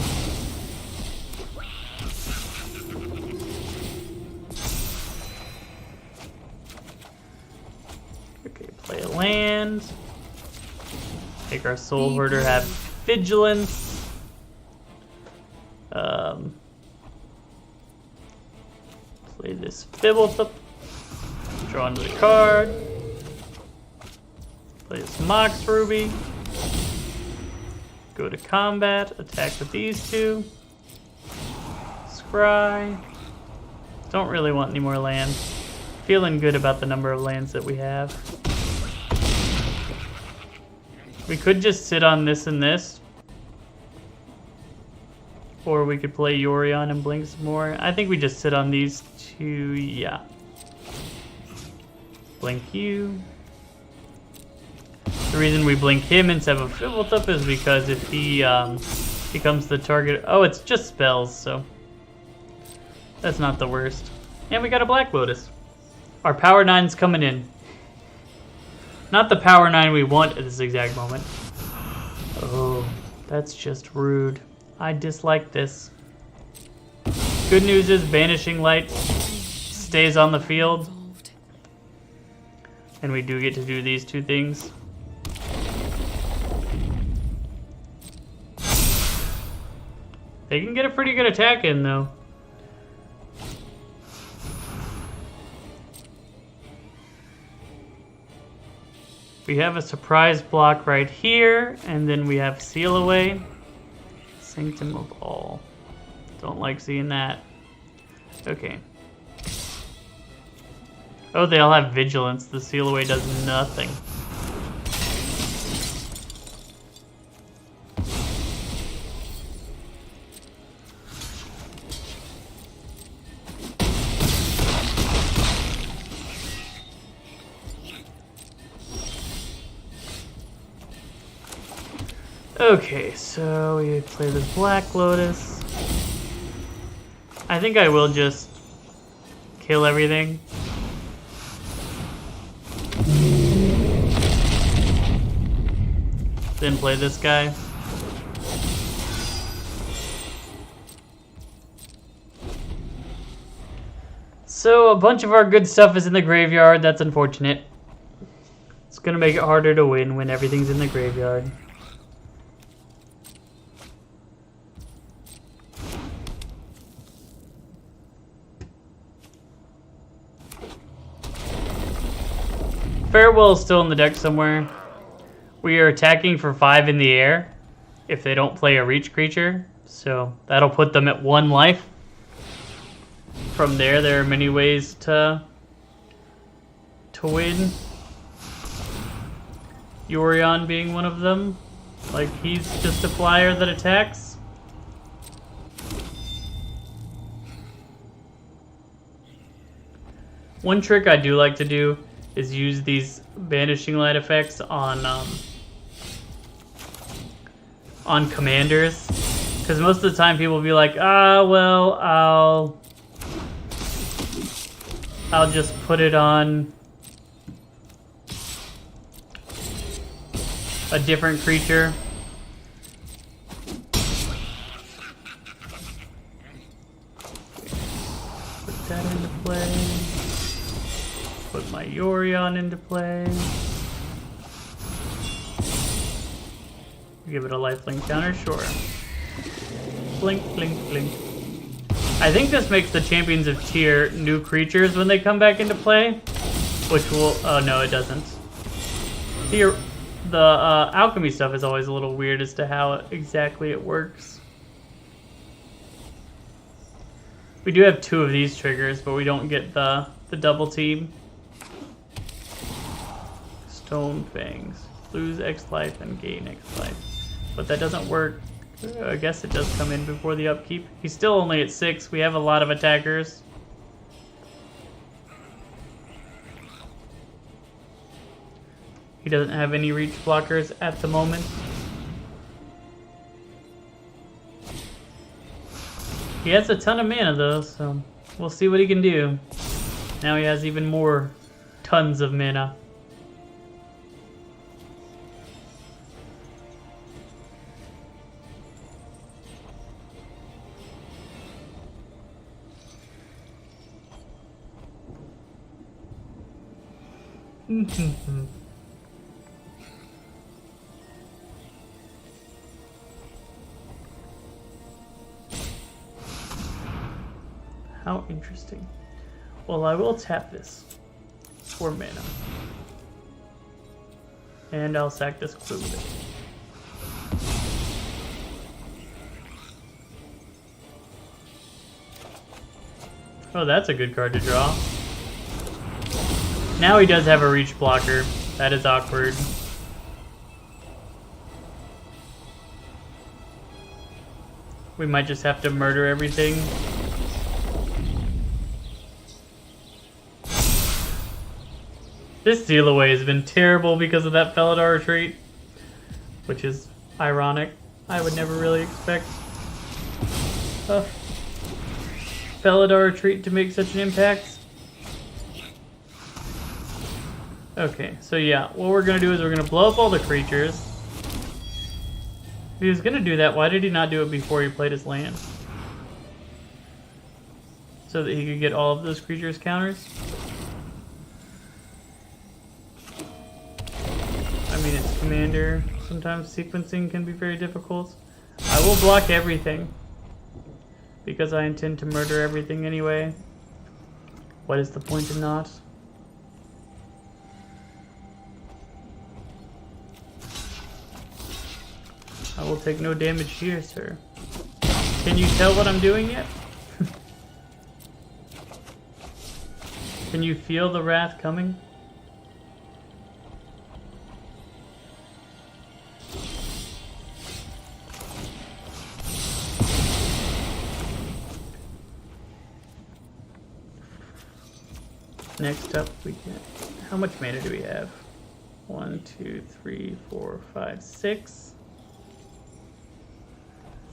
Okay, play a land. Make our Soul Herder have Vigilance. Play this Fibblethip. Draw another card. Play this Mox Ruby. Go to combat. Attack with these two. Scry. Don't really want any more land. Feeling good about the number of lands that we have. We could just sit on this and this. Or we could play Yorion and blink some more. I think we just sit on these two, yeah. Blink you. The reason we blink him instead of Fibbletop is because if he becomes the target... Oh, it's just spells, so... That's not the worst. And we got a Black Lotus. Our Power 9's coming in. Not the Power 9 we want at this exact moment. Oh, that's just rude. I dislike this. Good news is Banishing Light stays on the field. And we do get to do these two things. They can get a pretty good attack in, though. We have a surprise block right here, and then we have Seal Away. Sanctum of All. Don't like seeing that. Okay. Oh, they all have Vigilance. The Seal Away does nothing. Okay, so we play this Black Lotus. I think I will just kill everything. Then play this guy. So a bunch of our good stuff is in the graveyard. That's unfortunate. It's gonna make it harder to win when everything's in the graveyard. Farewell is still in the deck somewhere. We are attacking for 5 in the air if they don't play a reach creature, so that'll put them at 1 life. From there are many ways to win. Yorion being one of them. Like, he's just a flyer that attacks. One trick I do like to do is use these Banishing Light effects on commanders, because most of the time people will be like, well, I'll just put it on a different creature. Put that into play. Put my Yorion into play. Give it a lifelink counter, sure. Blink, blink, blink. I think this makes the Champions of Tyr new creatures when they come back into play, which will... Oh, no, it doesn't. Here, the alchemy stuff is always a little weird as to how exactly it works. We do have 2 of these triggers, but we don't get the double team. Stone Fangs. Lose X life and gain X life. But that doesn't work. I guess it does come in before the upkeep. He's still only at 6. We have a lot of attackers. He doesn't have any reach blockers at the moment. He has a ton of mana though, so we'll see what he can do. Now he has even more tons of mana. How interesting. Well, I will tap this for mana. And I'll sack this clue with it. Oh, that's a good card to draw. Now he does have a reach blocker. That is awkward. We might just have to murder everything. This seal away has been terrible because of that Felidar retreat, which is ironic. I would never really expect a Felidar retreat to make such an impact. Okay, so yeah, what we're gonna do is we're gonna blow up all the creatures. If he was gonna do that, why did he not do it before he played his land? So that he could get all of those creatures' counters? I mean, it's Commander. Sometimes sequencing can be very difficult. I will block everything, because I intend to murder everything anyway. What is the point in not? I will take no damage here, sir. Can you tell what I'm doing yet? Can you feel the wrath coming? Next up, we get... How much mana do we have? 1, 2, 3, 4, 5, 6.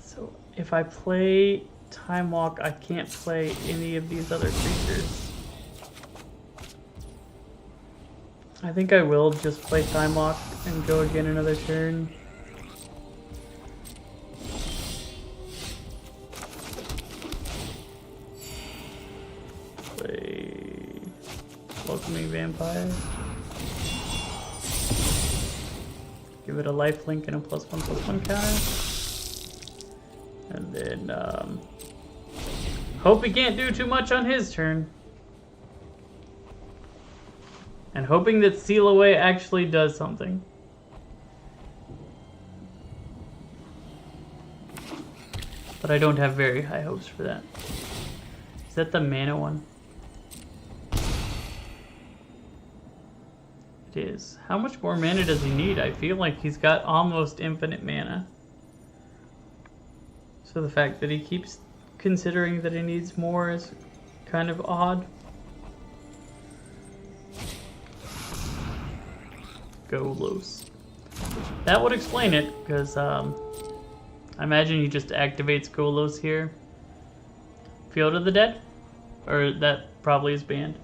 So if I play Time Walk, I can't play any of these other creatures. I think I will just play Time Walk and go again another turn. Play Welcoming Vampire. Give it a lifelink and a +1/+1 counter. And then, hope he can't do too much on his turn. And hoping that Seal Away actually does something. But I don't have very high hopes for that. Is that the mana one? It is. How much more mana does he need? I feel like he's got almost infinite mana. So the fact that he keeps considering that he needs more is kind of odd. Golos. That would explain it, because I imagine he just activates Golos here. Field of the Dead? Or that probably is banned.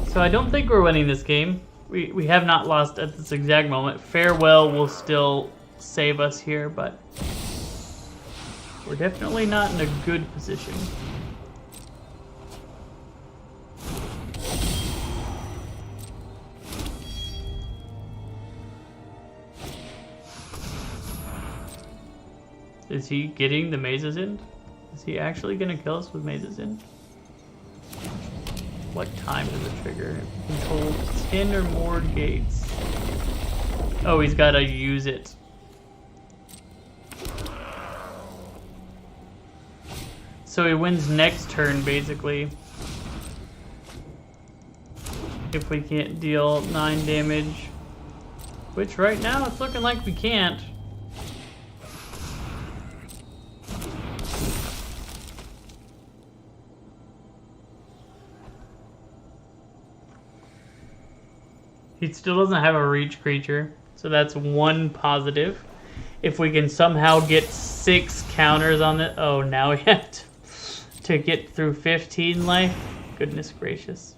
So I don't think we're winning this game. We have not lost at this exact moment. Farewell will still save us here, but we're definitely not in a good position. Is he getting the Maze's End? Is he actually going to kill us with Maze's End? What time does it trigger? Control 10 or more gates. Oh, he's got to use it. So he wins next turn, basically. If we can't deal 9 damage. Which right now it's looking like we can't. He still doesn't have a reach creature, so that's one positive. If we can somehow get 6 counters on it, oh, now we have to get through 15 life. Goodness gracious.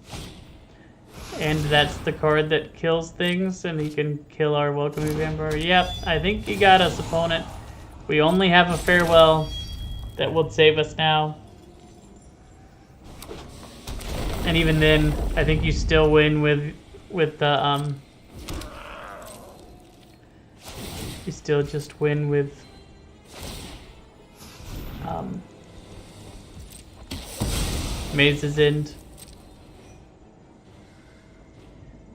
And that's the card that kills things, and he can kill our Welcoming Vampire. Yep, I think he got us, opponent. We only have a Farewell that will save us now. And even then, I think you still win with the you still just win with Maze's End.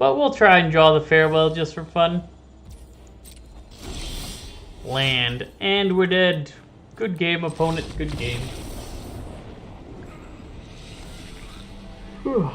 But we'll try and draw the farewell just for fun. Land. And we're dead. Good game, opponent. Good game. Whew.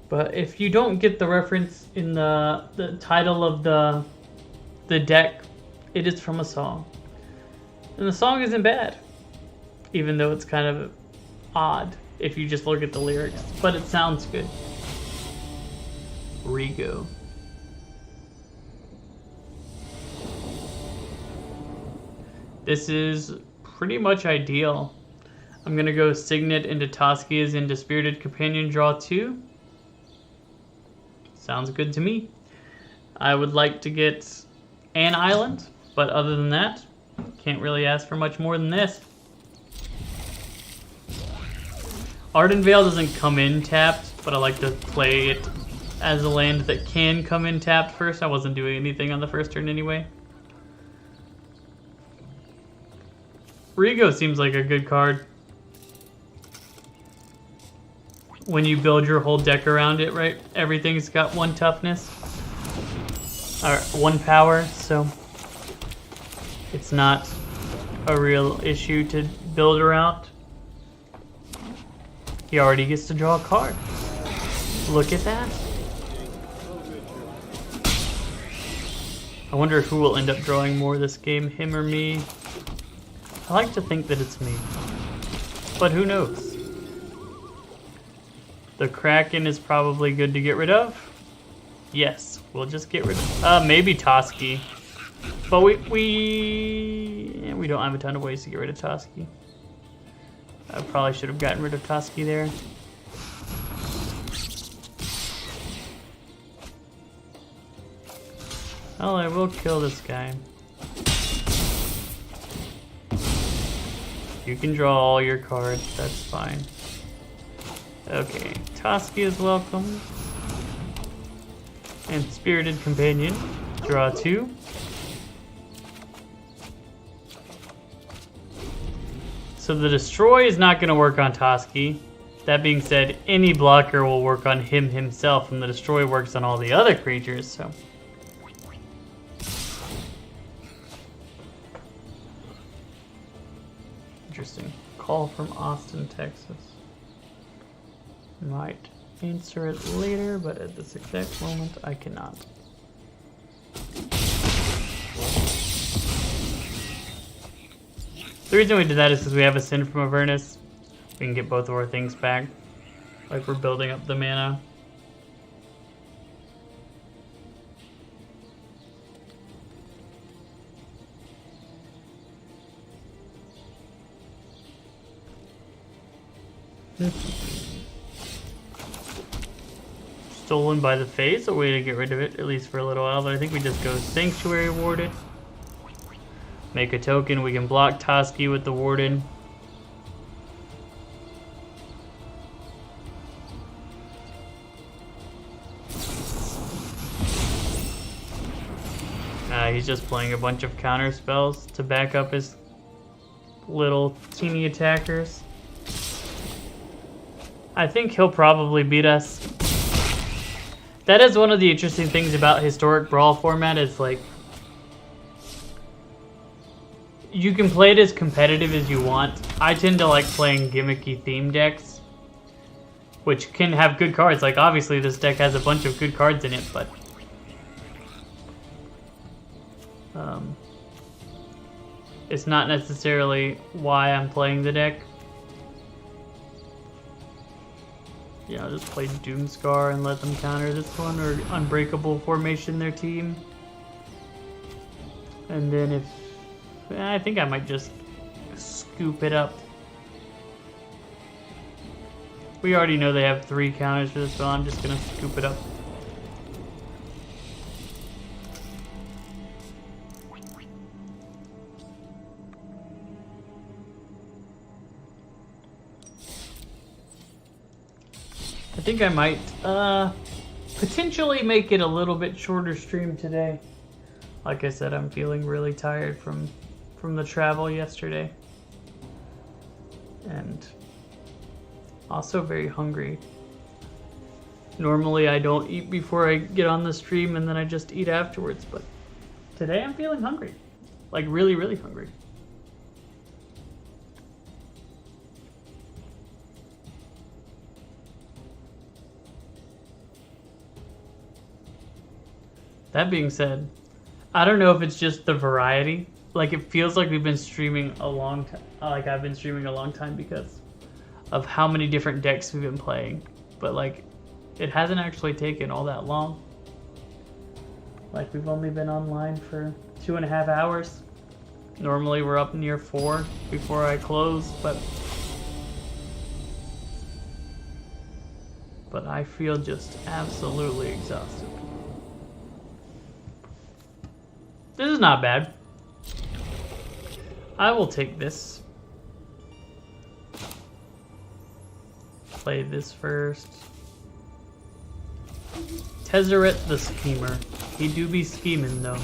But if you don't get the reference in the title of the deck, it is from a song. And the song isn't bad, even though it's kind of odd if you just look at the lyrics, but it sounds good. Rigo. This is pretty much ideal. I'm gonna go Signet into Toskia's into Spirited Companion, draw 2. Sounds good to me. I would like to get an island, but other than that, can't really ask for much more than this. Ardenvale doesn't come in tapped, but I like to play it as a land that can come in tapped first. I wasn't doing anything on the first turn anyway. Rigo seems like a good card. When you build your whole deck around it, right? Everything's got 1 toughness. Or 1 power, so it's not a real issue to build around. He already gets to draw a card. Look at that. I wonder who will end up drawing more this game, him or me. I like to think that it's me, but who knows? The Kraken is probably good to get rid of. Yes, we'll just get rid of. Maybe Toski, but we don't have a ton of ways to get rid of Toski. I probably should have gotten rid of Toski there. Oh, I will kill this guy. You can draw all your cards, that's fine. Okay, Toski is welcome. And Spirited Companion, draw 2. So the Destroy is not going to work on Toski. That being said, any blocker will work on him himself, and the Destroy works on all the other creatures, so. Interesting. Call from Austin, Texas. Might answer it later, but at this exact moment, I cannot. The reason we did that is because we have a Sin from Avernus. We can get both of our things back. Like we're building up the mana. Stolen by the Face, a way to get rid of it, at least for a little while, but I think we just go Sanctuary Warden. Make a token, we can block Toski with the Warden. He's just playing a bunch of counter spells to back up his little teeny attackers. I think he'll probably beat us. That is one of the interesting things about historic brawl format is like you can play it as competitive as you want. I tend to like playing gimmicky theme decks, which can have good cards. Like obviously this deck has a bunch of good cards in it, but it's not necessarily why I'm playing the deck. Yeah, I'll just play Doomscar and let them counter this one, or Unbreakable Formation their team. And then if... I think I might just scoop it up. We already know they have 3 counters for this, so I'm just gonna scoop it up. I think I might potentially make it a little bit shorter stream today. Like I said, I'm feeling really tired from the travel yesterday. And also very hungry. Normally I don't eat before I get on the stream and then I just eat afterwards, but today I'm feeling hungry. Like really, really hungry. That being said, I don't know if it's just the variety. Like, it feels like we've been streaming a long time. Like, I've been streaming a long time because of how many different decks we've been playing. But, like, it hasn't actually taken all that long. Like, we've only been online for 2.5 hours. Normally, we're up near 4 before I close, but I feel just absolutely exhausted. This is not bad. I will take this. Play this first. Tezzeret the Schemer. He do be scheming though.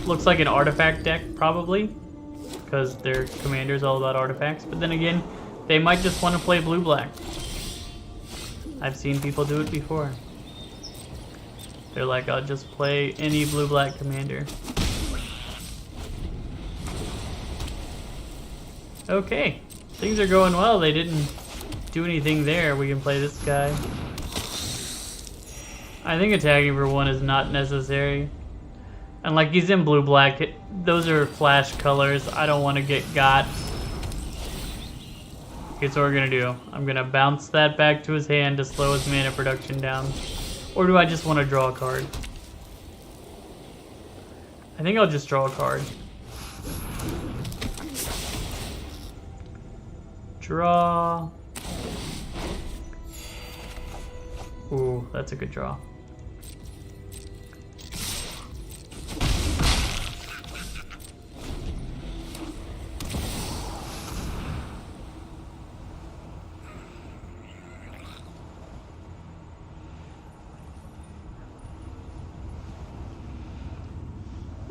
Looks like an artifact deck probably, because their commander's all about artifacts. But then again, they might just want to play blue-black. I've seen people do it before. They're like, I'll just play any blue-black commander. Okay, things are going well. They didn't do anything there. We can play this guy. I think attacking for 1 is not necessary. And like, he's in blue-black. Those are flash colors. I don't want to get got. Here's what we're going to do. I'm going to bounce that back to his hand to slow his mana production down. Or do I just want to draw a card? I think I'll just draw a card. Draw. Ooh, that's a good draw.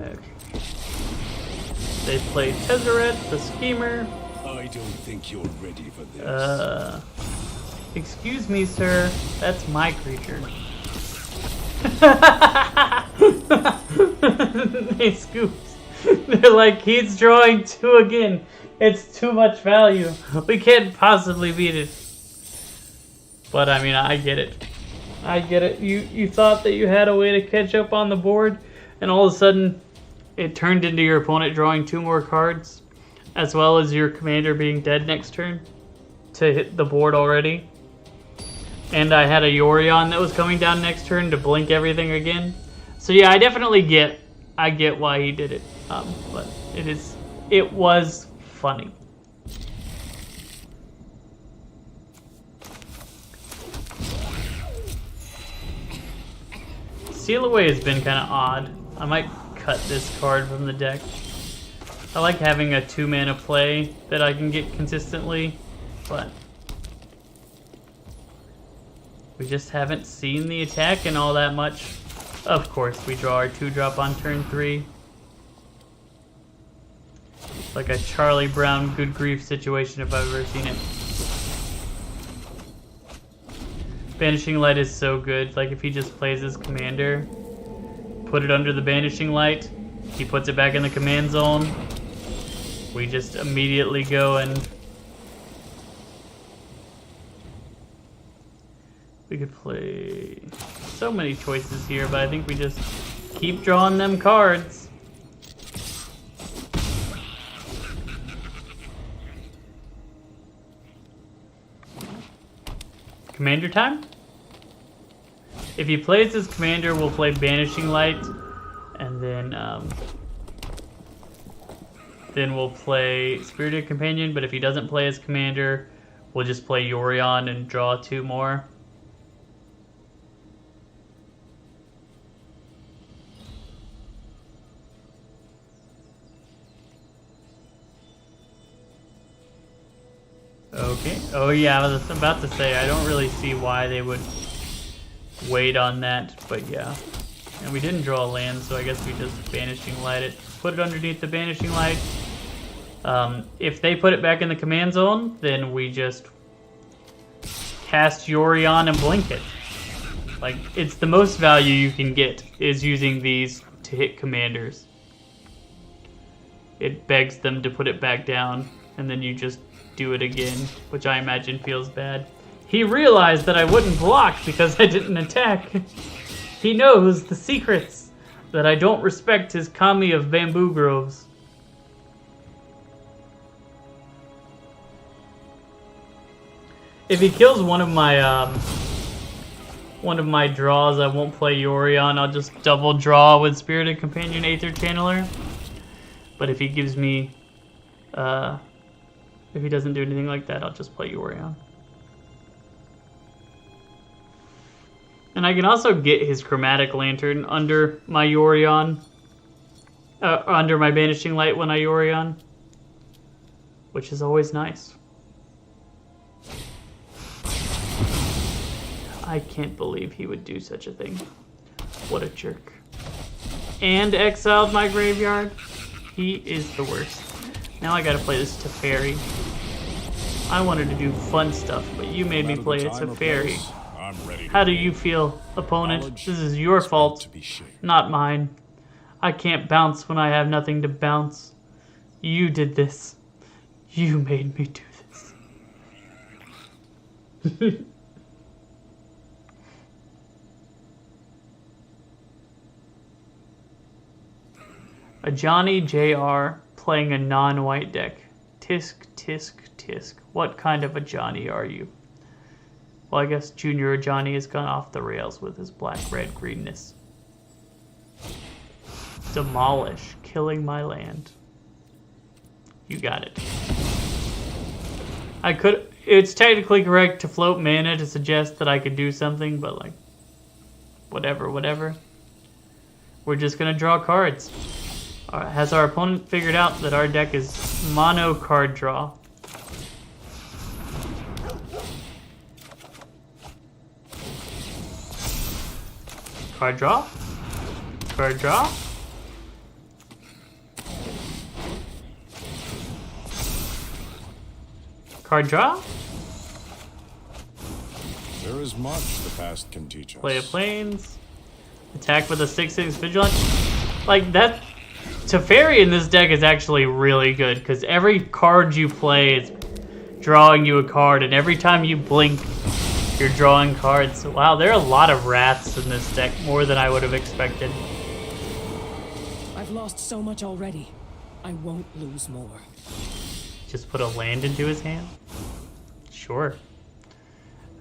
Okay. They play Tezzeret, the Schemer. I don't think you're ready for this. Excuse me, sir. That's my creature. They scoops. They're like, he's drawing 2 again. It's too much value. We can't possibly beat it. But I mean, I get it. I get it. You thought that you had a way to catch up on the board, and all of a sudden, it turned into your opponent drawing 2 more cards, as well as your commander being dead next turn to hit the board already. And I had a Yorion that was coming down next turn to blink everything again. So yeah, I definitely get why he did it. But it was funny. Seal Away has been kind of odd. I might cut this card from the deck. I like having a 2-mana play that I can get consistently, but we just haven't seen the attack in all that much. Of course, we draw our 2-drop on turn 3. Like a Charlie Brown Good Grief situation if I've ever seen it. Banishing Light is so good. Like, if he just plays his commander, put it under the Banishing Light, he puts it back in the command zone, we just immediately go and we could play so many choices here, but I think we just keep drawing them cards. Commander time? If he plays his commander, we'll play Banishing Light, and then we'll play Spirited Companion, but if he doesn't play his commander, we'll just play Yorion and draw 2 more. Okay. Oh yeah, I was about to say, I don't really see why they would wait on that, but yeah. And we didn't draw a land, so I guess we just Banishing Light it. Put it underneath the Banishing Light. If they put it back in the command zone, then we just cast Yorion and blink it. Like, it's the most value you can get is using these to hit commanders. It begs them to put it back down, and then you just do it again, which I imagine feels bad. He realized that I wouldn't block because I didn't attack. He knows the secrets, that I don't respect his kami of bamboo groves. If he kills one of my draws, I won't play Yorion. I'll just double draw with Spirited Companion Aether Channeler. But if he gives me, if he doesn't do anything like that, I'll just play Yorion. And I can also get his Chromatic Lantern under my Yorion, under my Banishing Light when I Yorion, which is always nice. I can't believe he would do such a thing. What a jerk. And exiled my graveyard. He is the worst. Now I gotta play this Teferi. I wanted to do fun stuff, but you made me play a Teferi. How do you feel, opponent? This is your fault, not mine. I can't bounce when I have nothing to bounce. You did this. You made me do this. A Johnny JR playing a non-white deck. Tisk, tisk, tisk. What kind of a Johnny are you? Well, I guess Junior Johnny has gone off the rails with his black, red, greenness. Demolish. Killing my land. You got it. I could... It's technically correct to float mana to suggest that I could do something, but like... Whatever. We're just gonna draw cards. Has our opponent figured out that our deck is mono card draw? Card draw? Card draw? Card draw? There is much the past can teach us. Play of Plains. Attack with a 6/6 Vigilant. Like, that... Teferi in this deck is actually really good, because every card you play is drawing you a card, and every time you blink, you're drawing cards. So, wow, there are a lot of Wraths in this deck, more than I would have expected. I've lost so much already. I won't lose more. Just put a land into his hand? Sure.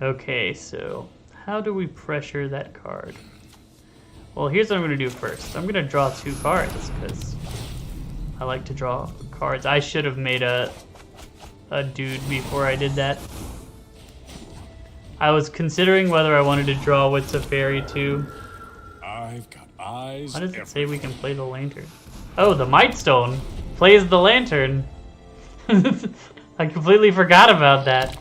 Okay, so how do we pressure that card? Well, here's what I'm going to do first. I'm going to draw 2 cards, because I like to draw cards. I should have made a dude before I did that. I was considering whether I wanted to draw with Teferi too. I've got eyes. Why does it say we can play the lantern? Oh, the Mightstone plays the lantern. I completely forgot about that.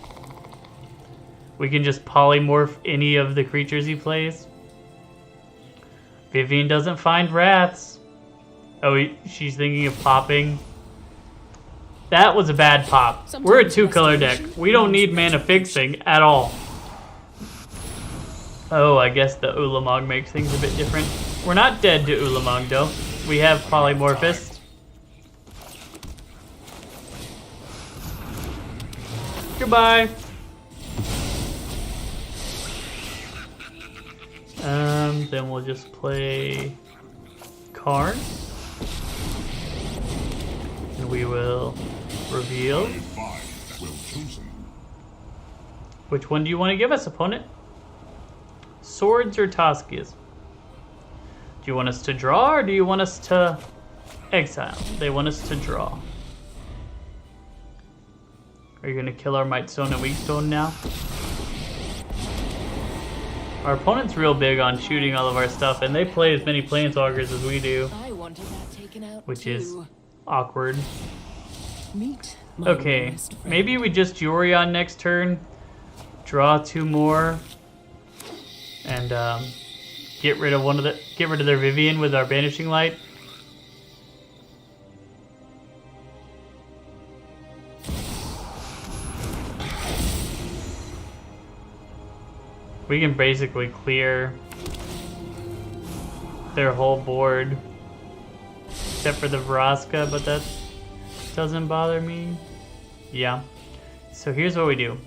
We can just polymorph any of the creatures he plays. Vivian doesn't find Wraths. Oh, she's thinking of popping. That was a bad pop. We're a 2-color deck. We don't need mana fixing at all. Oh, I guess the Ulamog makes things a bit different. We're not dead to Ulamog, though. We have Polymorphist. Goodbye. Then we'll just play card. And we will reveal. Which one do you want to give us, opponent? Swords or Toskias? Do you want us to draw or do you want us to exile? They want us to draw. Are you going to kill our Mightstone and Weakstone now? Our opponent's real big on shooting all of our stuff, and they play as many Planeswalkers as we do. I wanted that taken out which too. is awkward. Meet Okay, maybe we just Yuri on next turn, draw 2 more, and get rid of their Vivian with our Banishing Light. We can basically clear their whole board, except for the Vraska, but that doesn't bother me. Yeah. So here's what we do.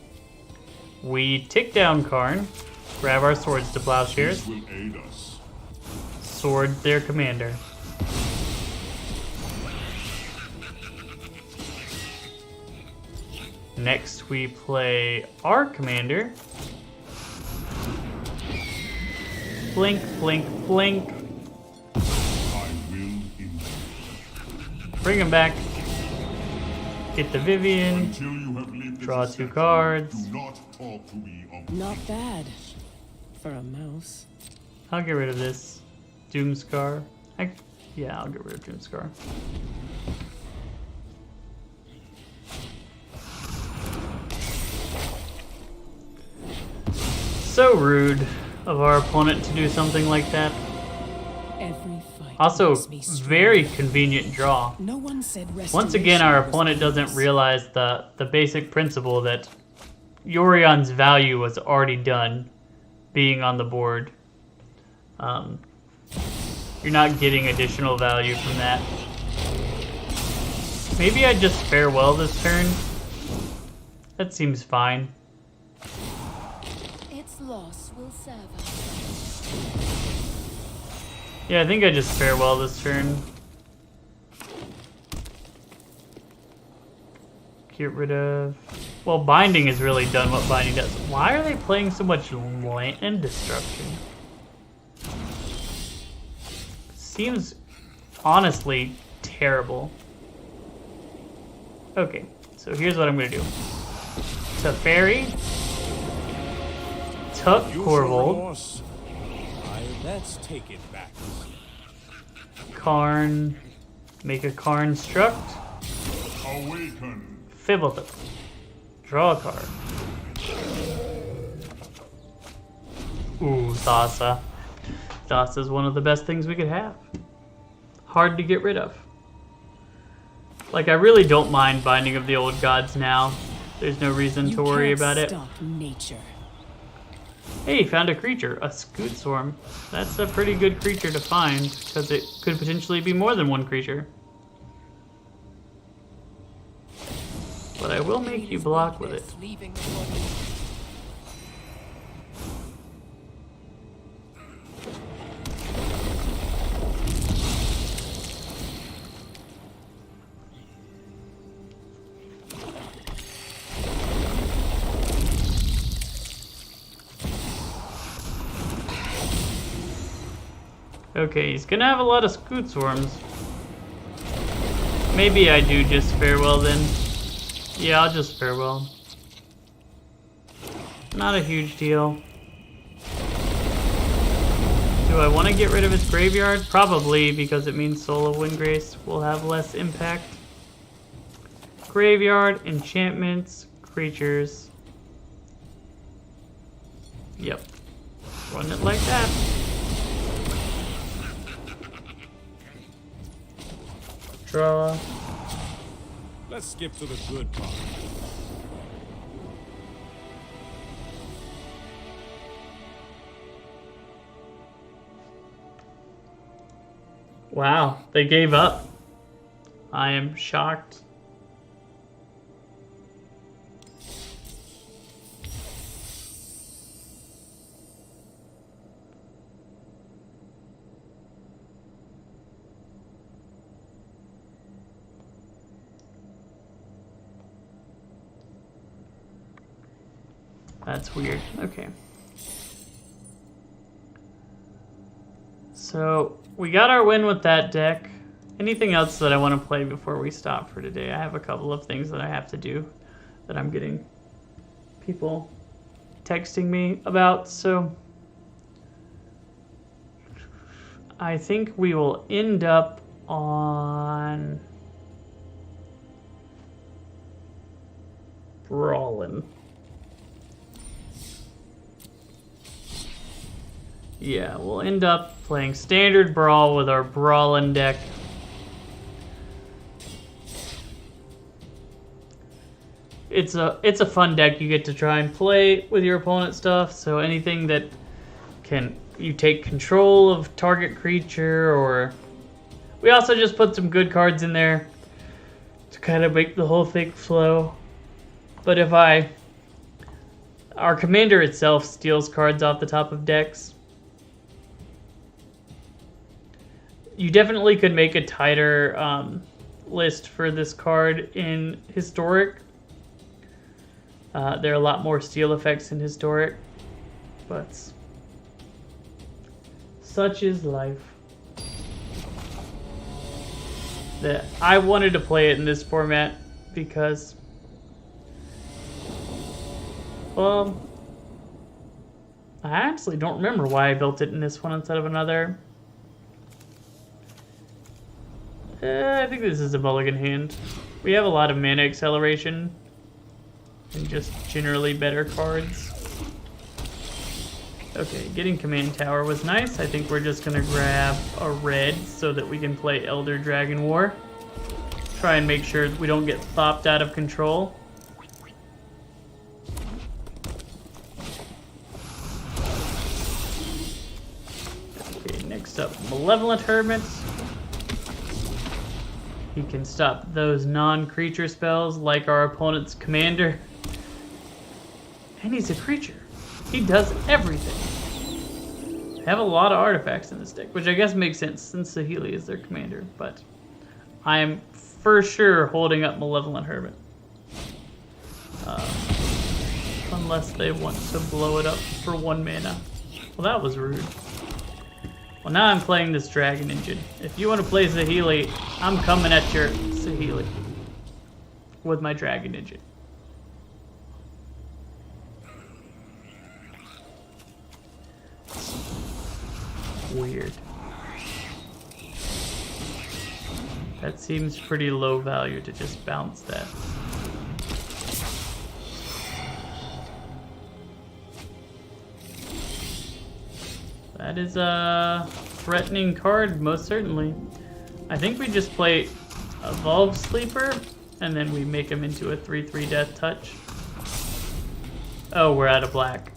We tick down Karn, grab our swords to plowshares, sword their commander. Next we play our commander. Blink, blink, blink. Bring him back. Get the Vivian. Draw 2 cards. Not bad for a mouse. I'll get rid of this. Doomscar. Yeah, I'll get rid of Doomscar. So rude of our opponent to do something like that. Every fight Also, makes me stronger. very convenient draw. No one said Once again, our restoration opponent was doesn't realize the basic principle that Yorion's value was already done being on the board. You're not getting additional value from that. Maybe I just farewell this turn. That seems fine. Its loss will serve us. Yeah, I think I just farewell this turn. Get rid of... Well, Binding has really done what Binding does. Why are they playing so much land destruction? Seems honestly terrible. Okay, so here's what I'm gonna do. Teferi, Tuck Corvold, Let's take it back. Karn, make a Karn Struct, Awaken. Fibblethip, draw a card. Ooh, Thassa. Thassa is one of the best things we could have. Hard to get rid of. Like, I really don't mind Binding of the Old Gods now. There's no reason to worry about it. Stop nature. Hey, found a creature, a Scoot Swarm. That's a pretty good creature to find, because it could potentially be more than one creature. But I will make you block with it. Okay, he's gonna have a lot of Scoot Swarms. Maybe I do just farewell then. Yeah, I'll just farewell. Not a huge deal. Do I want to get rid of his graveyard? Probably, because it means Soul of Windgrace will have less impact. Graveyard, enchantments, creatures. Yep. Run it like that. Draw. Let's skip to the good part. Wow, they gave up. I am shocked. That's weird. Okay. So, we got our win with that deck. Anything else that I want to play before we stop for today? I have a couple of things that I have to do that I'm getting people texting me about, so I think we will end up on brawling. Yeah, we'll end up playing standard brawl with our brawling deck. It's a fun deck. You get to try and play with your opponent's stuff. So anything that can you take control of target creature, or we also just put some good cards in there to kind of make the whole thing flow. But if our commander itself steals cards off the top of decks. You definitely could make a tighter list for this card in Historic. There are a lot more steal effects in Historic, but such is life. I wanted to play it in this format because, well, I actually don't remember why I built it in this one instead of another. I think this is a mulligan hand. We have a lot of mana acceleration and just generally better cards. Okay, getting command tower was nice. I think we're just gonna grab a red so that we can play Elder Dragon War. Try and make sure we don't get flopped out of control. Okay, next up, Malevolent Hermit. He can stop those non-creature spells like our opponent's commander. And he's a creature. He does everything. They have a lot of artifacts in this deck, which I guess makes sense since Saheeli is their commander, but I'm for sure holding up Malevolent Hermit. Unless they want to blow it up for 1 mana. Well, that was rude. Well, now I'm playing this Dragon Engine. If you want to play Saheeli, I'm coming at your Saheeli with my Dragon Engine. Weird. That seems pretty low value to just bounce that. That is a threatening card, most certainly. I think we just play Evolve Sleeper, and then we make him into a 3/3 Death Touch. Oh, we're out of black.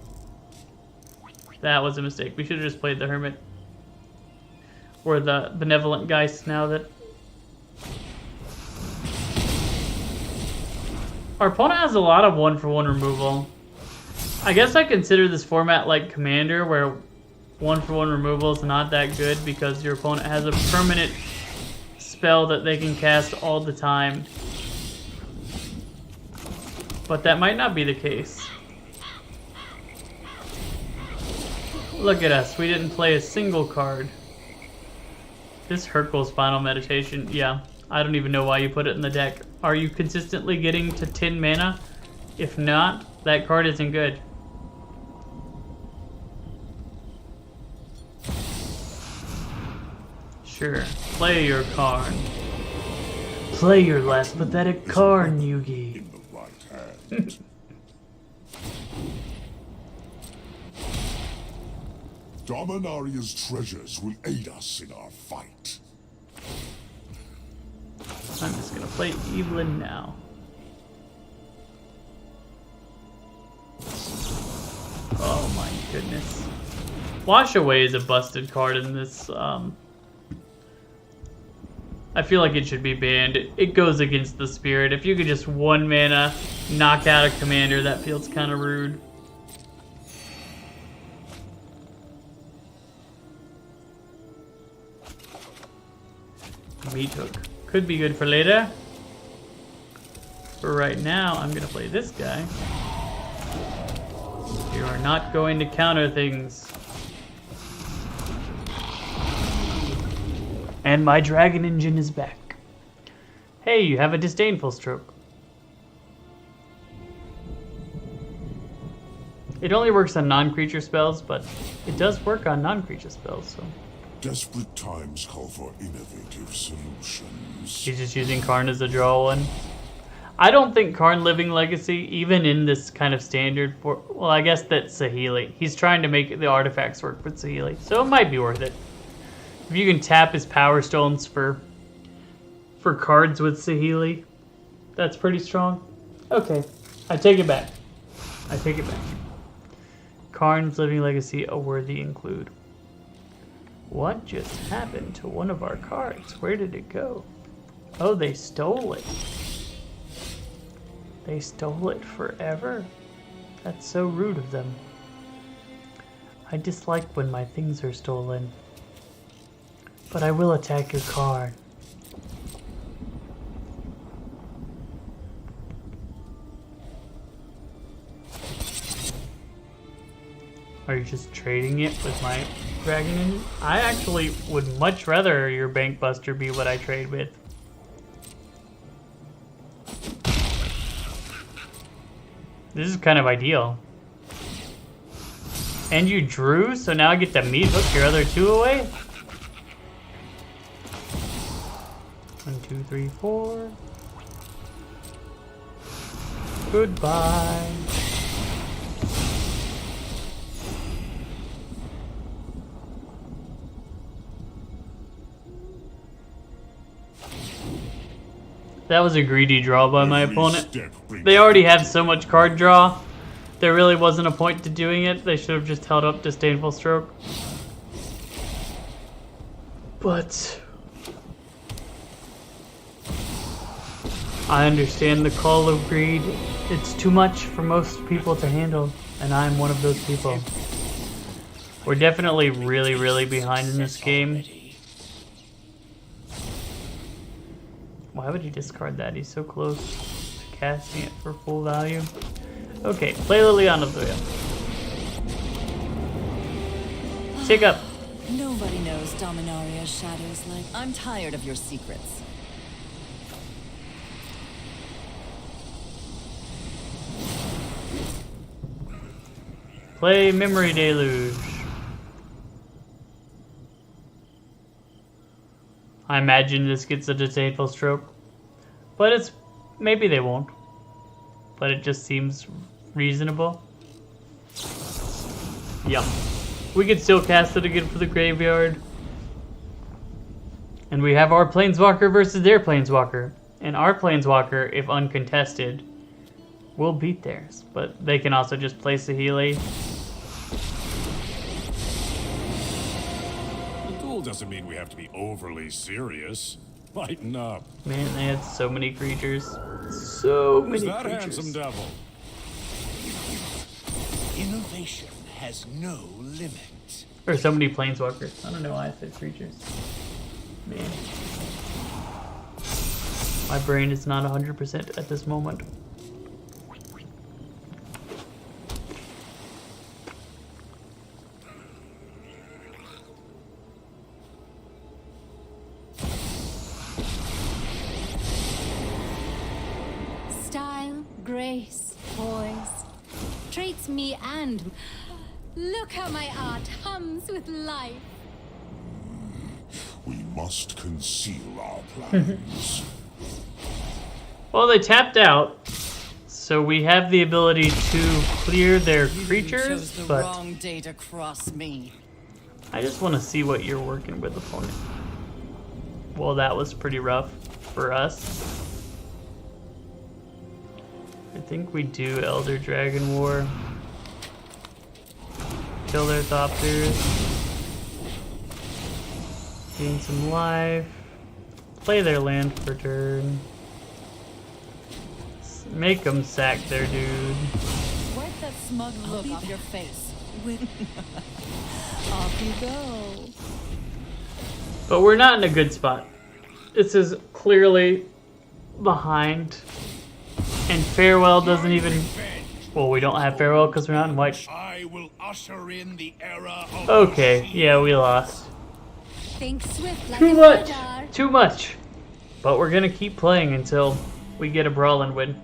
That was a mistake. We should have just played the Hermit. Or the Benevolent Geist now that... Our opponent has a lot of 1-for-1 removal. I guess I consider this format like Commander, where 1-for-1 removal is not that good because your opponent has a permanent spell that they can cast all the time. But that might not be the case. Look at us, we didn't play a single card. This Hurkyl's Final Meditation, yeah, I don't even know why you put it in the deck. Are you consistently getting to 10 mana? If not, that card isn't good. Sure, play your Karn. Play your last pathetic Karn, Yugi. In the right hand. Dominaria's treasures will aid us in our fight. I'm just gonna play Evelyn now. Oh my goodness. Wash Away is a busted card in this, I feel like it should be banned. It goes against the spirit. If you could just 1 mana knock out a commander, that feels kind of rude. Meat Hook. Could be good for later. For right now, I'm gonna play this guy. You are not going to counter things. And my Dragon Engine is back. Hey, you have a Disdainful Stroke. It only works on non-creature spells, but it does work on non-creature spells, so... Desperate times call for innovative solutions. He's just using Karn as a draw one. I don't think Karn Living Legacy, even in this kind of standard for, well, I guess that's Saheeli. He's trying to make the artifacts work with Saheeli, so it might be worth it. If you can tap his Power Stones for cards with Saheeli, that's pretty strong. Okay, I take it back. I take it back. Karn's Living Legacy, a worthy include. What just happened to one of our cards? Where did it go? Oh, they stole it. They stole it forever? That's so rude of them. I dislike when my things are stolen. But I will attack your card. Are you just trading it with my dragon engine? I actually would much rather your Bank Buster be what I trade with. This is kind of ideal. And you drew, so now I get to meat hook your other two away? 1, 2, 3, 4. Goodbye. That was a greedy draw by my opponent. They already have so much card draw. There really wasn't a point to doing it. They should have just held up Disdainful Stroke. But I understand the call of greed. It's too much for most people to handle, and I'm one of those people. We're definitely really, really behind in this game. Why would you discard that? He's so close to casting it for full value. Okay, play Liliana Zoya. Take up. Nobody knows Dominaria's shadows like... I'm tired of your secrets. Play Memory Deluge. I imagine this gets a Disdainful Stroke, but it's maybe they won't. But it just seems reasonable. Yum. We could still cast it again for the graveyard. And we have our Planeswalker versus their Planeswalker. And our Planeswalker, if uncontested, will beat theirs. But they can also just play Saheeli. Doesn't mean we have to be overly serious. Lighten up. Man, they had so many creatures. So many That creatures. handsome devil. Innovation has no limit. Or so many Planeswalkers. I don't know why I said creatures. Man. My brain is not 100% at this moment. Grace, poise, traits me and look how my art hums with life. We must conceal our plans. Well, they tapped out, so we have the ability to clear their creatures, the but wrong day to cross me. I just want to see what you're working with, opponent. Well, that was pretty rough for us. I think we do Elder Dragon War. Kill their Thopters. Gain some life. Play their land for turn. Make them sack their dude. Wipe that smug look off your face. Off you go. But we're not in a good spot. This is clearly behind. And Farewell doesn't even... Well, we don't have Farewell because we're not in white. I will usher in the era of... Okay, yeah, we lost. Think swift like Too a much! radar. Too much! But we're gonna keep playing until we get a brawl and win.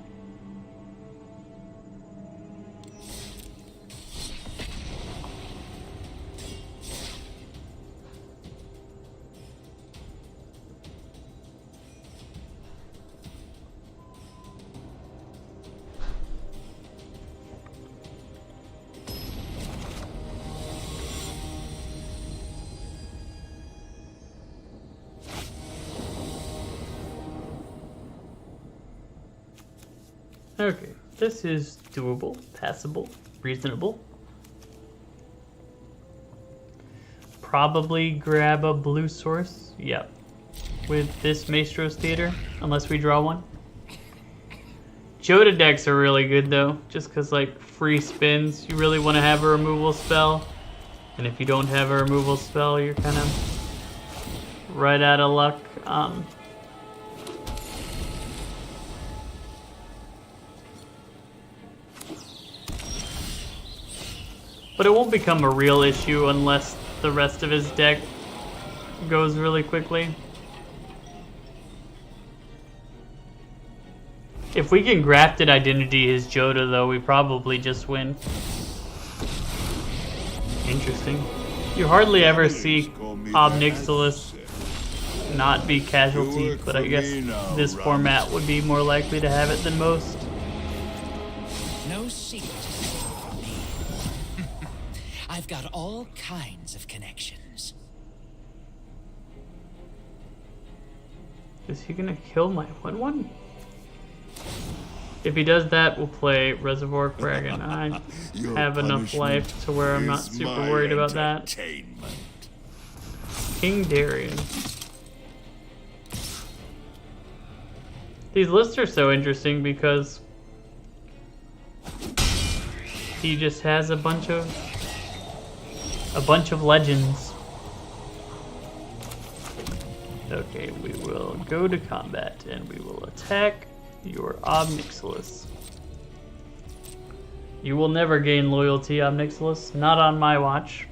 Okay, this is doable, passable, reasonable. Probably grab a blue source. Yep. With this Maestro's Theater, unless we draw one. Joda decks are really good though, just because like free spins, you really want to have a removal spell. And if you don't have a removal spell, you're kind of right out of luck. But it won't become a real issue unless the rest of his deck goes really quickly. If we can Grafted Identity his Joda though, we probably just win. Interesting. You hardly ever see Obnixilis not be casualty, but I guess this format would be more likely to have it than most. No secret from me. I've got all kinds of connections. Is he gonna kill my 1/1? If he does that, we'll play Reservoir Kraken. I have enough life to where I'm not super worried about that. King Darien. These lists are so interesting because he just has a bunch of legends. Okay, we will go to combat and we will attack your Obnixilis. You will never gain loyalty, Obnixilis. Not on my watch.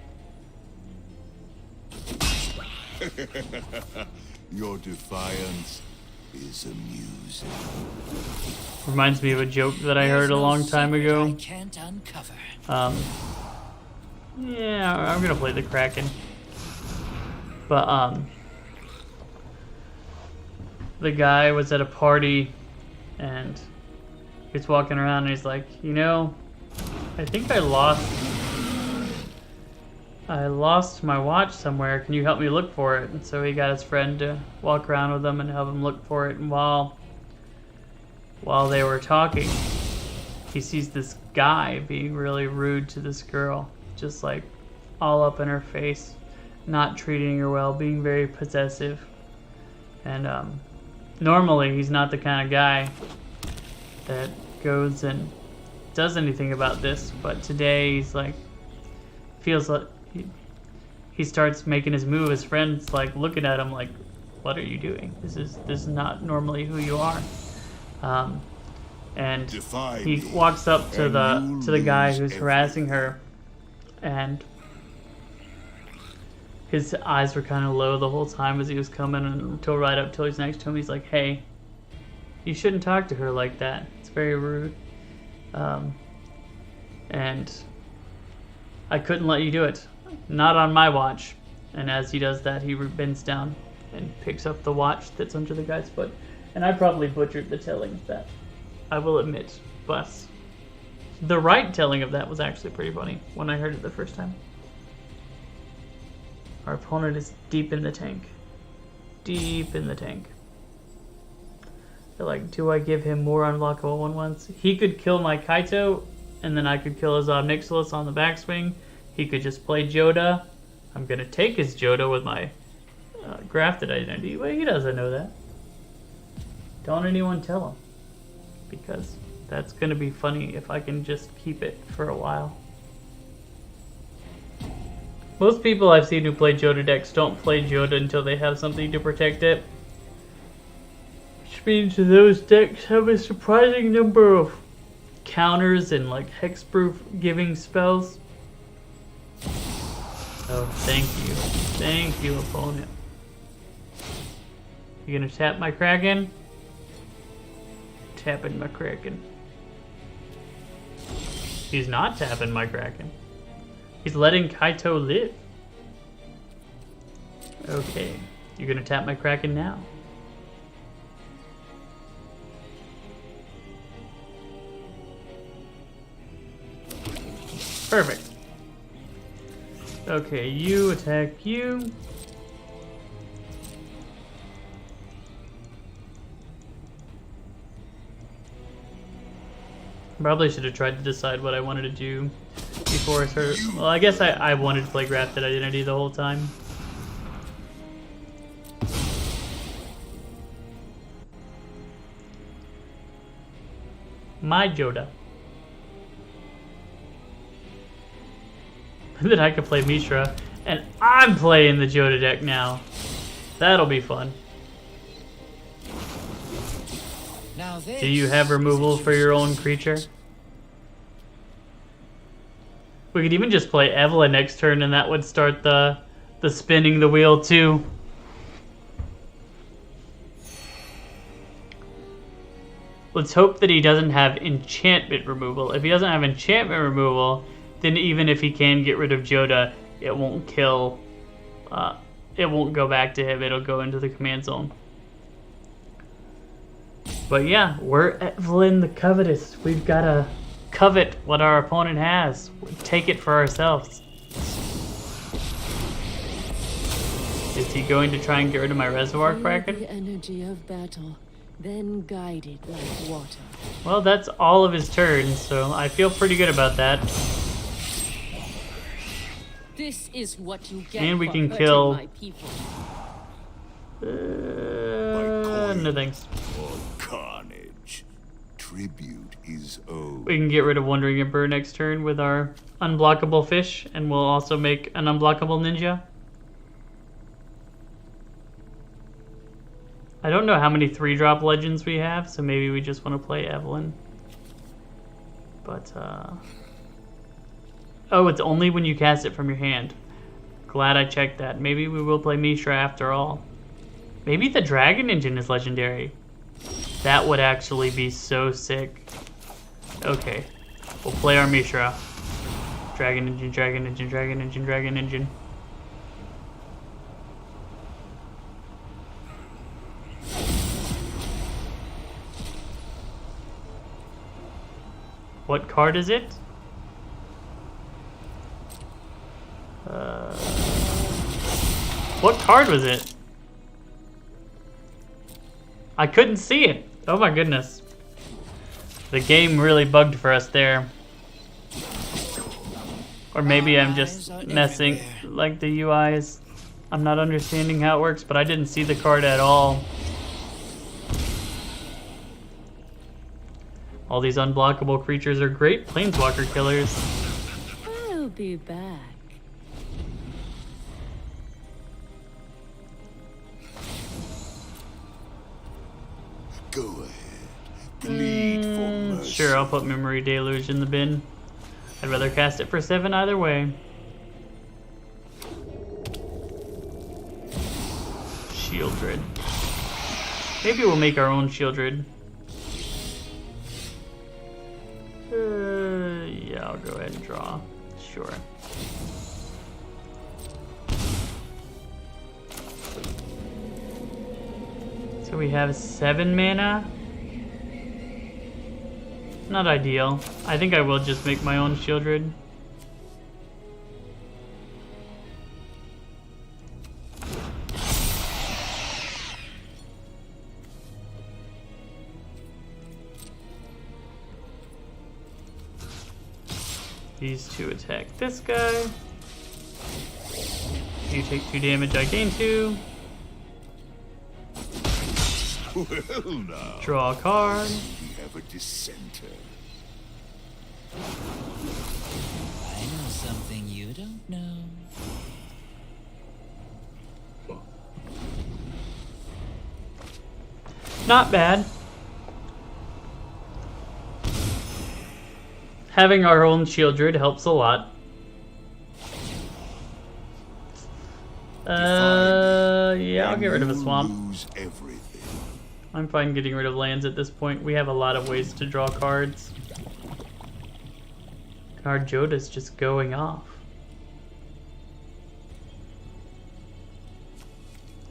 Your defiance is amusing. Reminds me of a joke that I heard a long time ago. I can't uncover. Yeah, I'm gonna play the Kraken. But, the guy was at a party and he's walking around and he's like, you know, I think I lost my watch somewhere. Can you help me look for it? And so he got his friend to walk around with him and help him look for it. And while they were talking, he sees this guy being really rude to this girl, just like all up in her face, not treating her well, being very possessive. And normally he's not the kind of guy that goes and does anything about this, but today he's like, feels like he starts making his move. His friend's like looking at him like, what are you doing? This is not normally who you are. And he walks up to the guy who's harassing her, and his eyes were kind of low the whole time as he was coming, until right up till he's next to him. He's like, hey, you shouldn't talk to her like that. It's very rude. And I couldn't let you do it. Not on my watch. And as he does that, he bends down and picks up the watch that's under the guy's foot. And I probably butchered the telling of that, I will admit. But the right telling of that was actually pretty funny when I heard it the first time. Our opponent is deep in the tank. Deep in the tank. They're like, do I give him more unblockable 1/1s? He could kill my Kaito, and then I could kill his Obnixilis on the backswing. He could just play Joda. I'm going to take his Joda with my Grafted Identity. Well, he doesn't know that. Don't anyone tell him. Because that's going to be funny if I can just keep it for a while. Most people I've seen who play Joda decks don't play Joda until they have something to protect it. Which means those decks have a surprising number of counters and like hexproof giving spells. Oh, thank you. Thank you, opponent. You gonna tap my Kraken? Tapping my Kraken. He's not tapping my Kraken. He's letting Kaito live. Okay, you're gonna tap my Kraken now. Perfect. Okay, you attack you. Probably should have tried to decide what I wanted to do before I started. Well, I guess I wanted to play Grafted Identity the whole time. My Joda. Then I could play Mishra, and I'm playing the Joda deck now. That'll be fun. Now this Do you have removal for your own creature? We could even just play Evelyn next turn, and that would start the spinning the wheel too. Let's hope that he doesn't have enchantment removal. If he doesn't have enchantment removal, then even if he can get rid of Joda, it won't kill. It won't go back to him. It'll go into the command zone. But yeah, we're Evelyn the Covetous. We've got to covet what our opponent has. Take it for ourselves. Is he going to try and get rid of my Reservoir Kraken? The energy of battle, then guide it like water. Well, that's all of his turns, so I feel pretty good about that. This is what you get And we for can hurting kill- my people. No thanks. Or carnage. Tribute is owed. We can get rid of Wandering Emperor next turn with our unblockable fish, and we'll also make an unblockable ninja. I don't know how many 3-drop legends we have, so maybe we just want to play Evelyn. But, oh, it's only when you cast it from your hand. Glad I checked that. Maybe we will play Mishra after all. Maybe the Dragon Engine is legendary. That would actually be so sick. Okay, we'll play our Mishra. Dragon Engine, Dragon Engine, Dragon Engine, Dragon Engine. What card is it? What card was it? I couldn't see it. Oh my goodness. The game really bugged for us there. Or maybe I'm just messing, like the UI is, I'm not understanding how it works, but I didn't see the card at all. All these unblockable creatures are great planeswalker killers. I'll be back. Go ahead. Plead for mercy. Sure, I'll put Memory Deluge in the bin. I'd rather cast it for 7 either way. Shieldred. Maybe we'll make our own Shieldred. Yeah, I'll go ahead and draw. Sure. So we have 7 mana. Not ideal. I think I will just make my own Shieldred. These two attack this guy. You take 2 damage, I gain 2. Well now, Draw a card. we have a dissenter. I know something you don't know. Not bad. Having our own Shieldred helps a lot. Yeah, I'll get rid of a swamp. Lose everything. I'm fine getting rid of lands at this point. We have a lot of ways to draw cards. And our Joda's just going off.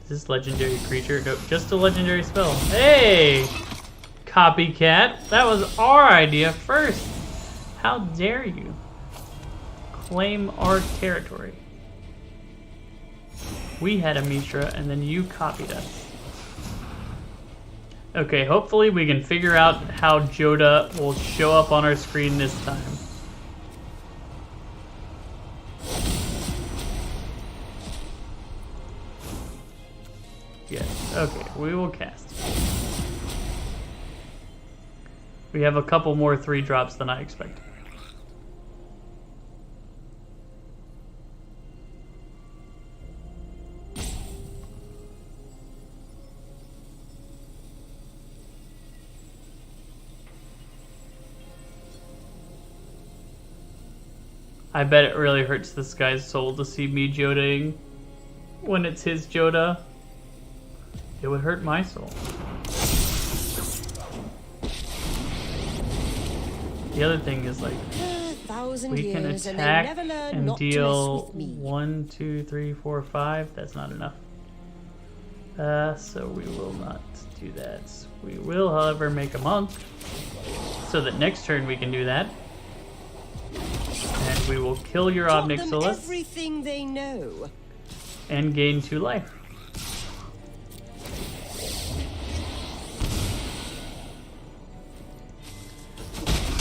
Is this legendary creature? Nope, just a legendary spell. Hey! Copycat! That was our idea first! How dare you claim our territory? We had a Mishra and then you copied us. Okay, hopefully we can figure out how Joda will show up on our screen this time. Yes, okay, we will cast. We have a couple more 3-drops than I expected. I bet it really hurts this guy's soul to see me Jodaing when it's his Joda. It would hurt my soul. The other thing is like, we can attack and deal 1, 2, 3, 4, 5. That's not enough. So we will not do that. We will, however, make a monk so that next turn we can do that. And we will kill your Obnixilis everything they know. and gain 2 life.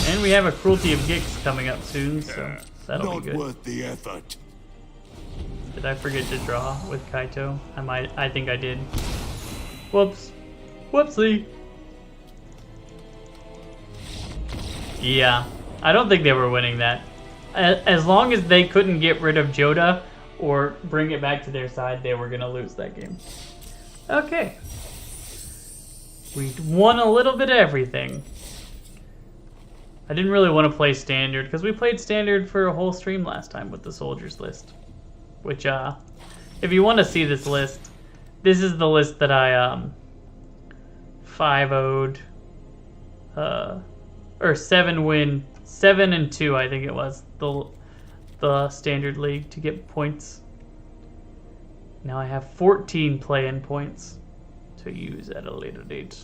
And we have a Cruelty of Gix coming up soon, so that'll be good. Not worth the effort. Did I forget to draw with Kaito? I think I did. Whoops. Whoopsie. Yeah, I don't think they were winning that. As long as they couldn't get rid of Joda or bring it back to their side, they were going to lose that game. Okay. We won a little bit of everything. I didn't really want to play Standard, because we played Standard for a whole stream last time with the Soldiers list. Which, if you want to see this list, this is the list that I, 5-0'd, or 7-win, 7-2, I think it was, the Standard League to get points. Now I have 14 play-in points to use at a later date.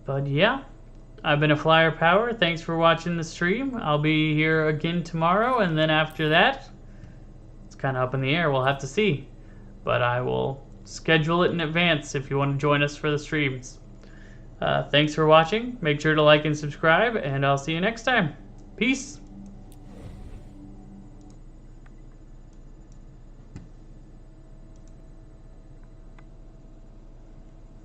But yeah, I've been a Flyer Power. Thanks for watching the stream. I'll be here again tomorrow, and then after that, it's kind of up in the air. We'll have to see. But I will schedule it in advance if you want to join us for the streams. Thanks for watching. Make sure to like and subscribe, and I'll see you next time. Peace.